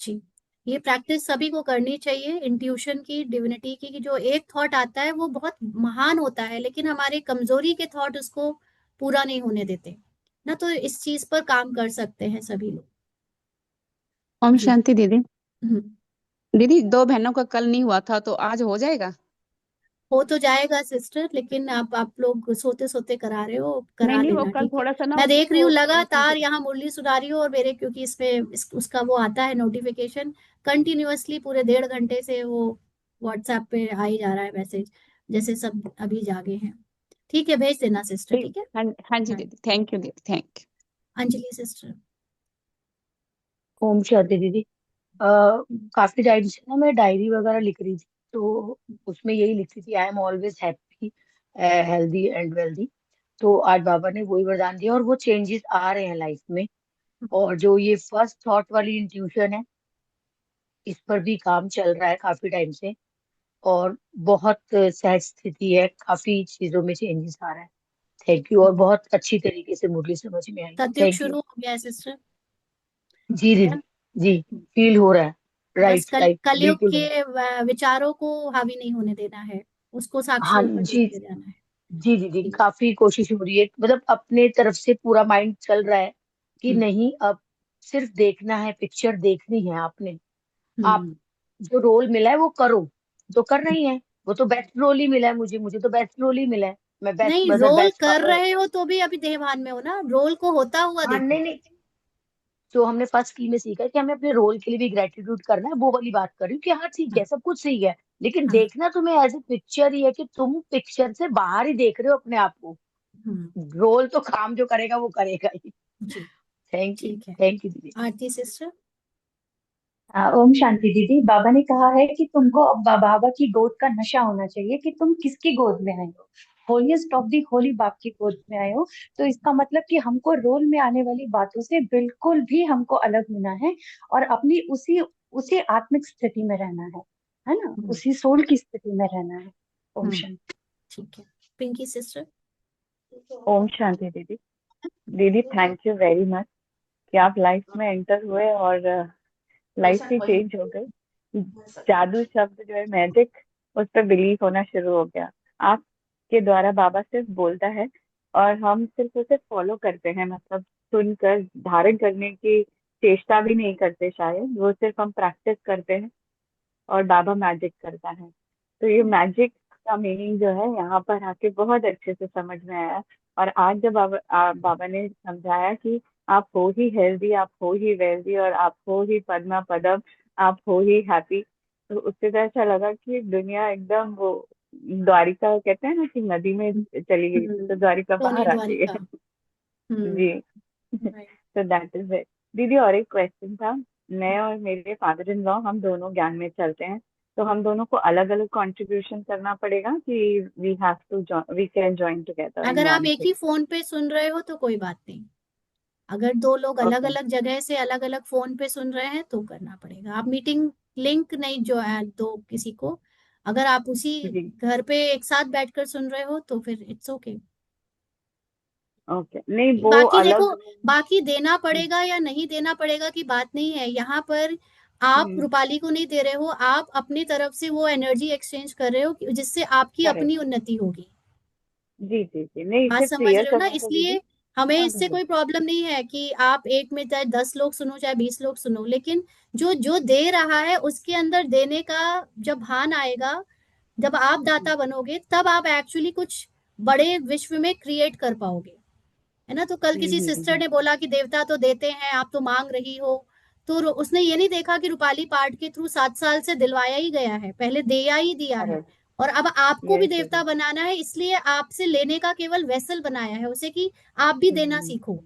जी। ये प्रैक्टिस सभी को करनी चाहिए, इंट्यूशन की, डिविनिटी की, कि जो एक थॉट आता है वो बहुत महान होता है लेकिन हमारे कमजोरी के थॉट उसको पूरा नहीं होने देते ना। तो इस चीज पर काम कर सकते हैं सभी लोग। ओम जी। शांति दीदी। हम्म, दीदी, दो बहनों का कल नहीं हुआ था तो आज हो जाएगा? हो तो जाएगा सिस्टर, लेकिन आप लोग सोते सोते करा रहे हो, नहीं करा नहीं, वो लेना, कल ठीक है। थोड़ा सा ना मैं देख रही हूँ उसको लगातार यहाँ मुरली सुना रही हूँ, और मेरे क्योंकि इसमें उसका वो आता है नोटिफिकेशन कंटिन्यूअसली पूरे 1.5 घंटे से वो व्हाट्सएप पे आ ही जा रहा है मैसेज, जैसे सब अभी जागे हैं। ठीक है, भेज देना सिस्टर, ठीक, ठीक है। हाँ हाँ जी हाँ, दीदी, थैंक यू दीदी, थैंक यू। अंजलि सिस्टर। ओम शांति दीदी। काफी टाइम से ना मैं डायरी वगैरह लिख रही थी, तो उसमें यही लिखती थी, I am always happy, healthy and wealthy. तो आज बाबा ने वही वरदान दिया और वो चेंजेस आ रहे हैं लाइफ में। और जो ये फर्स्ट थॉट वाली इंट्यूशन है, इस पर भी काम चल रहा है काफी टाइम से। और बहुत सहज स्थिति है, काफी चीजों में चेंजेस आ रहा है। Thank you. और बहुत अच्छी तरीके से मुरली समझ में आई। सतयुग थैंक यू। शुरू हो गया है सिस्टर, जी है दीदी। ना। जी। फील हो रहा है। बस राइट राइट, कलयुग बिल्कुल right। के विचारों को हावी नहीं होने देना है, उसको साक्षी हाँ होकर जी। देखते जाना है। जी दीदी, ठीक। काफी कोशिश हो रही है, मतलब अपने तरफ से पूरा माइंड चल रहा है कि हम्म। नहीं, अब सिर्फ देखना है, पिक्चर देखनी है आपने। आप हम्म। जो रोल मिला है वो करो, तो कर रही हैं। वो तो बेस्ट रोल ही मिला है मुझे, मुझे तो बेस्ट रोल ही मिला है। मैं बेस्ट नहीं, मदर, रोल बेस्ट कर फादर। रहे हो तो भी अभी देहभान में हो ना, रोल को होता हुआ हाँ देखो। नहीं नहीं, जो हमने फर्स्ट की में सीखा है कि हमें अपने रोल के लिए भी ग्रेटिट्यूड करना है, वो वाली बात कर रही हूँ कि हाँ ठीक हाँ। है, सब कुछ सही है, लेकिन हाँ। देखना तुम्हें एज ए पिक्चर ही है, कि तुम पिक्चर से बाहर ही देख रहे हो अपने आप को। हम्म। रोल तो काम जो करेगा वो करेगा ही। जी, ठीक है। थैंक यू दीदी। आरती सिस्टर। ओम शांति दीदी। बाबा ने कहा है कि तुमको अब बाबा की गोद का नशा होना चाहिए कि तुम किसकी गोद में आए हो। होलीएस्ट ऑफ दी होली बाप की गोद में आए हो। तो इसका मतलब कि हमको रोल में आने वाली बातों से बिल्कुल भी हमको अलग होना है और अपनी उसी उसी आत्मिक स्थिति में रहना है ना, उसी सोल की स्थिति में रहना है। ओम शांति। ठीक है। पिंकी सिस्टर। ओम शांति दीदी। दीदी थैंक यू वेरी मच कि आप लाइफ में एंटर हुए और लाइफ ही चेंज हो गई। जादू शब्द जो है, मैजिक, उस पर बिलीव होना शुरू हो गया। आपके द्वारा बाबा सिर्फ बोलता है और हम सिर्फ उसे फॉलो करते हैं, मतलब सुनकर धारण करने की चेष्टा भी नहीं करते शायद, वो सिर्फ हम प्रैक्टिस करते हैं और बाबा मैजिक करता है। तो ये मैजिक का मीनिंग जो है यहाँ पर आके बहुत अच्छे से समझ में आया। और आज जब बाबा ने समझाया कि आप हो ही हेल्दी, आप हो ही वेल्दी, और आप हो ही पद्मा पदम, आप हो ही हैप्पी, तो उससे तो ऐसा लगा कि दुनिया एकदम वो द्वारिका कहते हैं ना कि नदी में चली गई, तो द्वारिका सोने बाहर आ गई द्वारिका। है। जी। राइट। तो दैट इज इट दीदी। और एक क्वेश्चन था, मैं और मेरे फादर इन लॉ हम दोनों ज्ञान में चलते हैं, तो हम दोनों को अलग अलग कंट्रीब्यूशन करना पड़ेगा कि we can join together in अगर आप वन एक ही फोन पे सुन रहे हो तो कोई बात नहीं, अगर दो लोग अलग ओके। अलग जगह से अलग अलग फोन पे सुन रहे हैं तो करना पड़ेगा। आप मीटिंग लिंक नहीं जो है दो किसी को, अगर आप उसी जी। घर पे एक साथ बैठकर सुन रहे हो तो फिर इट्स ओके। ओके, नहीं वो बाकी देखो, अलग। बाकी देना पड़ेगा या नहीं देना पड़ेगा की बात नहीं है यहाँ पर। आप हम्म। रूपाली को नहीं दे रहे हो, आप अपनी तरफ से वो एनर्जी एक्सचेंज कर रहे हो जिससे आपकी करेक्ट। अपनी उन्नति होगी। जी जी जी, नहीं बात सिर्फ समझ क्लियर रहे हो ना, करना था दीदी। इसलिए हमें हाँ इससे हाँ कोई प्रॉब्लम नहीं है कि आप एक में चाहे 10 लोग सुनो चाहे 20 लोग सुनो, लेकिन जो जो दे रहा है उसके अंदर देने का जब भान आएगा, जब आप दाता बनोगे तब आप एक्चुअली कुछ बड़े विश्व में क्रिएट कर पाओगे, है ना। तो कल किसी सिस्टर हम्म। ने बोला कि देवता तो देते हैं, आप तो मांग रही हो। तो उसने ये नहीं देखा कि रूपाली पाठ के थ्रू 7 साल से दिलवाया ही गया है, पहले दिया ही दिया है। करेक्ट। और अब आपको भी यस देवता दीदी। बनाना है, इसलिए आपसे लेने का केवल वेसल बनाया है उसे कि आप भी देना सीखो।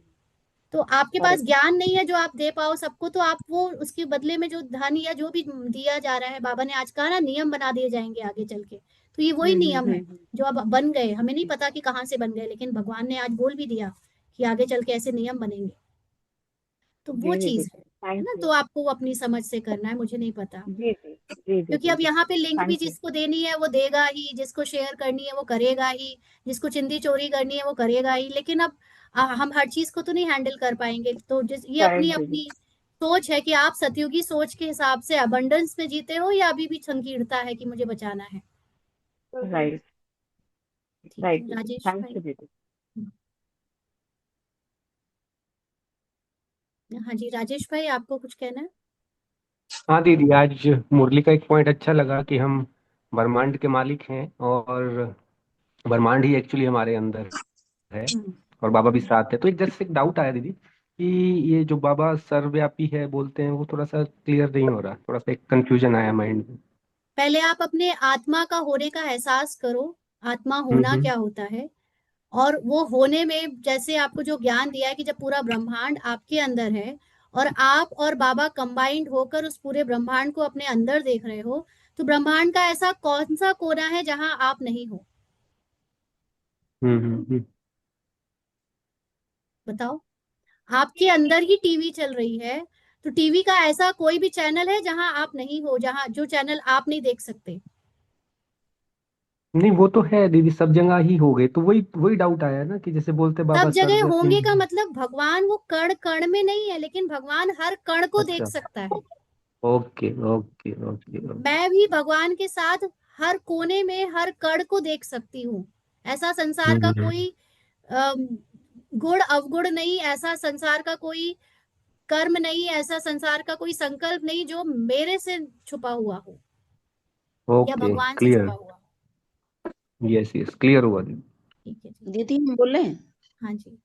तो आपके पास करेक्ट। ज्ञान नहीं है जो आप दे पाओ सबको, तो आप वो उसके बदले में जो धन या जो भी दिया जा रहा है, बाबा ने आज कहा ना नियम बना दिए जाएंगे आगे चल के, तो ये वही नियम है जो अब बन गए। हमें नहीं पता कि कहाँ से बन गए, लेकिन भगवान ने आज बोल भी दिया कि आगे चल के ऐसे नियम बनेंगे। तो वो जी दीदी, चीज है थैंक ना। यू। तो आपको अपनी समझ से करना है, मुझे नहीं पता। जी जी जी जी क्योंकि अब दीदी, यहाँ पे लिंक भी थैंक यू। जिसको देनी है वो देगा ही, जिसको शेयर करनी है वो करेगा ही, जिसको चिंदी चोरी करनी है वो करेगा ही। लेकिन अब हम हर चीज को तो नहीं हैंडल कर पाएंगे, तो जिस ये अपनी करेक्ट दीदी। अपनी सोच है कि आप सतयुगी सोच के हिसाब से अबंडेंस में जीते हो या अभी भी संकीर्णता है कि मुझे बचाना है। राइट। ठीक राइट है, दीदी, राजेश थैंक भाई। यू दीदी। हाँ जी, राजेश भाई आपको कुछ कहना है। हाँ दीदी, आज मुरली का एक पॉइंट अच्छा लगा कि हम ब्रह्मांड के मालिक हैं और ब्रह्मांड ही एक्चुअली हमारे अंदर है हम्म। और बाबा भी साथ है। तो एक जस्ट एक डाउट आया दीदी कि ये जो बाबा सर्वव्यापी है बोलते हैं वो थोड़ा सा क्लियर नहीं हो रहा, थोड़ा सा एक कंफ्यूजन आया माइंड में। पहले आप अपने आत्मा का होने का एहसास करो, आत्मा होना हम्म। क्या होता है। और वो होने में जैसे आपको जो ज्ञान दिया है कि जब पूरा ब्रह्मांड आपके अंदर है और आप और बाबा कंबाइंड होकर उस पूरे ब्रह्मांड को अपने अंदर देख रहे हो, तो ब्रह्मांड का ऐसा कौन सा कोना है जहां आप नहीं हो? हम्म। बताओ। आपके अंदर ही टीवी चल रही है, तो टीवी का ऐसा कोई भी चैनल है जहां आप नहीं हो, जहां जो चैनल आप नहीं देख सकते? नहीं वो तो है दीदी, सब जगह ही हो गए, तो वही वही डाउट आया ना कि जैसे बोलते सब बाबा जगह सर्वज्ञ। होंगे का मतलब भगवान वो कण कण में नहीं है, लेकिन भगवान हर कण को देख अच्छा। सकता है। Okay okay okay okay. मैं भी भगवान के साथ हर कोने में हर कण को देख सकती हूँ। ऐसा संसार का हम्म। कोई अम, गुण अवगुण नहीं, ऐसा संसार का कोई कर्म नहीं, ऐसा संसार का कोई संकल्प नहीं जो मेरे से छुपा हुआ हो या ओके भगवान से क्लियर। छुपा हुआ हो। यस यस क्लियर हुआ दीदी। ठीक है जी। दीदी हम बोले, हाँ जी।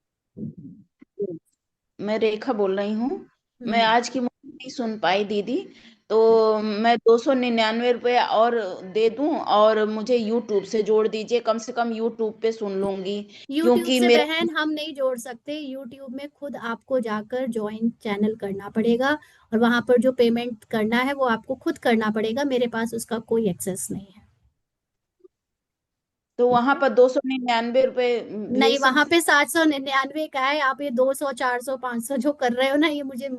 मैं रेखा बोल रही हूँ। मैं हम्म। आज की मूवी नहीं सुन पाई दीदी, तो मैं 299 रुपये और दे दूं और मुझे यूट्यूब से जोड़ दीजिए, कम से कम यूट्यूब पे सुन लूंगी। यूट्यूब क्योंकि से मेरा बहन हम नहीं जोड़ सकते, यूट्यूब में खुद आपको जाकर ज्वाइन चैनल करना पड़ेगा और वहां पर जो पेमेंट करना है वो आपको खुद करना पड़ेगा, मेरे पास उसका कोई एक्सेस नहीं है। तो ठीक वहां है। पर 299 रुपये नहीं, भेज वहां सकती। पे 799 का है। आप ये 200 400 500 जो कर रहे हो ना, ये मुझे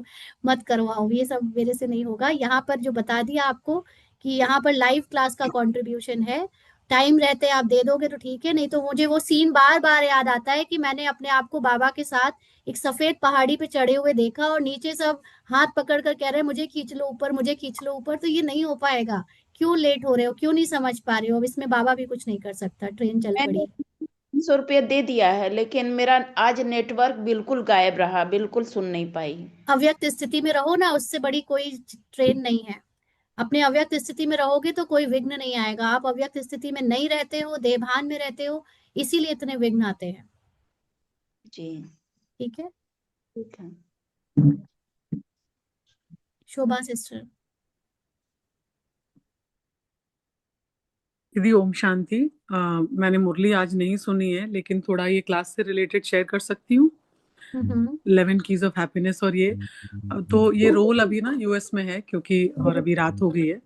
मत करवाओ, ये सब मेरे से नहीं होगा। यहाँ पर जो बता दिया आपको कि यहाँ पर लाइव क्लास का कंट्रीब्यूशन है, टाइम रहते आप दे दोगे तो ठीक है, नहीं तो मुझे वो सीन बार बार याद आता है कि मैंने अपने आप को बाबा के साथ एक सफेद पहाड़ी पे चढ़े हुए देखा और नीचे सब हाथ पकड़ कर कह रहे हैं मुझे खींच लो ऊपर, मुझे खींच लो ऊपर। तो ये नहीं हो पाएगा। क्यों लेट हो रहे हो, क्यों नहीं समझ पा रहे हो? अब इसमें बाबा भी कुछ नहीं कर सकता, ट्रेन चल मैंने पड़ी। 300 रुपये दे दिया है, लेकिन मेरा आज नेटवर्क बिल्कुल गायब रहा, बिल्कुल सुन नहीं पाई। अव्यक्त स्थिति में रहो ना, उससे बड़ी कोई ट्रेन नहीं है। अपने अव्यक्त स्थिति में रहोगे तो कोई विघ्न नहीं आएगा। आप अव्यक्त स्थिति में नहीं रहते हो, देभान में रहते हो, इसीलिए इतने विघ्न आते हैं। जी ठीक है। ठीक है। शोभा सिस्टर। दीदी ओम शांति। मैंने मुरली आज नहीं सुनी है, लेकिन थोड़ा ये क्लास से रिलेटेड शेयर कर सकती हूँ। हम्म। 11 कीज ऑफ हैप्पीनेस। और ये तो ये रोल अभी ना यूएस में है, क्योंकि और अभी रात हो गई है।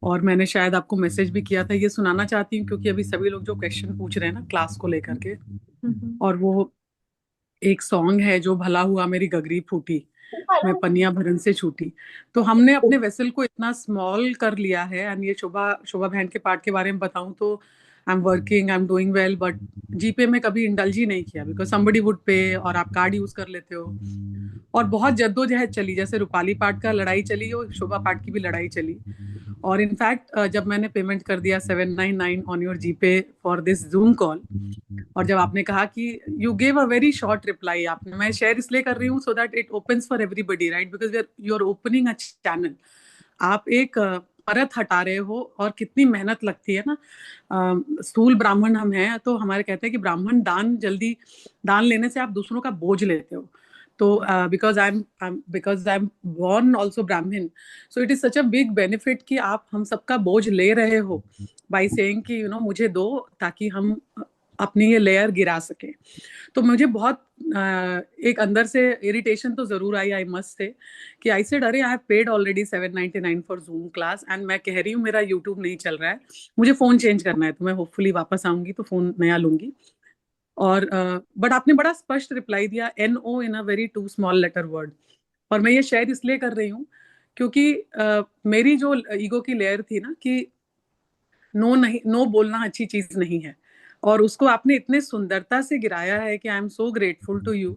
और मैंने शायद आपको मैसेज भी किया था, ये सुनाना चाहती हूँ क्योंकि अभी सभी लोग जो क्वेश्चन पूछ रहे हैं ना क्लास को लेकर के। और वो एक सॉन्ग है, जो भला हुआ मेरी गगरी फूटी, मैं पनिया भरन से छूटी। तो हमने अपने वेसल को इतना स्मॉल कर लिया है। एंड ये शोभा शोभा बहन के पार्ट के बारे में बताऊं तो I am working, I am doing well, but GPay में कभी इंडल्ज ही नहीं किया, बिकॉज समबडी वुड पे और आप कार्ड यूज कर लेते हो। और बहुत जद्दोजहद चली, जैसे रूपाली पाठ का लड़ाई चली, वो शोभा पाठ की भी लड़ाई चली। और इनफैक्ट जब मैंने पेमेंट कर दिया 799 on your GPay for this Zoom call, और जब आपने कहा कि you gave a very short reply, आपने, मैं शेयर इसलिए कर रही हूँ so that it opens for everybody, right, because you are opening a channel. आप एक परत हटा रहे हो, और कितनी मेहनत लगती है ना। स्थूल ब्राह्मण हम हैं, तो हमारे कहते हैं कि ब्राह्मण दान लेने से आप दूसरों का बोझ लेते हो। तो because I am born also Brahmin, so it is such a big benefit कि आप हम सबका बोझ ले रहे हो बाई सेइंग कि मुझे दो, ताकि हम अपनी ये लेयर गिरा सके। तो मुझे बहुत एक अंदर से इरिटेशन तो जरूर आई, आई मस्ट से, कि आई सेड अरे I have paid already 799 for zoom class, and मैं कह रही हूँ मेरा यूट्यूब नहीं चल रहा है, मुझे फोन चेंज करना है, तो मैं होपफुली वापस आऊंगी तो फोन नया लूंगी। और बट आपने बड़ा स्पष्ट रिप्लाई दिया, NO in a very too small letter word. और मैं ये शेयर इसलिए कर रही हूँ क्योंकि मेरी जो ईगो की लेयर थी ना, कि नो नहीं, नो बोलना अच्छी चीज नहीं है, और उसको आपने इतने सुंदरता से गिराया है कि I am so grateful to you,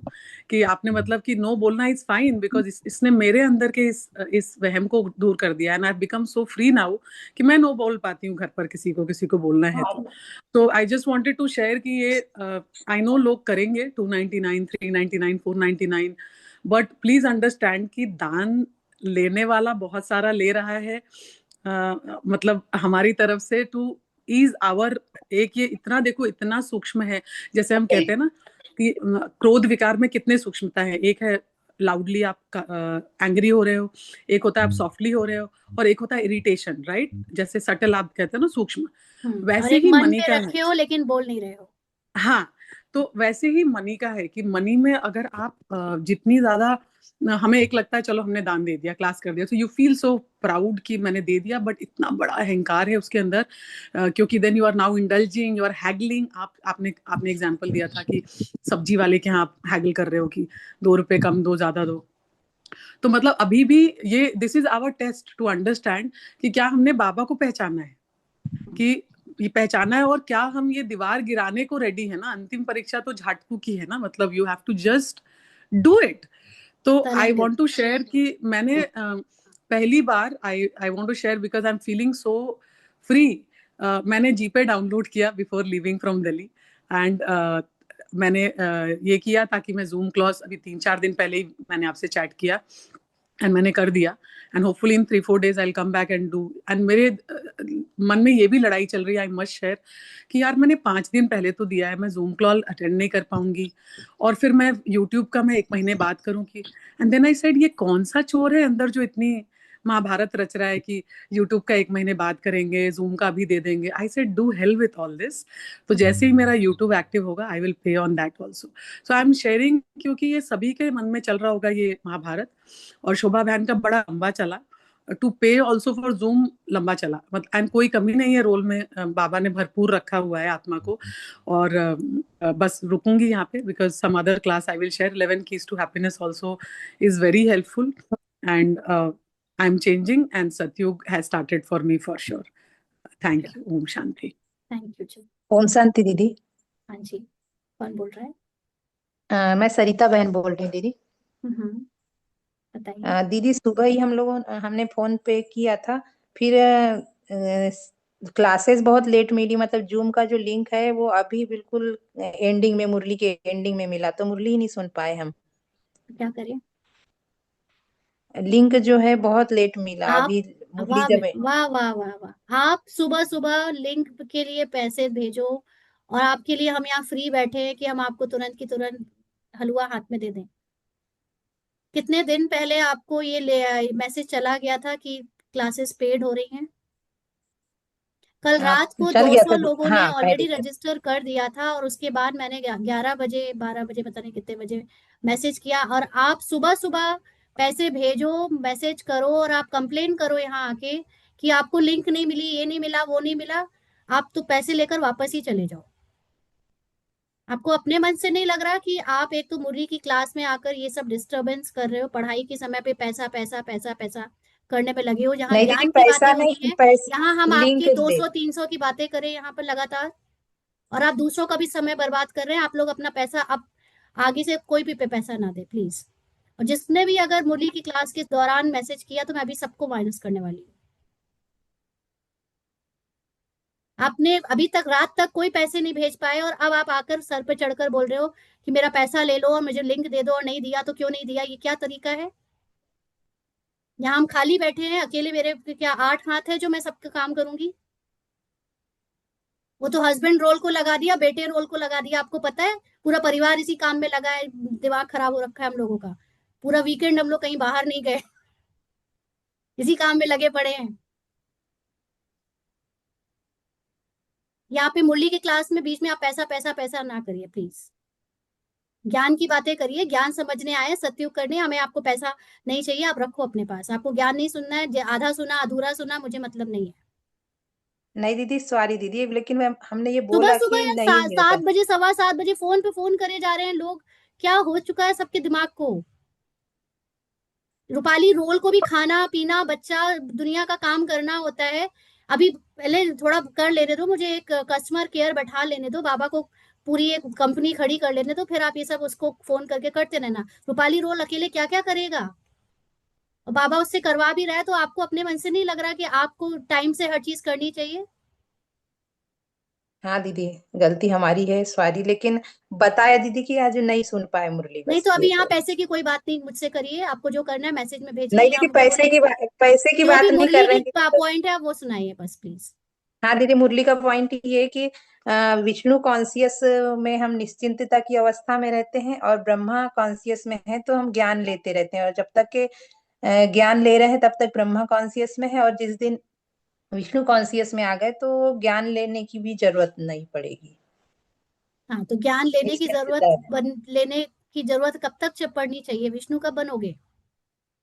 कि आपने मतलब कि नो बोलना इज फाइन, बिकॉज इसने मेरे अंदर के इस वहम को दूर कर दिया, and I become so free now कि मैं नो बोल पाती हूँ घर पर, किसी को बोलना है तो I just wanted to share कि ये आई नो लोग करेंगे 299 399 499, बट प्लीज अंडरस्टैंड कि दान लेने वाला बहुत सारा ले रहा है, मतलब हमारी तरफ से, टू ईज आवर, एक ये इतना देखो, इतना सूक्ष्म है। जैसे हम कहते हैं ना कि क्रोध विकार में कितने सूक्ष्मता है, एक है लाउडली आप एंग्री हो रहे हो, एक होता है आप सॉफ्टली हो रहे हो, और एक होता है इरिटेशन, राइट, जैसे सटल आप कहते हैं ना, सूक्ष्म, और वैसे एक ही मन मनी में का है। रखे हो लेकिन बोल नहीं रहे हो। हाँ, तो वैसे ही मनी का है कि मनी में अगर आप जितनी ज्यादा हमें एक लगता है चलो हमने दान दे दिया, क्लास कर दिया, तो यू फील सो प्राउड कि मैंने दे दिया, बट इतना बड़ा अहंकार है उसके अंदर, क्योंकि then you are now indulging, you are haggling. आपने एग्जांपल दिया था कि सब्जी वाले के यहाँ आप हैगल कर रहे हो कि 2 रुपए कम दो, ज्यादा दो। तो मतलब अभी भी ये this is our test to understand कि क्या हमने बाबा को पहचाना है, कि ये पहचाना है, और क्या हम ये दीवार गिराने को रेडी है ना। अंतिम परीक्षा तो झाटकू की है ना, मतलब you have to just do it. तो आई वॉन्ट टू शेयर कि मैंने पहली बार I want to share because I am feeling so free. मैंने जीपे डाउनलोड किया before living from Delhi, and मैंने ये किया ताकि मैं जूम क्लास अभी 3-4 दिन पहले ही मैंने आपसे चैट किया एंड मैंने कर दिया, and hopefully in 3-4 days I will come back and do. And मेरे मन में ये भी लड़ाई चल रही है, आई मस्ट शेयर, कि यार मैंने 5 दिन पहले तो दिया है, मैं जूम कॉल अटेंड नहीं कर पाऊंगी, और फिर मैं यूट्यूब का मैं 1 महीने बाद करूंगी। एंड देन आई सेड ये कौन सा चोर है अंदर जो इतनी महाभारत रच रहा है कि यूट्यूब का 1 महीने बाद करेंगे, जूम का भी दे देंगे। I said do hell with all this. तो जैसे ही मेरा यूट्यूब एक्टिव होगा I will pay on that also. So I am sharing, क्योंकि ये सभी के मन में चल रहा होगा ये महाभारत, और शोभा बहन का बड़ा लंबा चला, टू पे ऑल्सो फॉर जूम लंबा चला, मतलब एंड कोई कमी नहीं है रोल में, बाबा ने भरपूर रखा हुआ है आत्मा को। और बस रुकूंगी यहाँ पे because some other class I will share. 11 keys to happiness also is very helpful, and I'm changing, and Satyug has started for me for sure. Thank you. Om Shanti. Thank you ji. Om Shanti दीदी। हाँ जी, कौन बोल रहा है? मैं सरिता बहन बोल रही हूँ दीदी। बताइए। दीदी सुबह ही हमने फोन पे किया था, फिर क्लासेस बहुत लेट मिली, मतलब जूम का जो लिंक है वो अभी बिल्कुल एंडिंग में, मुरली के एंडिंग में मिला, तो मुरली ही नहीं सुन पाए हम। क्या करें? लिंक जो है बहुत लेट मिला आप अभी मुरली वाह जब। वाह वाह वाह वाह, आप सुबह सुबह लिंक के लिए पैसे भेजो, और आपके लिए हम यहाँ फ्री बैठे हैं कि हम आपको तुरंत की तुरंत हलवा हाथ में दे दें। कितने दिन पहले आपको ये मैसेज चला गया था कि क्लासेस पेड हो रही हैं? कल रात को चल गया 200 था। लोगों ने हाँ ऑलरेडी रजिस्टर कर दिया था, और उसके बाद मैंने 11 बजे 12 बजे पता नहीं कितने बजे मैसेज किया, और आप सुबह सुबह पैसे भेजो, मैसेज करो, और आप कंप्लेन करो यहाँ आके कि आपको लिंक नहीं मिली, ये नहीं मिला, वो नहीं मिला। आप तो पैसे लेकर वापस ही चले जाओ। आपको अपने मन से नहीं लग रहा कि आप एक तो मुरली की क्लास में आकर ये सब डिस्टरबेंस कर रहे हो, पढ़ाई के समय पे पैसा पैसा पैसा पैसा करने पे लगे हो, जहाँ नहीं दीदी, ज्ञान की बातें पैसा होती नहीं, हैं। यहाँ हम लिंक आपकी दे। 200-300 की बातें करें यहाँ पर लगातार, और आप दूसरों का भी समय बर्बाद कर रहे हैं। आप लोग अपना पैसा, अब आगे से कोई भी पे पैसा ना दे प्लीज। और जिसने भी अगर मुरली की क्लास के दौरान मैसेज किया, तो मैं अभी सबको माइनस करने वाली हूँ। आपने अभी तक रात तक कोई पैसे नहीं भेज पाए, और अब आप आकर सर पे चढ़कर बोल रहे हो कि मेरा पैसा ले लो और मुझे लिंक दे दो, और नहीं दिया तो क्यों नहीं दिया? ये क्या तरीका है? यहाँ हम खाली बैठे हैं अकेले, मेरे क्या 8 हाथ है जो मैं सबका काम करूंगी? वो तो हस्बैंड रोल को लगा दिया, बेटे रोल को लगा दिया। आपको पता है पूरा परिवार इसी काम में लगा है, दिमाग खराब हो रखा है हम लोगों का। पूरा वीकेंड हम लोग कहीं बाहर नहीं गए, इसी काम में लगे पड़े हैं। यहाँ पे मुरली की क्लास में बीच में आप पैसा पैसा पैसा ना करिए प्लीज। ज्ञान की बातें करिए, ज्ञान समझने आए, सत्युग करने। हमें आपको पैसा नहीं चाहिए, आप रखो अपने पास। आपको ज्ञान नहीं सुनना है, आधा सुना अधूरा सुना, मुझे मतलब नहीं है। नहीं दीदी, सॉरी दीदी, लेकिन हमने ये सुबह बोला सुबह कि यार नहीं 7 बजे 7:15 बजे फोन पे फोन करे जा रहे हैं लोग। क्या हो चुका है सबके दिमाग को? रूपाली रोल को भी खाना पीना, बच्चा, दुनिया का काम करना होता है। अभी पहले थोड़ा कर लेने दो, मुझे एक कस्टमर केयर बैठा लेने दो, बाबा को पूरी एक कंपनी खड़ी कर लेने दो, फिर आप ये सब उसको फोन करके करते रहना। रूपाली रोल अकेले क्या क्या करेगा? और बाबा उससे करवा भी रहा है, तो आपको अपने मन से नहीं लग रहा कि आपको टाइम से हर चीज करनी चाहिए? हाँ दीदी, गलती हमारी है, सॉरी, लेकिन बताया दीदी कि आज नहीं सुन पाए मुरली, नहीं बस तो अभी ये यहाँ तो। पैसे की कोई बात नहीं मुझसे करिए, आपको जो करना है मैसेज में भेजिए, नहीं या दीदी, मुझे बोलिए पैसे की जो भी बात नहीं मुरली कर रहे की हैं दीदी। पॉइंट है वो सुनाइए बस प्लीज। हाँ दीदी, मुरली का पॉइंट ये है कि विष्णु कॉन्सियस में हम निश्चिंतता की अवस्था में रहते हैं, और ब्रह्मा कॉन्सियस में है तो हम ज्ञान लेते रहते हैं, और जब तक के ज्ञान ले रहे हैं तब तक ब्रह्मा कॉन्सियस में है, और जिस दिन विष्णु कॉन्सियस में आ गए तो ज्ञान लेने की भी जरूरत नहीं पड़ेगी। हाँ, तो ज्ञान लेने की निश्चिंतता लेने की जरूरत कब तक पड़नी चाहिए? विष्णु कब बनोगे?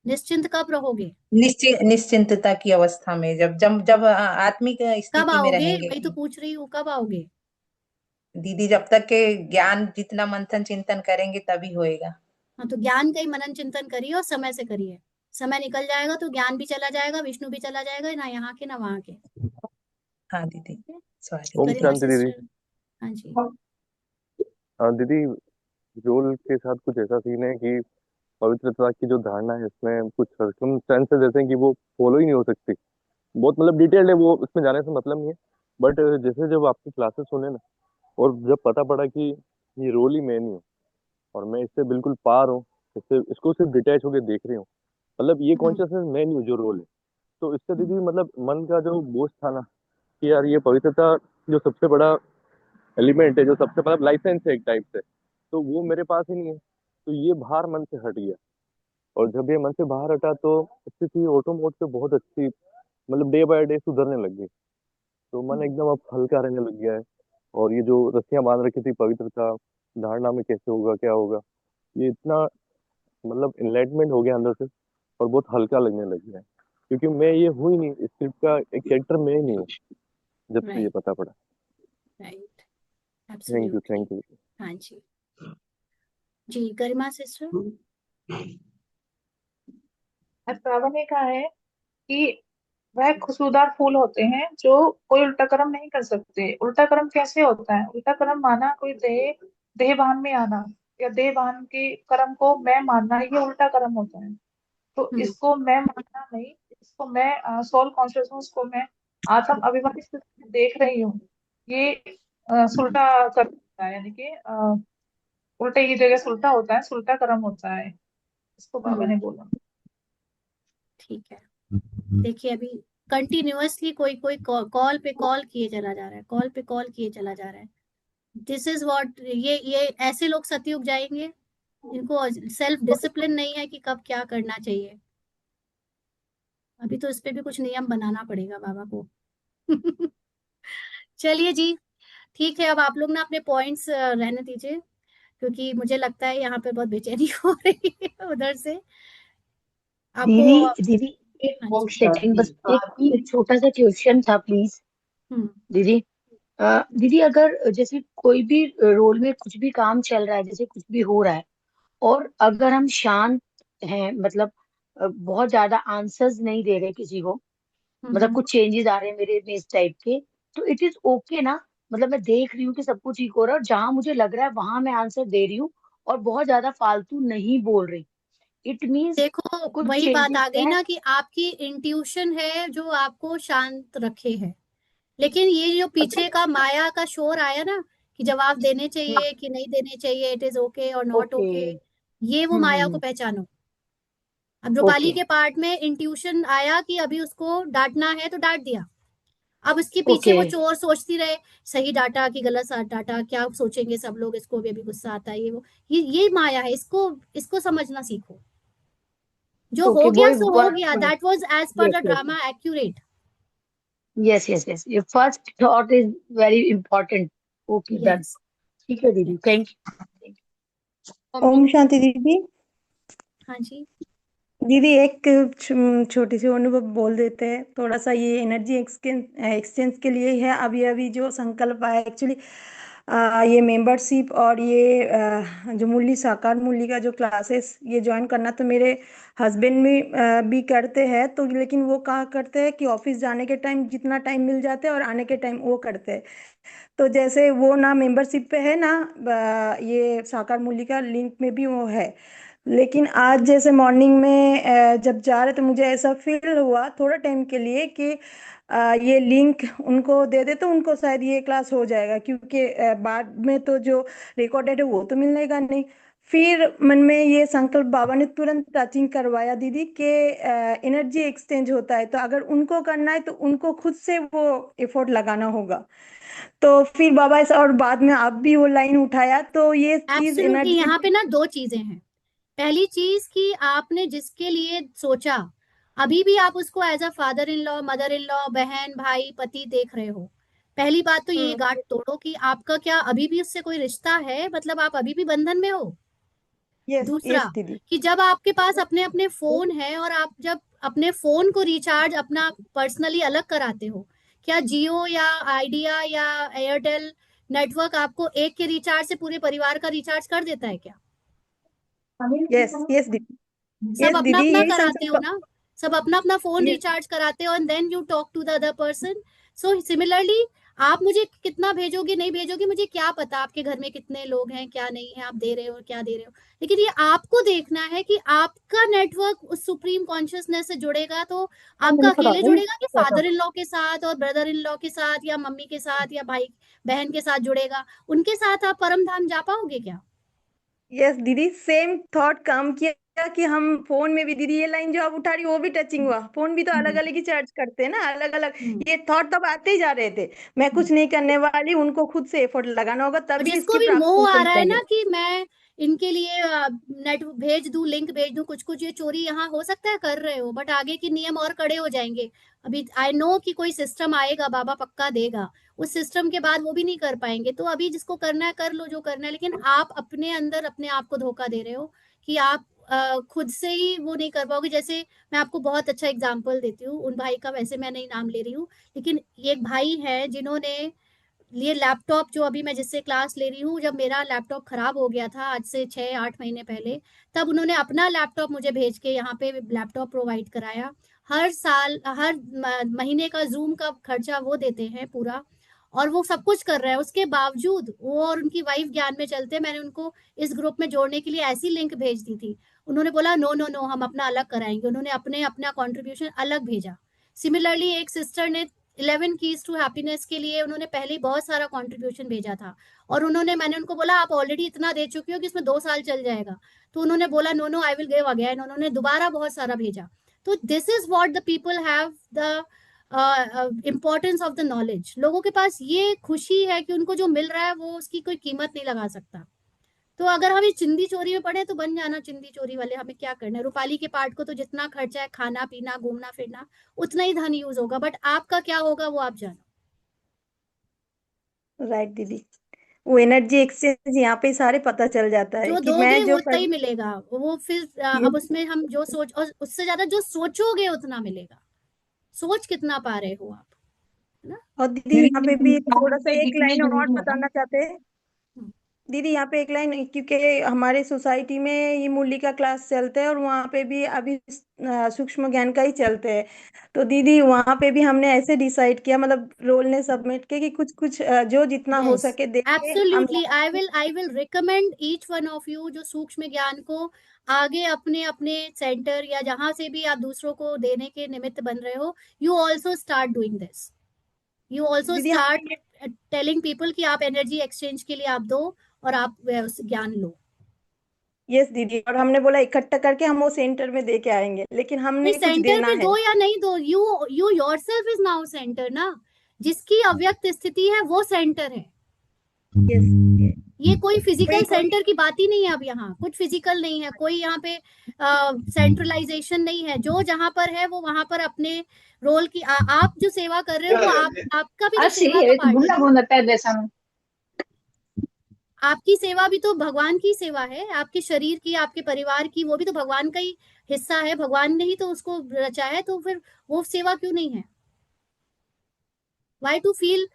निश्चिंत कब रहोगे? निश्चिंतता की अवस्था में, जब जब जब आत्मिक कब स्थिति में आओगे? रहेंगे वही तो पूछ रही हूँ, कब आओगे? दीदी। जब तक के ज्ञान जितना मंथन चिंतन करेंगे तभी होएगा। हाँ, तो ज्ञान का ही मनन चिंतन करिए और समय से करिए। समय निकल जाएगा तो ज्ञान भी चला जाएगा, विष्णु भी चला जाएगा, ना यहाँ के ना वहाँ के। हाँ दीदी, स्वागत ओम है। गरिमा शांति दीदी। सिस्टर। हाँ जी। हाँ दीदी, रोल के साथ कुछ ऐसा सीन है कि पवित्रता की जो धारणा है इसमें कुछ सर्कमस्टेंसेस ऐसे हैं कि वो फॉलो ही नहीं हो सकती। बहुत मतलब डिटेल्ड है वो, उसमें जाने से मतलब नहीं है। बट जैसे जब आपकी क्लासेस सुने ना, और जब पता पड़ा कि ये रोल ही मैं नहीं हूँ और मैं इससे बिल्कुल पार हूँ, इससे इसको सिर्फ डिटैच होकर देख रही हूँ, मतलब ये कॉन्शियसनेस मैं नहीं हूँ जो रोल है। तो इससे दीदी मतलब मन का जो बोझ था ना कि यार ये पवित्रता जो सबसे बड़ा एलिमेंट है, जो सबसे मतलब लाइसेंस है एक टाइप से, तो वो मेरे पास ही नहीं है। तो ये भार मन से हट गया। और जब ये मन से बाहर हटा तो स्थिति ऑटो मोड पे बहुत अच्छी, मतलब डे बाय डे सुधरने लग गई। तो मन एकदम अब हल्का रहने लग गया है। और ये जो रस्सियां बांध रखी थी पवित्रता धारणा में कैसे होगा क्या होगा, ये इतना मतलब इनलाइटमेंट हो गया अंदर से, और बहुत हल्का लगने लग गया है। क्योंकि मैं ये हूँ ही नहीं, इस स्क्रिप्ट का एक कैरेक्टर मैं ही नहीं हूँ जब से ये राइट, पता पड़ा। Right, thank you, absolutely. Thank you. हाँ जी। जी, गरिमा सिस्टर। आज बाबा ने कहा है कि वह खुशबूदार फूल होते हैं जो कोई उल्टा कर्म नहीं कर सकते। उल्टा कर्म कैसे होता है? उल्टा कर्म माना कोई देहभान में आना या देहभान के कर्म को मैं मानना, ये उल्टा कर्म होता है। तो इसको मैं मानना नहीं, इसको मैं सोल कॉन्शियस हूँ, इसको मैं आत्म अभिमानी स्थिति में देख रही हूँ। ये सुल्टा कर्म होता है, यानी कि उल्टे की जगह सुल्टा होता है, सुल्टा कर्म होता है, इसको बाबा ने बोला। ठीक है। देखिए, अभी कंटिन्यूअसली कोई कोई कॉल पे कॉल किए चला जा रहा है, कॉल पे कॉल किए चला जा रहा है। दिस इज व्हाट, ये ऐसे लोग सतयुग जाएंगे, इनको सेल्फ डिसिप्लिन नहीं है कि कब क्या करना चाहिए। अभी तो इस पे भी कुछ नियम बनाना पड़ेगा बाबा को। चलिए जी, ठीक है। अब आप लोग ना अपने पॉइंट्स रहने दीजिए, क्योंकि मुझे लगता है यहाँ पे बहुत बेचैनी हो रही है उधर से आपको। दीदी दीदी एक हाँ जी। सेकंड, बस एक छोटा सा क्वेश्चन था प्लीज। दीदी दीदी, अगर जैसे कोई भी रोल में कुछ भी काम चल रहा है, जैसे कुछ भी हो रहा है, और अगर हम शांत हैं, मतलब बहुत ज्यादा आंसर्स नहीं दे रहे किसी को, मतलब कुछ चेंजेस आ रहे हैं मेरे में इस टाइप के, तो इट इज ओके ना? मतलब मैं देख रही हूँ कि सब कुछ ठीक हो रहा है और जहां मुझे लग रहा है वहां मैं आंसर दे रही हूँ और बहुत ज्यादा फालतू नहीं बोल रही, इट मीन्स देखो, कुछ वही बात चेंजेस आ गई है? ना कि आपकी इंट्यूशन है जो आपको शांत रखे है, लेकिन ये जो पीछे का माया का शोर आया ना कि जवाब देने चाहिए कि नहीं देने चाहिए, इट इज ओके और नॉट ओके। ओके, ये वो माया को पहचानो। अब रूपाली ओके के पार्ट में इंट्यूशन आया कि अभी उसको डांटना है तो डांट दिया। अब उसके पीछे ओके वो चोर सोचती रहे, सही डाटा कि गलत डाटा, क्या सोचेंगे सब लोग, इसको भी अभी गुस्सा आता है, ये वो, ये माया है, इसको इसको समझना सीखो। जो हो ओके, वो गया सो हो गया, work. That was as per yes the yes drama accurate. Yes yes yes, ये first thought is very important. Okay, done. Yes, ठीक है दीदी, yes. Thank you. Om Shanti दीदी। हाँ जी। दीदी एक छोटी सी अनुभव बोल देते हैं, थोड़ा सा ये एनर्जी एक्सचेंज के लिए है। अभी अभी जो संकल्प आया एक्चुअली, ये मेंबरशिप और ये जो मुरली साकार मुरली का जो क्लासेस ये ज्वाइन करना, तो मेरे हस्बैंड भी करते हैं। तो लेकिन वो कहा करते हैं कि ऑफिस जाने के टाइम जितना टाइम मिल जाता है और आने के टाइम वो करते हैं। तो जैसे वो ना मेंबरशिप पे है ना, ये साकार मूली का लिंक में भी वो है। लेकिन आज जैसे मॉर्निंग में जब जा रहे तो मुझे ऐसा फील हुआ थोड़ा टाइम के लिए कि ये लिंक उनको दे दे तो उनको शायद ये क्लास हो जाएगा, क्योंकि बाद में तो जो रिकॉर्डेड है वो तो मिलेगा नहीं। फिर मन में ये संकल्प बाबा ने तुरंत टचिंग करवाया दीदी कि एनर्जी एक्सचेंज होता है, तो अगर उनको करना है तो उनको खुद से वो एफर्ट लगाना होगा। तो फिर बाबा ऐसा, और बाद में आप भी वो लाइन उठाया, तो ये चीज एब्सोल्युटली, एनर्जी। यहाँ पे ना दो चीजें हैं। पहली चीज कि आपने जिसके लिए सोचा, अभी भी आप उसको as a father in law, mother in law, बहन, भाई, पति देख रहे हो। पहली बात तो ये गांठ तोड़ो कि आपका क्या अभी भी उससे कोई रिश्ता है, मतलब आप अभी भी बंधन में हो। यस दूसरा यस दीदी। कि जब आपके पास अपने अपने फोन है और आप जब अपने फोन को रिचार्ज अपना पर्सनली अलग कराते हो, क्या जियो या आइडिया या एयरटेल नेटवर्क आपको एक के रिचार्ज से पूरे परिवार का रिचार्ज कर देता है क्या? यस यस दीदी। सब यस अपना दीदी अपना यही कराते हो ना, सब अपना अपना फोन ये रिचार्ज कराते हो and then you talk to the other person. So similarly आप मुझे कितना भेजोगे नहीं भेजोगे मुझे क्या पता आपके घर में कितने लोग हैं क्या नहीं है, आप दे रहे हो क्या दे रहे हो, लेकिन ये आपको देखना है कि आपका नेटवर्क उस सुप्रीम कॉन्शियसनेस से जुड़ेगा तो आपका अकेले जुड़ेगा कि फादर इन लॉ के साथ और ब्रदर इन लॉ के साथ या मम्मी के साथ या भाई बहन के साथ जुड़ेगा, उनके साथ आप परम धाम जा पाओगे क्या? यस दीदी सेम थॉट काम किया कि हम फोन में भी दीदी ये लाइन जो आप उठा रही वो भी टचिंग हुआ, फोन भी तो अलग अलग ही चार्ज करते हैं ना, अलग अलग। ये थॉट तब आते ही जा रहे थे, मैं कुछ नहीं करने वाली, उनको खुद से एफर्ट लगाना होगा और तभी जिसको इसकी भी प्राप्त मोह आ कर रहा है पाएंगे। ना कि मैं इनके लिए नेट भेज दूं, लिंक भेज दूं, कुछ कुछ ये चोरी यहाँ हो सकता है कर रहे हो, बट आगे के नियम और कड़े हो जाएंगे। अभी आई नो कि कोई सिस्टम आएगा, बाबा पक्का देगा, उस सिस्टम के बाद वो भी नहीं कर पाएंगे। तो अभी जिसको करना है कर लो जो करना है, लेकिन आप अपने अंदर अपने आप को धोखा दे रहे हो कि आप खुद से ही वो नहीं कर पाओगे। जैसे मैं आपको बहुत अच्छा एग्जाम्पल देती हूँ उन भाई का, वैसे मैं नहीं नाम ले रही हूँ, लेकिन एक भाई है जिन्होंने ये लैपटॉप जो अभी मैं जिससे क्लास ले रही हूँ, जब मेरा लैपटॉप खराब हो गया था आज से 6-8 महीने पहले, तब उन्होंने अपना लैपटॉप मुझे भेज के यहाँ पे लैपटॉप प्रोवाइड कराया। हर साल हर महीने का जूम का खर्चा वो देते हैं पूरा, और वो सब कुछ कर रहा है। उसके बावजूद वो और उनकी वाइफ ज्ञान में चलते, मैंने उनको इस ग्रुप में जोड़ने के लिए ऐसी लिंक भेज दी थी, उन्होंने बोला नो नो नो हम अपना अलग कराएंगे, उन्होंने अपने अपना कॉन्ट्रीब्यूशन अलग भेजा। सिमिलरली एक सिस्टर ने 11 कीज टू हैप्पीनेस के लिए उन्होंने पहले ही बहुत सारा कंट्रीब्यूशन भेजा था, और उन्होंने मैंने उनको बोला आप ऑलरेडी इतना दे चुकी हो कि इसमें 2 साल चल जाएगा, तो उन्होंने बोला no no I will give again, उन्होंने दोबारा बहुत सारा भेजा। तो this is what the people have the importance of the knowledge. लोगों के पास ये खुशी है कि उनको जो मिल रहा है वो उसकी कोई कीमत नहीं लगा सकता। तो अगर हम ये चिंदी चोरी में पड़े तो बन जाना चिंदी चोरी वाले, हमें क्या करना है। रूपाली के पार्ट को तो जितना खर्चा है खाना पीना घूमना फिरना उतना ही धन यूज होगा, बट आपका क्या होगा वो आप जानो। राइट दीदी, वो एनर्जी एक्सचेंज यहाँ पे सारे पता चल जाता है जो कि दोगे मैं वो जो उतना ही मिलेगा, वो फिर अब उसमें हम जो सोच और उससे ज्यादा जो सोचोगे उतना मिलेगा। सोच कितना पा रहे हो आप, है ना। और दीदी यहाँ पे भी थोड़ा सा एक लाइन और बताना चाहते हैं दीदी, यहाँ पे एक लाइन, क्योंकि हमारे सोसाइटी में ये मुरली का क्लास चलता है और वहाँ पे भी अभी सूक्ष्म ज्ञान का ही चलते हैं। तो दीदी वहाँ पे भी हमने ऐसे डिसाइड किया, मतलब रोल ने सबमिट किया कि कुछ कुछ जो जितना हो यस सके दे के हम absolutely, I will recommend each one of you जो सूक्ष्म ज्ञान को आगे अपने अपने सेंटर या जहां से भी आप दूसरों को देने के निमित्त बन रहे हो, you also start doing this, you also दीदी स्टार्ट हमने टेलिंग पीपल कि आप एनर्जी एक्सचेंज के लिए आप दो और आप उस ज्ञान लो। यस दीदी, और हमने बोला इकट्ठा करके हम वो सेंटर में दे के आएंगे, लेकिन नहीं हमने कुछ सेंटर देना में है। दो या नहीं दो, you you yourself is now centre ना, जिसकी अव्यक्त स्थिति है वो सेंटर है। यस ये कोई फिजिकल कोई सेंटर की बात ही नहीं है, अब यहाँ कुछ फिजिकल नहीं है, कोई यहाँ पे सेंट्रलाइजेशन नहीं है, जो जहां पर है वो वहां पर अपने रोल की आप जो सेवा कर रहे हो वो आपका भी तो Así, सेवा का पार्ट है una ना। bunda perde esa. आपकी सेवा भी तो भगवान की सेवा है, आपके शरीर की आपके परिवार की, वो भी तो भगवान का ही हिस्सा है, भगवान ने ही तो उसको रचा है, तो फिर वो सेवा क्यों नहीं है। Why to feel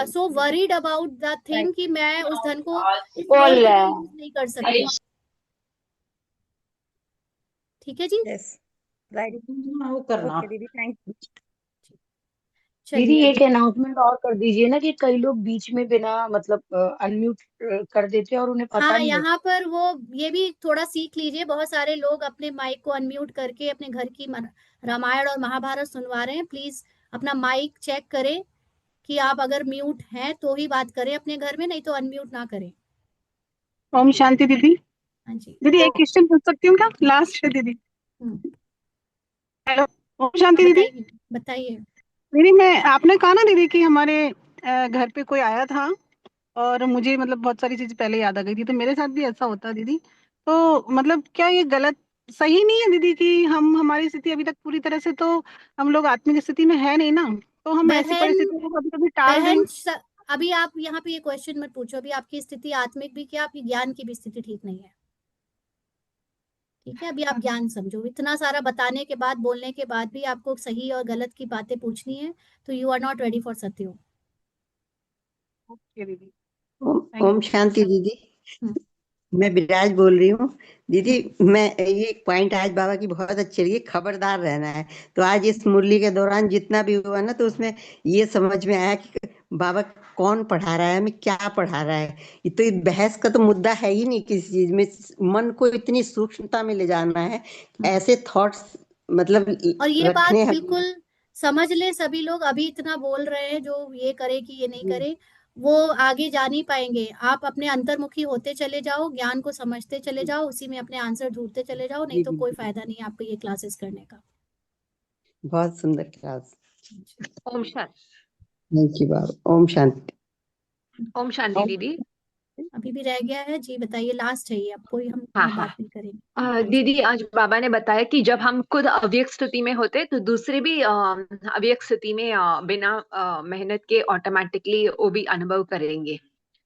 so worried about the thing कि मैं उस धन को इस रोल के लिए यूज नहीं कर सकती। ठीक है जी, यस राइट, वो करना। ओके दीदी, थैंक यू। दीदी चलिए। एक अनाउंसमेंट और कर दीजिए ना कि कई लोग बीच में बिना मतलब अनम्यूट कर देते हैं और उन्हें पता हाँ नहीं होता। यहाँ पर वो ये भी थोड़ा सीख लीजिए, बहुत सारे लोग अपने माइक को अनम्यूट करके अपने घर की रामायण और महाभारत सुनवा रहे हैं। प्लीज अपना माइक चेक करें कि आप अगर म्यूट हैं तो ही बात करें अपने घर में, नहीं तो अनम्यूट ना करें। ओम शांति दीदी। हाँ जी। दीदी एक क्वेश्चन पूछ सकती हूँ क्या, लास्ट है दीदी। हेलो, ओम शांति दीदी। बताइए बताइए। दीदी मैं, आपने कहा ना दीदी कि हमारे घर पे कोई आया था और मुझे मतलब बहुत सारी चीजें पहले याद आ गई थी, तो मेरे साथ भी ऐसा होता है दीदी। तो मतलब क्या ये गलत सही नहीं है दीदी कि हम हमारी स्थिति अभी तक पूरी तरह से तो हम लोग आत्मिक स्थिति में है नहीं ना, तो हम ऐसी बहन परिस्थितियों को कभी कभी टाल दें। अभी आप यहाँ पे ये क्वेश्चन मत पूछो। अभी आपकी स्थिति आत्मिक भी क्या, आपकी ज्ञान की भी स्थिति ठीक नहीं है। ठीक है, अभी आप ज्ञान समझो। इतना सारा बताने के बाद, बोलने के बाद भी आपको सही और गलत की बातें पूछनी है, तो you are not ready for Satyug. ओके दीदी, ओम शांति दीदी। मैं विराज बोल रही हूँ दीदी। मैं ये पॉइंट आज बाबा की बहुत अच्छी लगी, खबरदार रहना है। तो आज इस मुरली के दौरान जितना भी हुआ ना, तो उसमें ये समझ में आया कि बाबा कौन पढ़ा रहा है, हमें क्या पढ़ा रहा है। ये तो बहस का तो मुद्दा है ही नहीं किसी चीज में। मन को इतनी सूक्ष्मता में ले जाना है, ऐसे थॉट्स मतलब और ये बात रखने हैं। बिल्कुल समझ ले सभी लोग। अभी इतना बोल रहे हैं जो ये करे कि ये नहीं करे, वो आगे जा नहीं पाएंगे। आप अपने अंतर्मुखी होते चले जाओ, ज्ञान को समझते चले जाओ, उसी में अपने आंसर ढूंढते चले जाओ, नहीं तो कोई फायदा नहीं है आपको ये क्लासेस करने का। बहुत सुंदर class. Om Shanti. Thank you Baba. Om Shanti. Om Shanti दीदी। अभी भी रह गया है जी, बताइए। लास्ट है ये, अब कोई हम हाँ बात नहीं करेंगे। दीदी, आज बाबा ने बताया कि जब हम खुद अव्यक्त स्थिति में होते तो दूसरे भी अव्यक्त स्थिति में बिना मेहनत के ऑटोमेटिकली वो भी अनुभव करेंगे।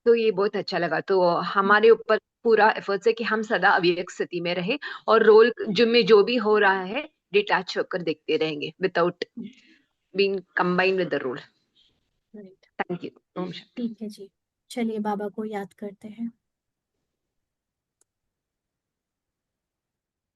तो ये बहुत अच्छा लगा। तो हमारे ऊपर पूरा एफर्ट्स है कि हम सदा अव्यक्त स्थिति में रहे और रोल जिनमें जो भी हो रहा है डिटैच होकर देखते रहेंगे without being combined with the role. Thank you. ठीक है जी, चलिए बाबा को याद करते हैं।